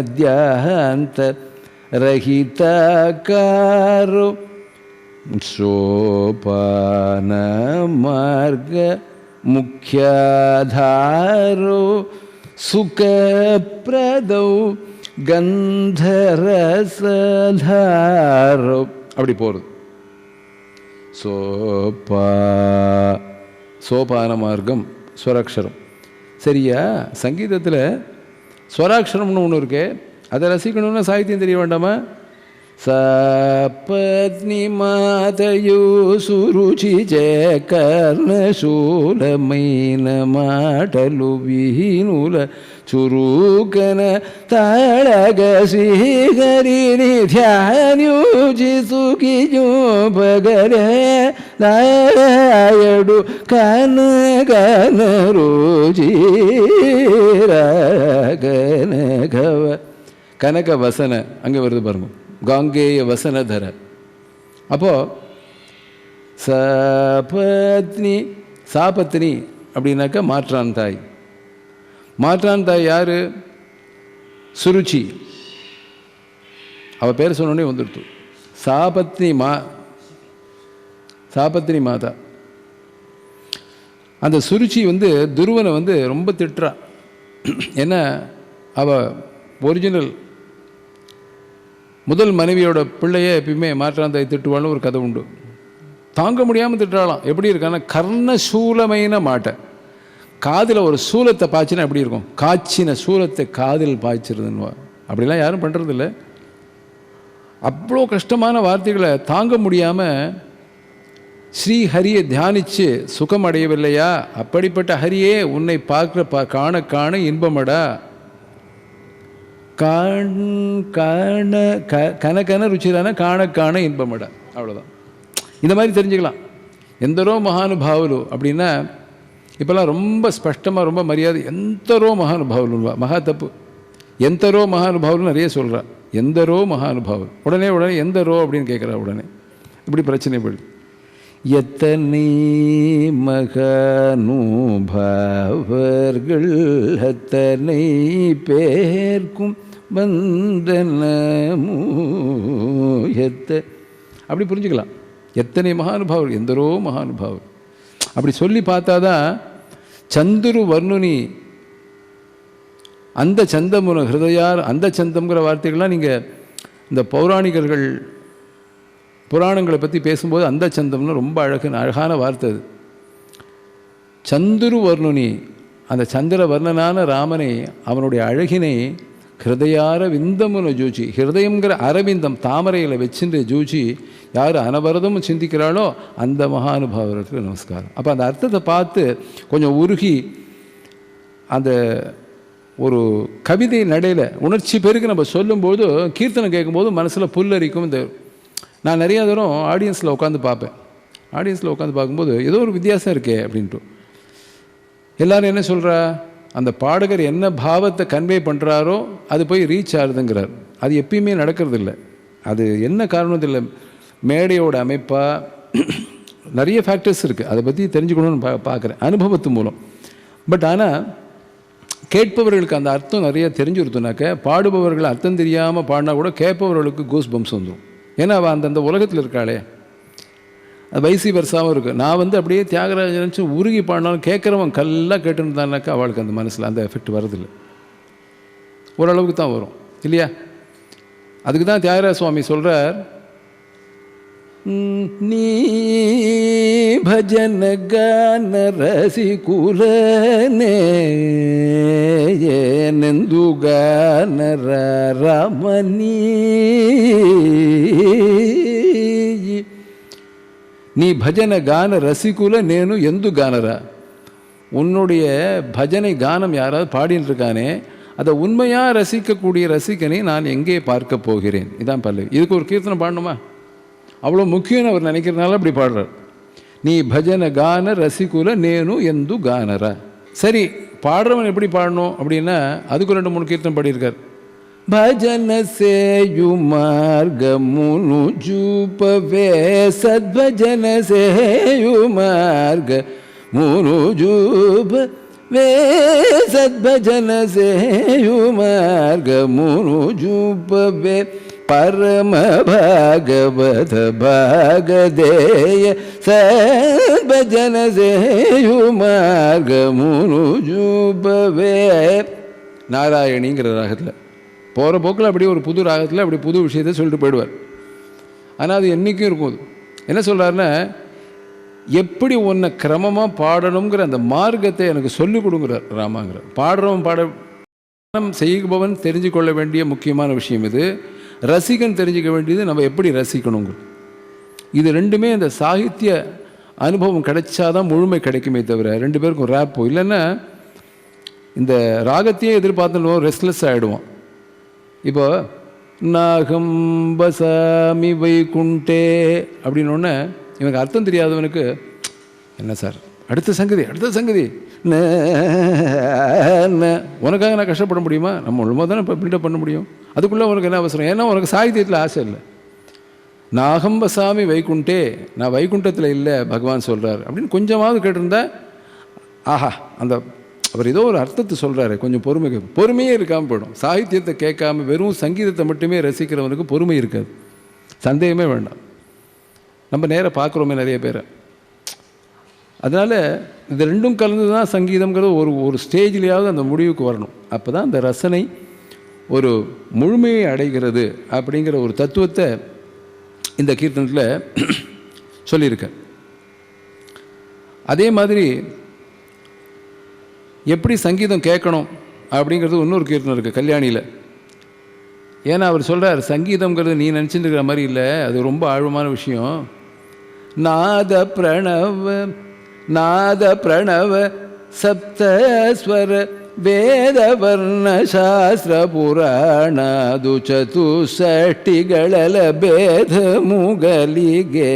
ஆதிமத்யாந்த ரஹிதகாரோ சோபான மார்க முக்கியாதாரோ சுகப்பிரதோ கந்தரசதாரோ அப்படி போகிறது. சோபான மார்க்கம் ஸ்வராட்சரம். சரியா? சங்கீதத்தில் ஸ்வராட்சரம்னு ஒன்று இருக்கு. அதை ரசிக்கணும்னா சாகித்யம் தெரிய வேண்டாமா? சபத்னி மாதயோ சுருச்சி கர்ணசூலமைன மாடலு வீணுல சுருகன தாழக ஸ்ரீஹரி ಧ್ಯಾನ್ಯೂಜಿ ಸುಖಿಯೋ ಬಗರೆ ನಾಯಡು ಕನಗನ ರೋಜಿ ಕನಗವ கனக வசன அங்கே வருது பாருங்க, காங்கேய வசனதர. அப்போது சபத்னி சாபத்னி அப்படின்னாக்கா மாற்றான் தாய். மாற்றான் தாய் யார்? சுருச்சி. அவள் பேர் சொன்னோடனே வந்துடுத்து. சாபத்னி மாதா. அந்த சுருச்சி துருவனை ரொம்ப திட்டுறா. ஏன்னா அவள் ஒரிஜினல் முதல் மனைவியோட பிள்ளைய எப்பயுமே மாற்றாந்தாய் திட்டுவாள்னு ஒரு கதை உண்டு. தாங்க முடியாமல் திட்டுறாளாம். எப்படி இருக்கான்னா, கர்ணசூலமைன மாட்டை காதில் ஒரு சூலத்தை பாய்ச்சினா எப்படி இருக்கும்? காய்ச்சின சூலத்தை காதில் பாய்ச்சிருதுன்னுவா. அப்படிலாம் யாரும் பண்ணுறதில்ல. அவ்வளோ கஷ்டமான வார்த்தைகளை தாங்க முடியாமல் ஸ்ரீஹரியை தியானித்து சுகம் அடையவில்லையா? அப்படிப்பட்ட ஹரியே உன்னை பார்க்குற காண காண இன்பமடா. கன ருச்சிரான காண இன்பமட. அவ்வளோதான். இந்த மாதிரி தெரிஞ்சுக்கலாம். ఎందరో మహానుభావులు அப்படின்னா இப்போல்லாம் ரொம்ப ஸ்பஷ்டமாக ரொம்ப மரியாதை ఎందరో மகானுபாவுలు மகா தப்பு. ఎందరோ மகானுபாவுలు நிறைய சொல்கிறா. ఎందరோ மகானுபாவுలు உடனே ఎందరோ அப்படின்னு கேட்குறா. உடனே இப்படி பிரச்சனை போயிடுது. எத்தனை மகானுபாவர்கள் அத்தனை பேர்க்கும் வந்தனமோ அப்படி புரிஞ்சுக்கலாம். எத்தனை மகானுபாவர், எந்தரோ மகானுபாவர் அப்படி சொல்லி பார்த்தா தான் சந்துரு வர்ணுனி அந்த சந்தமுன ஹிருதயார் அந்த சந்தம்ங்கிற வார்த்தைகள்லாம் நீங்கள் இந்த புராணங்களை பற்றி பேசும்போது அந்த சந்தம்னு ரொம்ப அழகான வார்த்தை அது. சந்துரு வர்ணுனி அந்த சந்திர வர்ணனான ராமனை அவனுடைய அழகினை ஹிருதயார விந்தமுன ஜூச்சி, ஹிருதயங்கிற அரவிந்தம் தாமரையில் வச்சுட்டு ஜூச்சி யார் அனவரதமும் சிந்திக்கிறாளோ அந்த மகானுபாவருக்கு நமஸ்காரம். அப்போ அந்த அர்த்தத்தை பார்த்து கொஞ்சம் உருகி அந்த ஒரு கவிதை நடையில் உணர்ச்சி பெருக்கு நம்ம சொல்லும்போது கீர்த்தனை கேட்கும்போது மனசில் புல்லரிக்கும். இந்த நான் நிறையா தூரம் ஆடியன்ஸில் உட்காந்து பார்ப்பேன். ஆடியன்ஸில் உட்காந்து பார்க்கும்போது ஏதோ ஒரு வித்தியாசம் இருக்கே அப்படின்ட்டு. எல்லோரும் என்ன சொல்கிறா, அந்த பாடகர் என்ன பாவத்தை கன்வே பண்ணுறாரோ அது போய் ரீச் ஆகுதுங்கிறார். அது எப்பயுமே நடக்கிறது இல்லை. அது என்ன காரணம் இல்லை, மேடையோட அமைப்பாக நிறைய ஃபேக்டர்ஸ் இருக்குது. அதை பற்றி தெரிஞ்சுக்கணும்னு பார்க்குறேன் அனுபவத்து மூலம். பட் ஆனால் கேட்பவர்களுக்கு அந்த அர்த்தம் நிறைய தெரிஞ்சுருத்துனாக்க பாடுபவர்கள் அர்த்தம் தெரியாமல் பாடினா கூட கேட்பவர்களுக்கு கூஸ் பம்ப்ஸ் வந்துடும். ஏன்னா அவள் அந்தந்த உலகத்தில் இருக்காளே. அது வைசி வருஷாவும் இருக்குது. நான் அப்படியே தியாகராஜன் நினச்சி உருகி பாடினாலும் கேட்குறவன் கல்லாக கேட்டுருந்தானாக்கா அவளுக்கு அந்த மனசில் அந்த எஃபெக்ட் வரதில்லை. ஓரளவுக்கு தான் வரும் இல்லையா? அதுக்கு தான் தியாகராஜ சுவாமி சொல்கிறார், நீ பஜன கான ரசிகுலனே நெந்து கான ரமணி, நீ பஜன கான ரசிகுல நேனு எந்து கானரா, உன்னுடைய பஜனை கானம் யாராவது பாடின்னு இருக்கானே அதை உண்மையாக ரசிக்கக்கூடிய ரசிகனை நான் எங்கே பார்க்க போகிறேன். இதான் பல்லவி. இதுக்கு ஒரு கீர்த்தனை பாடணுமா? அவ்வளோ முக்கியம்னு அவர் நினைக்கிறதுனால அப்படி பாடுறார். நீ பஜன கான ரசிகுல நேனு எந்து கானரா. சரி, பாடுறவன் எப்படி பாடணும் அப்படின்னா அதுக்கு 2-3 கீர்த்தனை பாடியிருக்கார். భజన సేయు మార్గమును చూపవే సద్భజన సేయు మార్గమును చూపవే సద్భజన సేయు మార్గమును చూపవే పరమ భాగవత భాగదేయ సద్భజన సేయు మార్గమును చూపవే. நாராயணிங்கிற ராகத்தில் போகிற போக்கில் அப்படியே ஒரு புது ராகத்தில் அப்படி புது விஷயத்தை சொல்லிட்டு போயிடுவார். ஆனால் அது என்றைக்கும் இருக்கும். என்ன சொல்கிறாருன்னா, எப்படி உன்னை கிரமமாக பாடணுங்கிற அந்த மார்க்கத்தை எனக்கு சொல்லிக் கொடுங்குறார் ராமாங்கிறார். பாடுறவன் செய்பவன் தெரிஞ்சு கொள்ள வேண்டிய முக்கியமான விஷயம் இது. ரசிகன் தெரிஞ்சுக்க வேண்டியது நம்ம எப்படி ரசிக்கணுங்க. இது ரெண்டுமே இந்த சாகித்ய அனுபவம் கிடைச்சாதான் முழுமை கிடைக்குமே தவிர 2 பேருக்கும் ரேப்போ இல்லைன்னா இந்த ராகத்தையே எதிர்பார்த்துன்னு ரெஸ்ட்லெஸ் ஆகிடுவோம். இப்போ நாகம் பசாமி வைகுண்டே அப்படின்னோடனே இவனுக்கு அர்த்தம் தெரியாதவனுக்கு என்ன சார் அடுத்த சங்கதி உனக்காக நான் கஷ்டப்பட முடியுமா? நம்ம ஒழுங்காக தானே இப்போ பில்டப் பண்ண முடியும். அதுக்குள்ளே உனக்கு என்ன அவசரம்? ஏன்னா உனக்கு சாகித்யத்தில் ஆசை இல்லை. நாகம்பசாமி வைகுண்டே, நான் வைகுண்டத்தில் இல்லை பகவான் சொல்கிறார் அப்படின்னு கொஞ்சமாவது கேட்டிருந்தா ஆஹா அந்த அவர் ஏதோ ஒரு அர்த்தத்தை சொல்கிறாரு, கொஞ்சம் பொறுமையே இருக்காமல் போயிடும். சாகித்யத்தை கேட்காம வெறும் சங்கீதத்தை மட்டுமே ரசிக்கிறவனுக்கு பொறுமை இருக்காது, சந்தேகமே வேண்டாம். நம்ம நேராக பார்க்குறோமே நிறைய பேரை. அதனால் இது ரெண்டும் கலந்து தான் சங்கீதங்கிறது ஒரு ஸ்டேஜ்லேயாவது அந்த முடிவுக்கு வரணும். அப்போ தான் அந்த ரசனை ஒரு முழுமையை அடைகிறது அப்படிங்கிற ஒரு தத்துவத்தை இந்த கீர்த்தனத்தில் சொல்லியிருக்கேன். அதே மாதிரி எப்படி சங்கீதம் கேட்கணும் அப்படிங்கிறது இன்னொரு கீர்த்தனம் இருக்குது கல்யாணியில். ஏன்னா அவர் சொல்கிறார், சங்கீதங்கிறது நீ நினச்சிட்டு இருக்கிற மாதிரி இல்லை, அது ரொம்ப ஆழமான விஷயம். நாத பிரணவ சப்தஸ்வர ವೇದವರ್ಣ ಶಾಸ್ತ್ರ ಪುರಾಣದು ಚತುಷ್ಷಷ್ಟಿಗಳಲ பேத முகலிகே.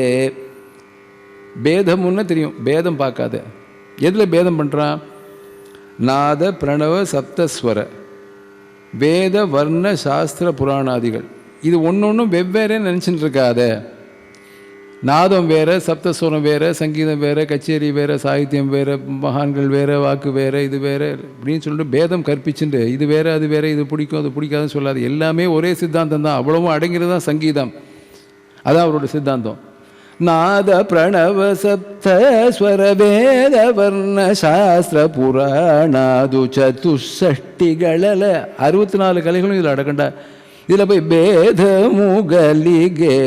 பேதமுன்னு தெரியும், பேதம் பார்க்காத. எதில் பேதம் பண்ணுறான்? நாத பிரணவ சப்தஸ்வர வேத வர்ண சாஸ்திர புராணாதிகள். இது ஒன்று ஒன்றும் வெவ்வேறே நினச்சிட்டு இருக்காத. நாதம் வேறு, சப்தஸ்வரம் வேறு, சங்கீதம் வேறு, கச்சேரி வேறு, சாகித்யம் வேறு, மகான்கள் வேறு, வாக்கு வேறு, இது வேறு அப்படின்னு சொல்லிட்டு பேதம் கற்பிச்சுட்டு இது வேறு அது வேறு, இது பிடிக்கும் அது பிடிக்காதுன்னு சொல்லாது. எல்லாமே ஒரே சித்தாந்தம் தான். அவ்வளவும் அடங்கிறது தான் சங்கீதம். அதான் அவரோட சித்தாந்தம். நாத பிரணவ சப்தஸ்வர வேத வர்ண சாஸ்திர புராணாது சதுஷ்ஷஷ்டிகளல 64 கலைகளும் இதில் அடக்கண்டா. இதில் போய் பேத முகலிகே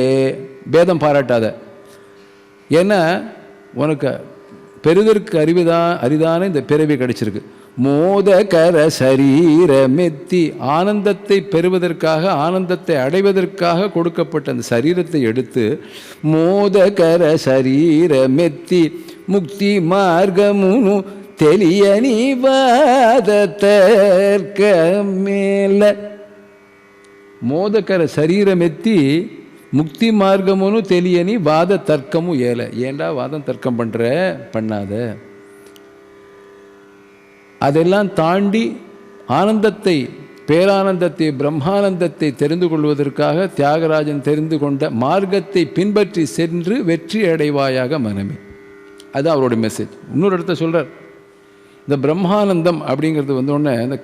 பேதம் பாராட்டாத. ஏன்னா உனக்கு பெறுதற்கு அரிதான இந்த பிறவி கிடைச்சிருக்கு. மோதகர சரீரமெத்தி ஆனந்தத்தை பெறுவதற்காக, ஆனந்தத்தை அடைவதற்காக கொடுக்கப்பட்ட அந்த சரீரத்தை எடுத்து மோதகர சரீரமெத்தி முக்தி மார்க்கமுனு தெளியனி வாதத்தற்க மேல. மோதகர சரீரமெத்தி முக்தி மார்க்கமுன்னு தெளியனி வாத தர்க்கமும் ஏல. ஏண்டா வாதம் தர்க்கம் பண்ணுற? பண்ணாத. அதெல்லாம் தாண்டி ஆனந்தத்தை, பேரானந்தத்தை, பிரம்மானந்தத்தை தெரிந்து கொள்வதற்காக தியாகராஜன் தெரிந்து கொண்ட மார்க்கத்தை பின்பற்றி சென்று வெற்றி அடைவாயாக மனமே. அதுதான் அவருடைய மெசேஜ். இன்னொரு இடத்த சொல்கிறார், இந்த பிரம்மானந்தம் அப்படிங்கிறது வந்தோடனே இந்த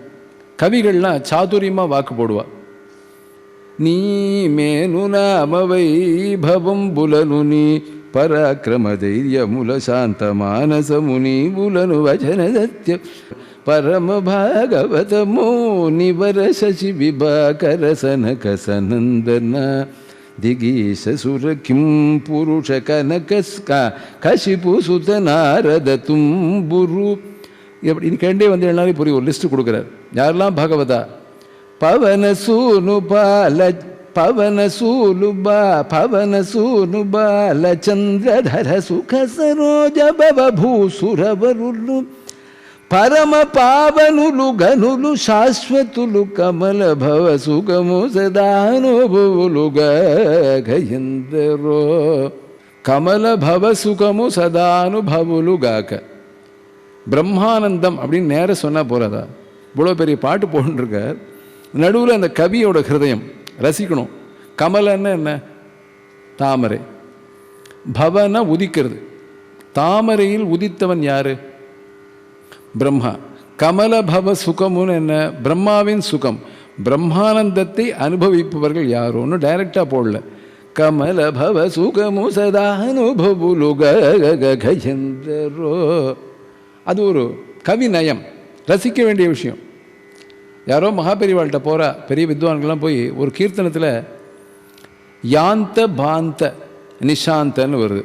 கவிகள்லாம் சாதுரியமாக வாக்கு போடுவா. நீ மேனு நாம வைபவம் புலனுனி பராக்கிரம தைரியமுல சாந்த மானச முனி புலனு வச்சன சத்ய பரம பாகவதமோ நிவர சசி விபாகர சனக சனந்தன திகீஷ சுர கிம் புருஷ கனக கசிபு சுத நாரத தும்புரு. இப்படி கேண்டே வந்து எல்லாரும் புரிய ஒரு லிஸ்ட்டு கொடுக்குறார். யாரெல்லாம் பாகவதா? பவன சூனு பால பவன சூனு பால சந்திரதர சுக சரோஜ பவ பூசுரவருలు పరమ పావనులు గనులు శాశ్వతులు కమల భవ సుఖము సదానుభవులు గయందరో. கமல பவ சுகமு சதானுபவுலு காக்க. பிரம்மானந்தம் அப்படின்னு நேர சொன்னால் போகிறதா? இவ்வளோ பெரிய பாட்டு போட்டுருக்க. நடுவில் அந்த கவியோட ஹிருதயம் ரசிக்கணும். கமலன்னு என்ன? தாமரை. பவனா உதிக்கிறது. தாமரையில் உதித்தவன் யாரு? பிரம்மா. கமல பவ சுகமுன்னு என்ன? பிரம்மாவின் சுகம். பிரம்மானந்தத்தை அனுபவிப்பவர்கள் யாரோன்னு டைரக்டாக போடல. கமல பவ சுகமு சதானுபவுலு கயந்தரோ. அது ஒரு கவி நயம், ரசிக்க வேண்டிய விஷயம். யாரோ மகாபெரிவாள்கிட்ட போகிறா, பெரிய வித்வான்கள்லாம் போய் ஒரு கீர்த்தனத்தில் யாந்த பாந்த நிஷாந்தன்னு வருது.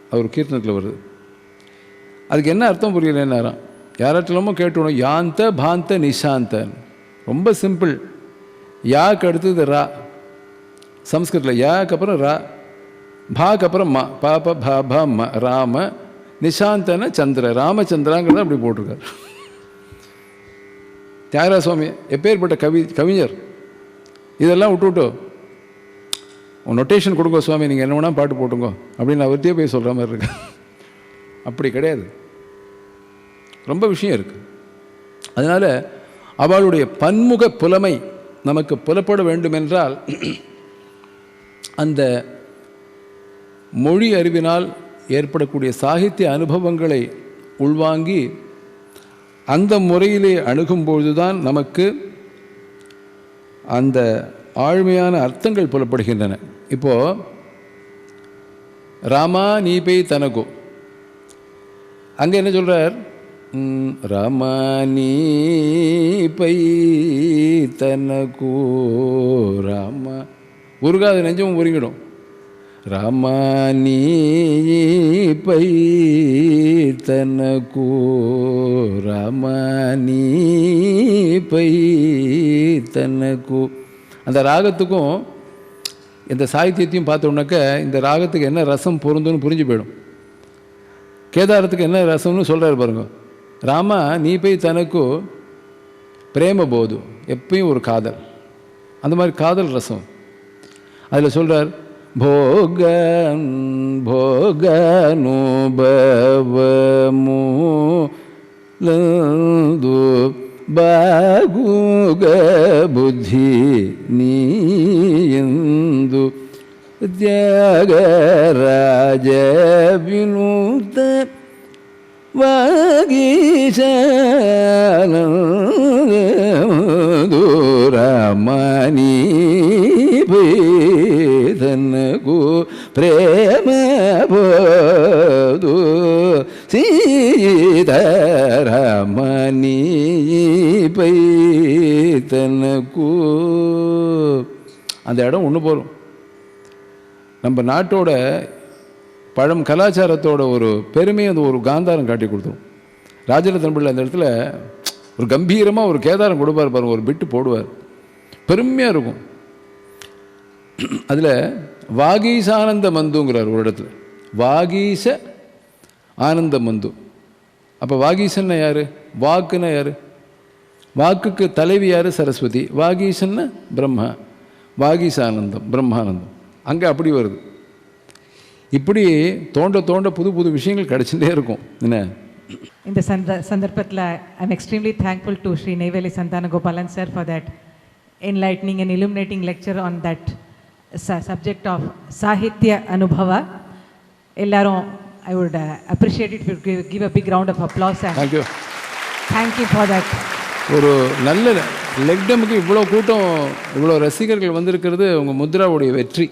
அது ஒரு கீர்த்தனத்தில் வருது. அதுக்கு என்ன அர்த்தம் புரியல. நேரம் யாராட்டிலுமோ கேட்டுக்கணும். யாந்த பாந்த நிஷாந்தன் ரொம்ப சிம்பிள். யாக்கு அடுத்தது ரா, சம்ஸ்கிருத்தில் யாக்கு அப்புறம் ரா, பாக்கு அப்புறம் மா, பாப பா பா ம, ராம. நிஷாந்தன சந்திர, ராமச்சந்திராங்கிறத அப்படி போட்டிருக்காரு. தியாகராஜ சுவாமி எப்பேற்பட்ட கவிஞர். இதெல்லாம் விட்டுவிட்டோ நொட்டேஷன் கொடுங்க சுவாமி, நீங்கள் என்ன வேணால் பாட்டு போட்டுங்க அப்படின்னு அவர்கிட்டயே போய் சொல்கிற மாதிரி இருக்கு. அப்படி கிடையாது, ரொம்ப விஷயம் இருக்குது. அதனால் அவளுடைய பன்முக புலமை நமக்கு புலப்பட வேண்டுமென்றால் அந்த மொழி அறிவினால் ஏற்படக்கூடிய சாகித்ய அனுபவங்களை உள்வாங்கி அந்த முறையிலே அணுகும்பொழுதுதான் நமக்கு அந்த ஆழ்மையான அர்த்தங்கள் புலப்படுகின்றன. இப்போது ராமா நீ பெய் தனகோ, அங்கே என்ன சொல்கிறார்? ராமா நீ பெய் தனகோ. ராமா உருகாது, நெஞ்சமும் உருகிடும். ராமா நீ பெய் தனகோ, ராமா நீ பெய் தனகோ. அந்த ராகத்துக்கும் இந்த சாகித்யத்தையும் பார்த்தோம்னாக்க இந்த ராகத்துக்கு என்ன ரசம் பொருந்துன்னு புரிஞ்சு போயிடும். கேதாரத்துக்கு என்ன ரசம்னு சொல்கிறார் பாருங்க. ராமா நீ போய் தனக்கு பிரேம போது, எப்பயும் ஒரு காதல், அந்த மாதிரி காதல் ரசம். அதில் சொல்கிறார், போகன் போகனுபவமு லந்து பாகுக புத்தி நீயந்து தியாகராஜ வினூத வாகீசூரமணி பேதனகு பிரேம போது சீதரமணி பைதனகு. அந்த இடம் ஒன்று போகிறோம். நம்ம நாட்டோட பழம் கலாச்சாரத்தோட ஒரு பெருமையை அந்த ஒரு காந்தாரம் காட்டி கொடுத்துரும். ராஜரத்ன பிள்ளை அந்த இடத்துல ஒரு கம்பீரமாக ஒரு கேதாரம் கொடுப்பார் பாருங்க, ஒரு பிட்டு போடுவார், பெருமையாக இருக்கும். அதில் வாகீசானந்த மந்துங்கிறார் ஒரு இடத்துல, வாகீச ஆனந்த மந்து. அப்போ வாகீசன்னா யார்? வாக்குன்னா யார்? வாக்குக்கு தலைவி யார்? சரஸ்வதி. வாகீசன்னா பிரம்மா, வாகீசானந்தம் பிரம்மானந்தம். அங்கே அப்படி வருது. இப்படி தோண்ட தோண்ட புது புது விஷயங்கள் கிடைச்சிட்டே இருக்கும். என்ன இந்த சந்தர்ப்பத்தில் I am extremely thankful to Shri Neyveli Santhana Gopalan sir for that enlightening and illuminating lecture on that subject of Sahitya Anubhava. Ellarum, I would appreciate it if you give a big round of applause. Thank you. Thank you for that. ஒரு நல்ல லெக்டமுக்கு இவ்வளோ கூட்டம், இவ்வளோ ரசிகர்கள் வந்திருக்கிறது உங்கள் முத்ராவுடைய வெற்றி.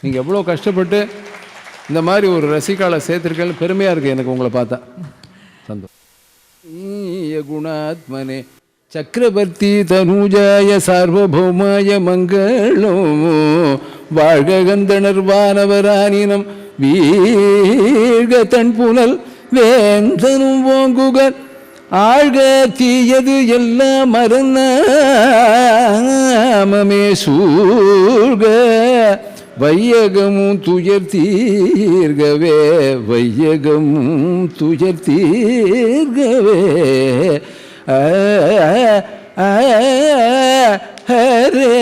நீங்கள் எவ்வளோ கஷ்டப்பட்டு இந்த மாதிரி ஒரு ரசிகாலை சேர்த்துருக்கேன்னு பெருமையாக இருக்குது எனக்கு உங்களை பார்த்தா. சந்தோஷம். குணாத்மனே சக்கரவர்த்தி தனுஜாய சார்வபௌமாய மங்களம் வாழ்க கந்தனர் வானவரானினம் வீழ்க தன் புனல் வேந்தனும் ஓங்குகர் ஆழ்க தீயது எல்லாம் மரணமே சூழ்க வையகமும் துயர் தீர்கவே வையகமும் துயர் தீர்கவே ஹரே